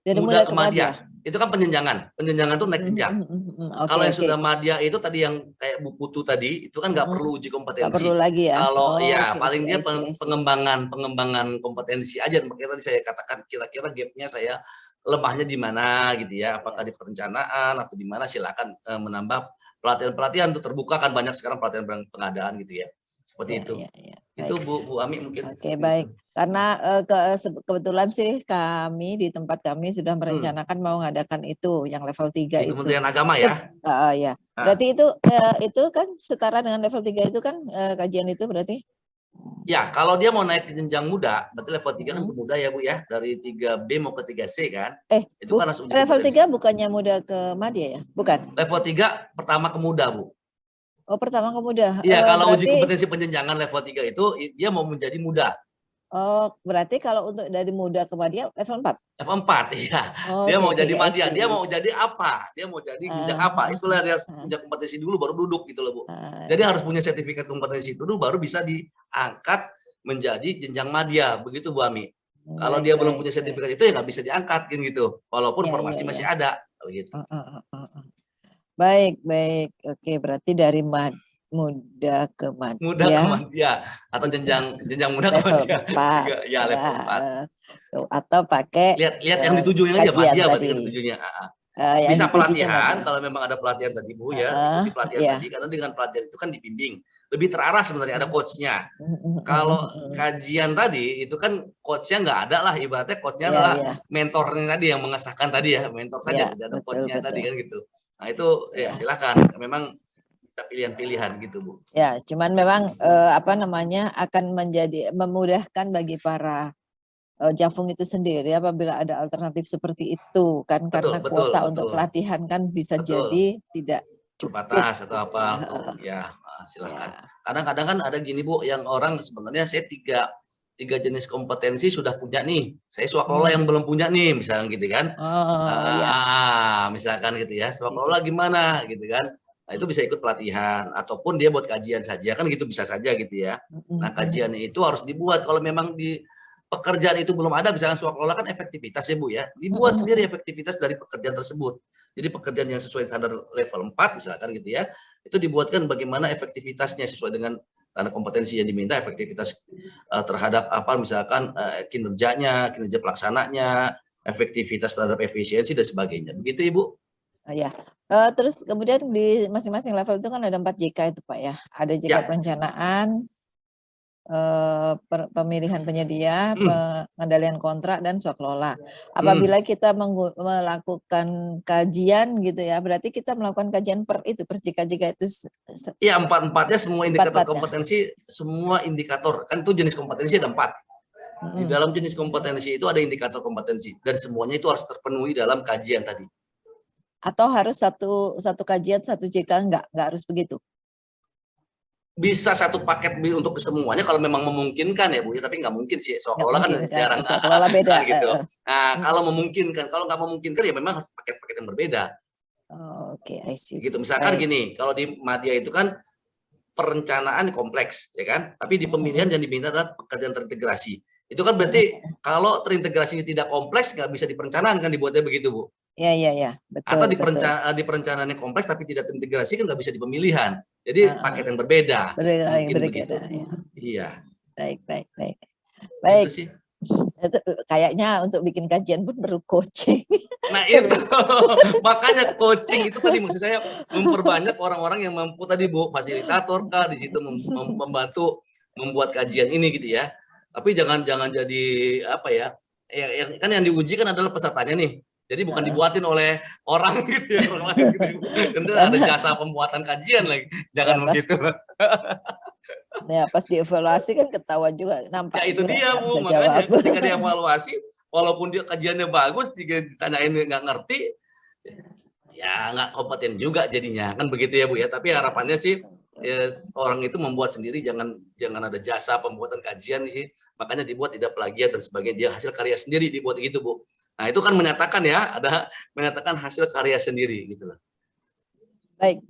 Muda ke madya. Itu kan penjenjangan tuh naik jenjang. Kalau yang sudah madya itu tadi yang kayak Bu Putu tadi, itu kan nggak perlu uji kompetensi. Nggak perlu lagi ya? Kalau ya paling dia pengembangan kompetensi aja. Makanya tadi saya katakan kira-kira gapnya saya lemahnya di mana gitu ya, apakah di perencanaan atau di mana, silakan menambah pelatihan-pelatihan untuk terbuka kan banyak sekarang pelatihan pengadaan gitu ya. Seperti itu. Itu Bu Ami mungkin. Oke, baik. Karena kebetulan sih kami di tempat kami sudah merencanakan mau mengadakan itu yang level 3 itu. Kementerian Agama ya? Ya. Berarti itu kan setara dengan level 3 itu kan kajian itu berarti? Ya, kalau dia mau naik ke jenjang muda, berarti level 3 kan ke muda ya Bu ya, dari 3B mau ke 3C kan? Itu kan langsung level 3 bukannya muda ke madya ya? Bukan. Level 3 pertama ke muda, Bu. Oh, pertama ke muda. Iya, kalau berarti, uji kompetensi penjenjangan level 3 itu dia mau menjadi muda. Oh, berarti kalau untuk dari muda ke madya level 4? Level 4, iya. Dia mau jadi madya, dia mau jadi apa? Dia mau jadi jenjang apa? Itulah dia harus punya kompetensi dulu baru duduk gitu loh, Bu. Jadi harus punya sertifikat kompetensi itu dulu baru bisa diangkat menjadi jenjang madya, begitu Bu Ami. Kalau dia belum punya sertifikat itu ya nggak bisa diangkat gitu. Walaupun formasi masih ada begitu. Baik. Oke, berarti dari muda ke madya atau jenjang muda ke madya. Ya, level 4. Atau pakai lihat yang ditujunya aja madya berarti kan ditujunya. Bisa pelatihan kalau memang ada pelatihan tadi Bu ya, ikuti pelatihan tadi karena dengan pelatihan itu kan dibimbing. Lebih terarah sebenarnya, ada coachnya. Kalau kajian tadi itu kan coachnya nggak ada lah, ibaratnya coachnya adalah mentornya tadi yang mengesahkan tadi ya, mentor saja tidak ada coachnya tadi kan gitu. Nah itu ya silakan, memang kita pilihan-pilihan gitu Bu. Ya, cuman memang akan menjadi memudahkan bagi para Jafung itu sendiri apabila ada alternatif seperti itu kan, karena kuota untuk pelatihan kan bisa jadi tidak terbatas atau apa ya silakan. Kadang-kadang kan ada gini Bu, yang orang sebenarnya saya tiga jenis kompetensi sudah punya nih, saya swaklola yang belum punya nih misalkan gitu kan. Misalkan gitu ya, swaklola gimana gitu kan. Nah, itu bisa ikut pelatihan ataupun dia buat kajian saja kan gitu, bisa saja gitu ya. Nah, kajiannya itu harus dibuat kalau memang di pekerjaan itu belum ada, misalkan swaklola kan efektivitas ya Bu ya, dibuat sendiri efektivitas dari pekerjaan tersebut. Jadi pekerjaan yang sesuai standar level 4 misalkan gitu ya, itu dibuatkan bagaimana efektivitasnya sesuai dengan karena kompetensi yang diminta, efektivitas terhadap apa misalkan kinerja pelaksananya, efektivitas terhadap efisiensi dan sebagainya. Begitu Ibu? Ya. Terus kemudian di masing-masing level itu kan ada 4 JK itu Pak ya. Ada JK perencanaan, pemilihan penyedia, pengendalian kontrak dan swaklola. Apabila kita melakukan kajian gitu ya, berarti kita melakukan kajian per JK itu. Iya, 4-4-nya semua indikator kompetensi, semua indikator kan itu jenis kompetensi ada 4. Di dalam jenis kompetensi itu ada indikator kompetensi dan semuanya itu harus terpenuhi dalam kajian tadi. Atau harus satu kajian 1 JK enggak harus begitu? Bisa satu paket untuk semuanya kalau memang memungkinkan ya Bu ya, tapi nggak mungkin sih, swaklola kan jarang beda gitu. Nah kalau memungkinkan, kalau nggak memungkinkan ya memang harus paket-paket yang berbeda. Oke, I see. Gitu, misalkan gini, kalau di madya itu kan perencanaan kompleks ya kan, tapi di pemilihan yang diminta adalah pekerjaan terintegrasi. Itu kan berarti kalau terintegrasinya tidak kompleks nggak bisa diperencanaan kan, dibuatnya begitu Bu. Iya, betul. Atau di perencanaannya kompleks tapi tidak terintegrasi kan nggak bisa di pemilihan. Jadi paket yang berbeda. Berbeda. Iya. Baik. Itu sih. Itu kayaknya untuk bikin kajian pun perlu coaching. Nah itu makanya coaching itu tadi maksud saya memperbanyak orang-orang yang mampu tadi Bu, fasilitator kah di situ membantu membuat kajian ini gitu ya. Tapi jangan jadi apa ya? Kan yang diuji kan adalah pesertanya nih. Jadi bukan dibuatin oleh orang gitu ya, orang lain gitu. Tentu ada jasa pembuatan kajian lagi. Jangan begitu. Ya pas dievaluasi kan ketahuan juga nampak. Ya itu dia Bu, makanya ketika dievaluasi walaupun dia kajiannya bagus, ditanyain nggak ngerti, ya nggak kompeten juga jadinya kan begitu ya Bu ya. Tapi harapannya sih orang itu membuat sendiri, jangan ada jasa pembuatan kajian sih. Makanya dibuat tidak plagiat dan sebagainya, dia hasil karya sendiri dibuat gitu Bu. Nah itu kan menyatakan menyatakan hasil karya sendiri gitu loh. Baik,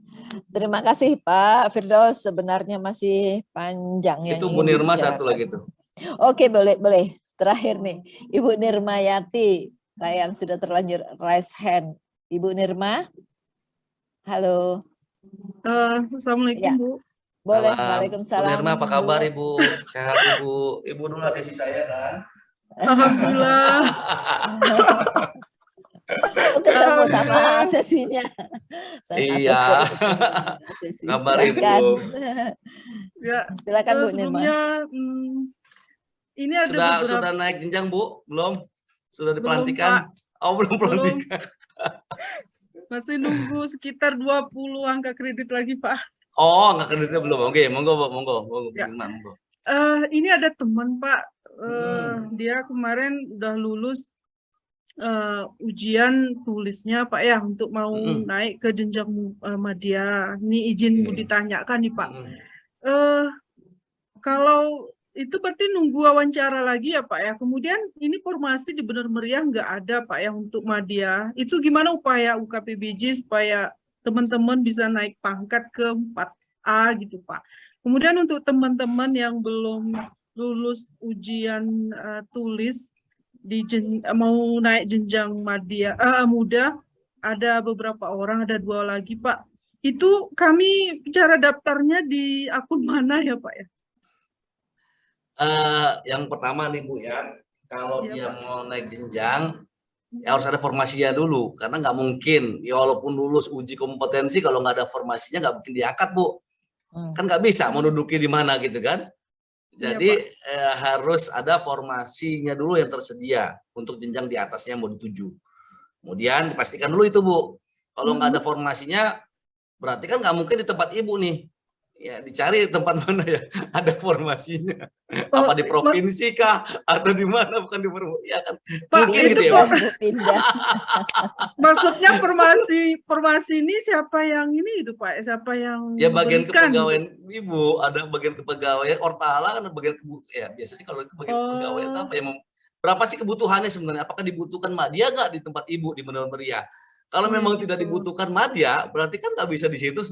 terima kasih Pak Firdaus, sebenarnya masih panjang itu Bu Nirma satu lagi tuh. Oke, boleh. Terakhir nih, Ibu Nirmayati, yang sudah terlanjur raise hand. Ibu Nirma, halo. Assalamualaikum Bu. Boleh, waalaikumsalam. Bu Nirma apa kabar Ibu? Sehat Ibu? Ibu dulu sesi saya kan? Alhamdulillah. Ketemu sama sesinya. Iya. Kabar Ibu. Ya, silakan Bu Nirma. Ini ada sudah naik jenjang Bu? Belum? Sudah dipelantikan? Belum pelantikan. Masih nunggu sekitar 20 angka kredit lagi Pak. Oh, angka kreditnya belum. Oke, monggo. Ya. Monggo. Ini ada teman Pak, dia kemarin udah lulus ujian tulisnya Pak ya, untuk mau naik ke jenjang madya. Ini izin ditanyakan nih Pak. Kalau itu berarti nunggu wawancara lagi ya Pak ya. Kemudian ini formasi di Bener Meriah nggak ada Pak ya untuk madya. Itu gimana upaya UKPBJ supaya teman-teman bisa naik pangkat ke 4A gitu Pak. Kemudian untuk teman-teman yang belum lulus ujian tulis mau naik jenjang madya muda, ada beberapa orang, ada 2 lagi Pak. Itu kami cara daftarnya di akun mana ya Pak ya? Yang pertama nih Bu ya, kalau dia mau naik jenjang ya harus ada formasinya dulu, karena nggak mungkin ya walaupun lulus uji kompetensi kalau nggak ada formasinya nggak mungkin diangkat Bu, kan nggak bisa mau duduki di mana gitu kan. Jadi harus ada formasinya dulu yang tersedia untuk jenjang di atasnya mau dituju. Kemudian dipastikan dulu itu Bu, kalau nggak ada formasinya berarti kan nggak mungkin di tempat Ibu nih. Ya dicari tempat mana ya ada formasinya, apa di provinsi kah atau di mana, bukan di ya kan mungkin gitu ya pindah. Maksudnya formasi ini siapa yang ini itu Pak, siapa yang ya bagian kepegawaian Ibu, ada bagian kepegawaian Ortala kan bagian ya biasanya kalau itu bagian kepegawaian apa ya, berapa sih kebutuhannya sebenarnya, apakah dibutuhkan madya nggak di tempat Ibu di Bener Meriah. Kalau memang tidak dibutuhkan madya berarti kan nggak bisa di situ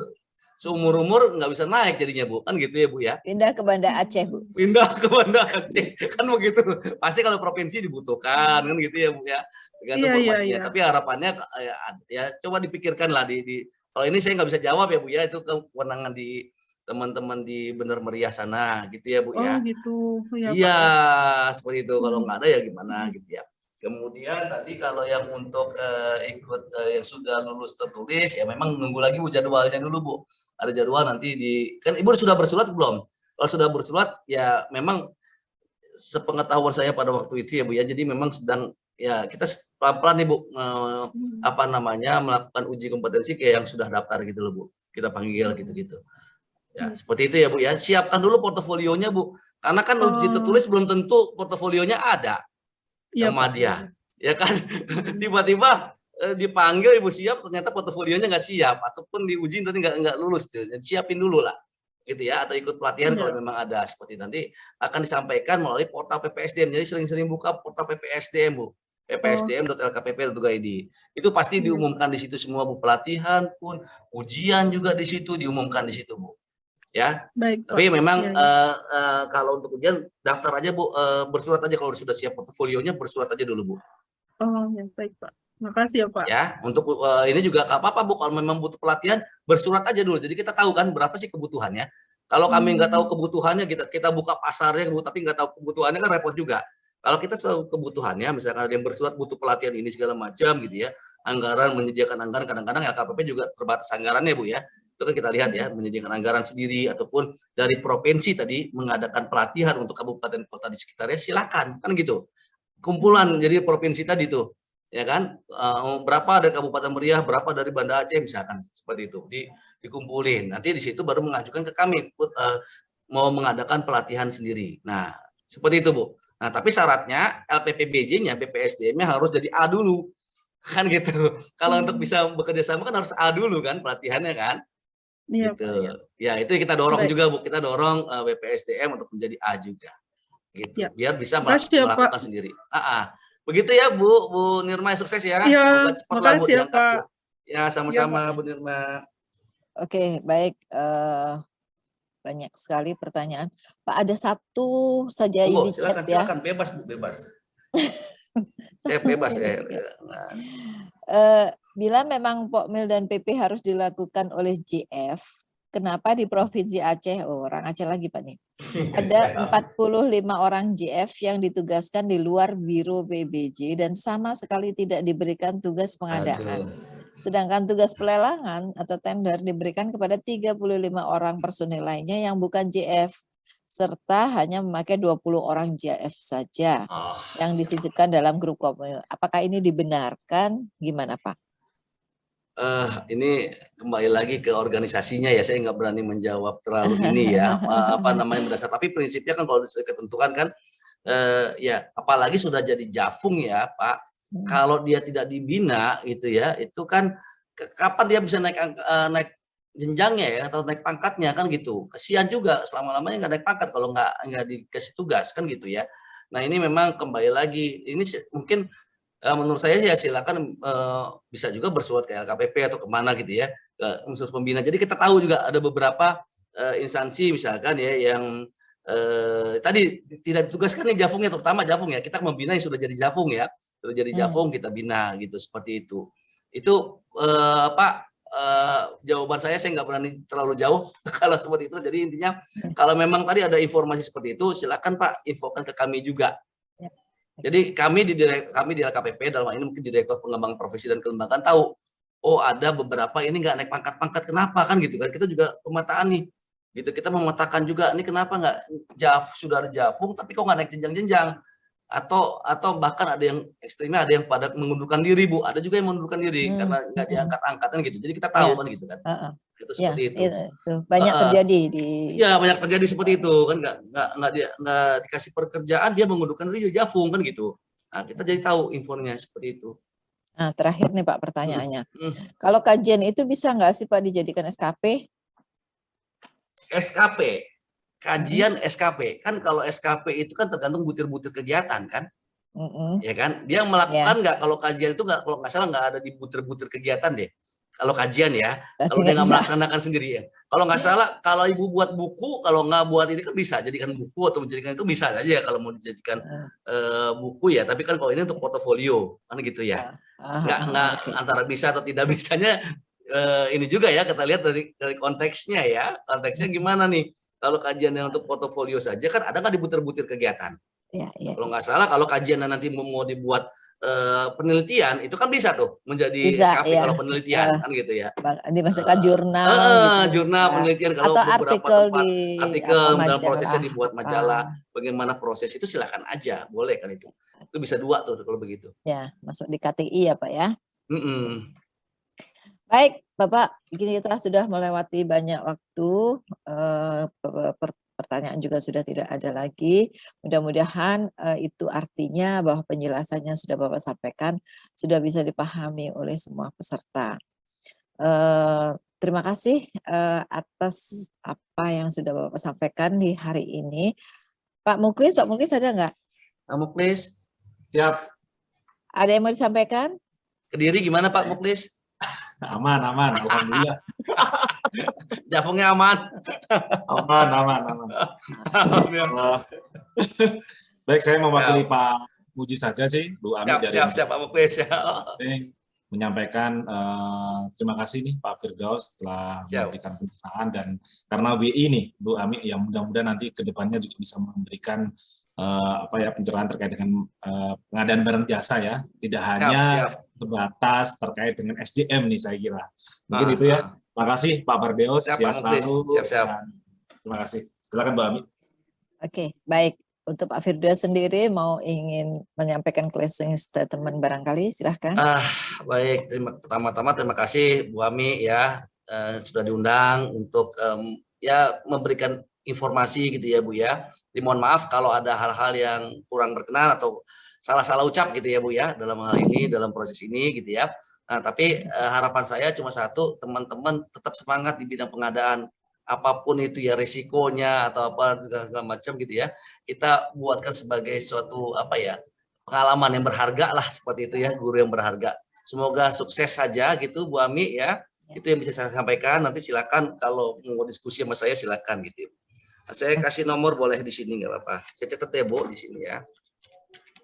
seumur-umur, nggak bisa naik jadinya Bu, kan gitu ya Bu ya. Pindah ke Banda Aceh Bu. Pindah ke Banda Aceh, kan begitu. Pasti kalau provinsi dibutuhkan, kan gitu ya Bu ya. Tergantung formasinya. Tapi harapannya ya coba dipikirkan lah kalau ini saya nggak bisa jawab ya Bu ya, itu kewenangan di teman-teman di Bener Meriah sana, gitu ya Bu ya. Oh gitu. Iya, seperti itu. Kalau nggak ada ya gimana gitu ya. Kemudian tadi kalau yang untuk ikut yang sudah lulus tertulis ya memang nunggu lagi Bu jadwalnya dulu Bu. Ada jadwal nanti kan Ibu sudah bersurat belum? Kalau sudah bersurat ya memang sepengetahuan saya pada waktu itu ya Bu ya. Jadi memang sedang ya kita pelan-pelan nih Bu melakukan uji kompetensi kayak yang sudah daftar gitu loh Bu. Kita panggil gitu-gitu. Ya, seperti itu ya Bu ya. Siapkan dulu portofolionya Bu. Karena kan uji tertulis belum tentu portofolionya ada. Yang madya, ya kan tiba-tiba dipanggil Ibu siap ternyata portofolionya nggak siap ataupun diuji nanti nggak lulus, jadi siapin dulu lah gitu ya, atau ikut pelatihan kalau memang ada, seperti nanti akan disampaikan melalui portal PPSDM. Jadi sering-sering buka portal PPSDM Bu, ppsdm.lkpp.go.id, itu pasti diumumkan di situ semua Bu, pelatihan pun ujian juga di situ diumumkan di situ Bu ya. Baik, tapi memang kalau untuk ujian daftar aja Bu, bersurat aja kalau sudah siap portofolionya, bersurat aja dulu Bu. Oh ya baik Pak, makasih ya Pak. Ya untuk ini juga nggak apa-apa Bu, kalau memang butuh pelatihan bersurat aja dulu, jadi kita tahu kan berapa sih kebutuhannya. Kalau kami nggak tahu kebutuhannya, kita buka pasarnya Bu, tapi nggak tahu kebutuhannya kan repot juga. Kalau kita tahu kebutuhannya, misalkan ada yang bersurat butuh pelatihan ini segala macam gitu ya, anggaran, menyediakan anggaran, kadang-kadang LKPP juga terbatas anggarannya Bu ya. Itu kan kita lihat ya, menyediakan anggaran sendiri ataupun dari provinsi tadi mengadakan pelatihan untuk kabupaten kota di sekitarnya, silakan kan gitu. Kumpulan jadi provinsi tadi tuh, ya kan, berapa dari Kabupaten Meriah, berapa dari Banda Aceh misalkan, seperti itu dikumpulin. Nanti di situ baru mengajukan ke kami mau mengadakan pelatihan sendiri. Nah, seperti itu Bu. Nah, tapi syaratnya LPPBJ-nya, BPSDM-nya harus jadi A dulu. Kan gitu. Kalau untuk bisa bekerja sama kan harus A dulu kan pelatihannya kan. Iya, gitu. Ya itu kita dorong juga Bu, kita dorong BPSDM untuk menjadi A juga, gitu. Biar bisa melakukan sendiri. Begitu ya Bu Nirma, sukses ya. Semoga cepat lah Bu diangkat Bu. Ya sama-sama Bu Nirma. Oke, baik. Banyak sekali pertanyaan. Pak, ada satu saja ini chat ya. Silakan, bebas Bu, bebas. Saya bebas ya. Bila memang Pokmil dan PP harus dilakukan oleh JF, kenapa di Provinsi Aceh, orang Aceh lagi Pak nih, ada 45 orang JF yang ditugaskan di luar Biro PBJ dan sama sekali tidak diberikan tugas pengadaan. Sedangkan tugas pelelangan atau tender diberikan kepada 35 orang personil lainnya yang bukan JF, serta hanya memakai 20 orang JF saja yang disisipkan dalam grup Pokmil. Apakah ini dibenarkan? Gimana Pak? ini kembali lagi ke organisasinya ya, saya nggak berani menjawab terlalu ini ya, apa namanya mendasar. Tapi prinsipnya kan kalau ketentuan kan, ya apalagi sudah jadi Jafung ya Pak, kalau dia tidak dibina gitu ya, itu kan kapan dia bisa naik jenjangnya ya atau naik pangkatnya kan gitu. Kasihan juga selama-lamanya nggak naik pangkat kalau nggak dikasih tugas kan gitu ya. Nah ini memang kembali lagi, ini mungkin menurut saya ya silakan bisa juga bersurat ke LKPP atau kemana gitu ya, ke unsur pembina. Jadi kita tahu juga ada beberapa instansi misalkan ya yang tadi tidak ditugaskan nih Jafungnya, terutama Jafung ya, kita membina yang sudah jadi Jafung ya, sudah jadi Jafung kita bina gitu, seperti itu. Itu Pak, jawaban saya nggak berani terlalu jauh kalau seperti itu. Jadi intinya kalau memang tadi ada informasi seperti itu, silakan Pak infokan ke kami juga. Jadi kami di LKPP dalam hal ini mungkin Direktur Pengembangan Profesi dan Kelembagaan tahu, oh ada beberapa ini nggak naik pangkat-pangkat, kenapa kan gitu kan? Kita juga pemetaan nih, gitu kita memetakan juga ini kenapa nggak sudah ada Jafung tapi kok nggak naik jenjang-jenjang, atau bahkan ada yang ekstrimnya, ada yang pada mengundurkan diri Bu, ada juga yang mengundurkan diri karena nggak diangkat-angkat kan gitu. Jadi kita tahu kan gitu kan. Itu seperti itu. Banyak terjadi di. Iya banyak terjadi seperti itu kan, nggak dikasih pekerjaan dia mengundurkan diri jadi Jafung kan gitu. Nah kita jadi tahu infonya seperti itu. Nah terakhir nih Pak pertanyaannya, kalau kajian itu bisa nggak sih Pak dijadikan SKP? SKP. Kajian SKP kan, kalau SKP itu kan tergantung butir-butir kegiatan kan, ya kan dia melakukan nggak, kalau kajian itu nggak, kalau nggak salah nggak ada di butir-butir kegiatan deh kalau kajian ya, kalau dia nggak melaksanakan sendiri ya, kalau nggak salah kalau ibu buat buku, kalau nggak buat ini kan bisa jadikan buku atau menjadikan itu bisa aja ya kalau mau dijadikan buku ya, tapi kan kalau ini untuk portofolio kan gitu ya, nggak antara bisa atau tidak bisanya ini juga ya kita lihat dari konteksnya ya, konteksnya gimana nih. Kalau kajian yang untuk portofolio saja kan ada nggak dibutir-butir kegiatan? Kalau nggak salah, kalau kajian nanti mau dibuat penelitian, itu kan bisa tuh menjadi SKP kalau penelitian kan gitu ya. Dimasukkan jurnal. Jurnal penelitian kalau atau beberapa tempat artikel dalam prosesnya dibuat majalah, bagaimana proses itu silakan aja, boleh kan itu. Itu bisa 2 tuh kalau begitu. Ya, masuk di KTI ya Pak ya. Baik, Bapak, gini kita sudah melewati banyak waktu, pertanyaan juga sudah tidak ada lagi. Mudah-mudahan itu artinya bahwa penjelasannya sudah Bapak sampaikan, sudah bisa dipahami oleh semua peserta. Terima kasih atas apa yang sudah Bapak sampaikan di hari ini. Pak Muklis ada nggak? Pak Muklis, siap. Ada yang mau disampaikan? Kediri gimana Pak Muklis? Aman, alhamdulillah. Jafungnya aman. Aman. Baik, saya mewakili Pak Muji saja sih, Bu Ami. Siap Pak Muklis ya. Menyampaikan terima kasih nih Pak Firdaus telah memberikan pencerahan, dan karena WI nih Bu Ami, yang mudah-mudahan nanti ke depannya juga bisa memberikan pencerahan terkait dengan pengadaan barang jasa ya, tidak hanya terbatas terkait dengan SDM nih saya kira. Mungkin itu ya. Terima kasih Pak Firdaus. Siap. Terima kasih. Silakan Bu Ami. Oke, baik. Untuk Pak Firdaus sendiri ingin menyampaikan closing statement barangkali, silahkan. Baik, pertama-tama terima kasih Bu Ami ya, sudah diundang untuk ya memberikan informasi gitu ya Bu ya. Mohon maaf kalau ada hal-hal yang kurang berkenan atau salah-salah ucap gitu ya Bu ya, dalam hal ini, dalam proses ini gitu ya. Nah tapi harapan saya cuma satu, teman-teman tetap semangat di bidang pengadaan, apapun itu ya risikonya atau apa segala macam gitu ya, kita buatkan sebagai suatu pengalaman yang berharga lah, seperti itu ya, guru yang berharga. Semoga sukses saja gitu Bu Ami ya. Itu yang bisa saya sampaikan. Nanti silakan kalau mau diskusi sama saya silakan gitu. Nah, saya kasih nomor boleh di sini nggak apa-apa. Saya catat ya Bu di sini ya.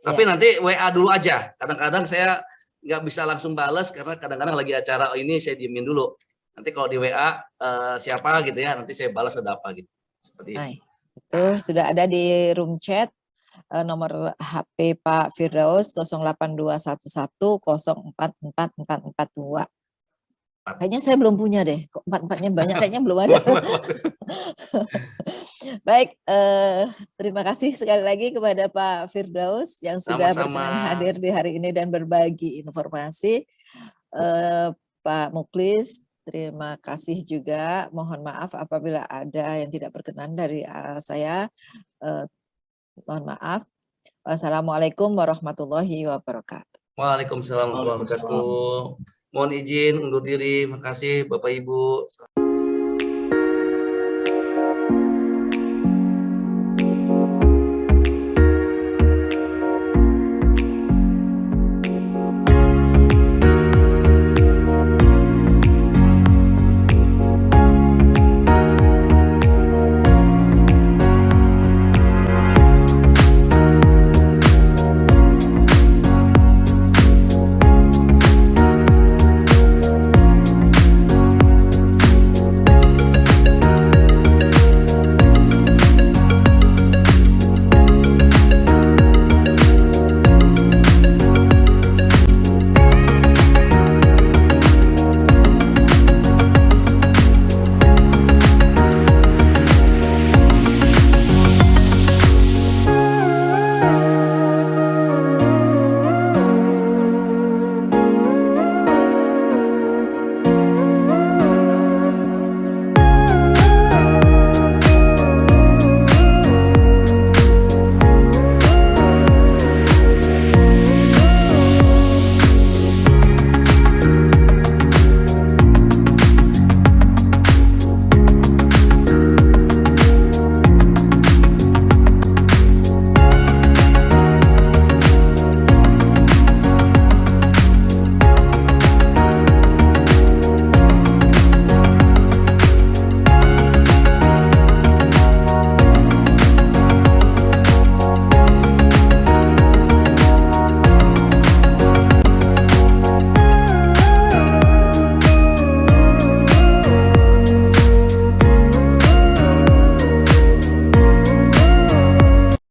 Tapi nanti WA dulu aja. Kadang-kadang saya nggak bisa langsung balas karena kadang-kadang lagi acara ini saya diemin dulu. Nanti kalau di WA siapa gitu ya, nanti saya balas ada apa gitu. Seperti itu. Itu sudah ada di room chat nomor HP Pak Firdaus 08211044442. Kayaknya saya belum punya deh, kok 44-nya banyak, kayaknya belum ada. Baik, terima kasih sekali lagi kepada Pak Firdaus yang sudah berkenan hadir di hari ini dan berbagi informasi. Pak Muklis, terima kasih juga. Mohon maaf apabila ada yang tidak berkenan dari saya. Mohon maaf. Wassalamualaikum warahmatullahi wabarakatuh. Waalaikumsalam warahmatullahi wabarakatuh. Mohon izin undur diri. Terima kasih Bapak Ibu.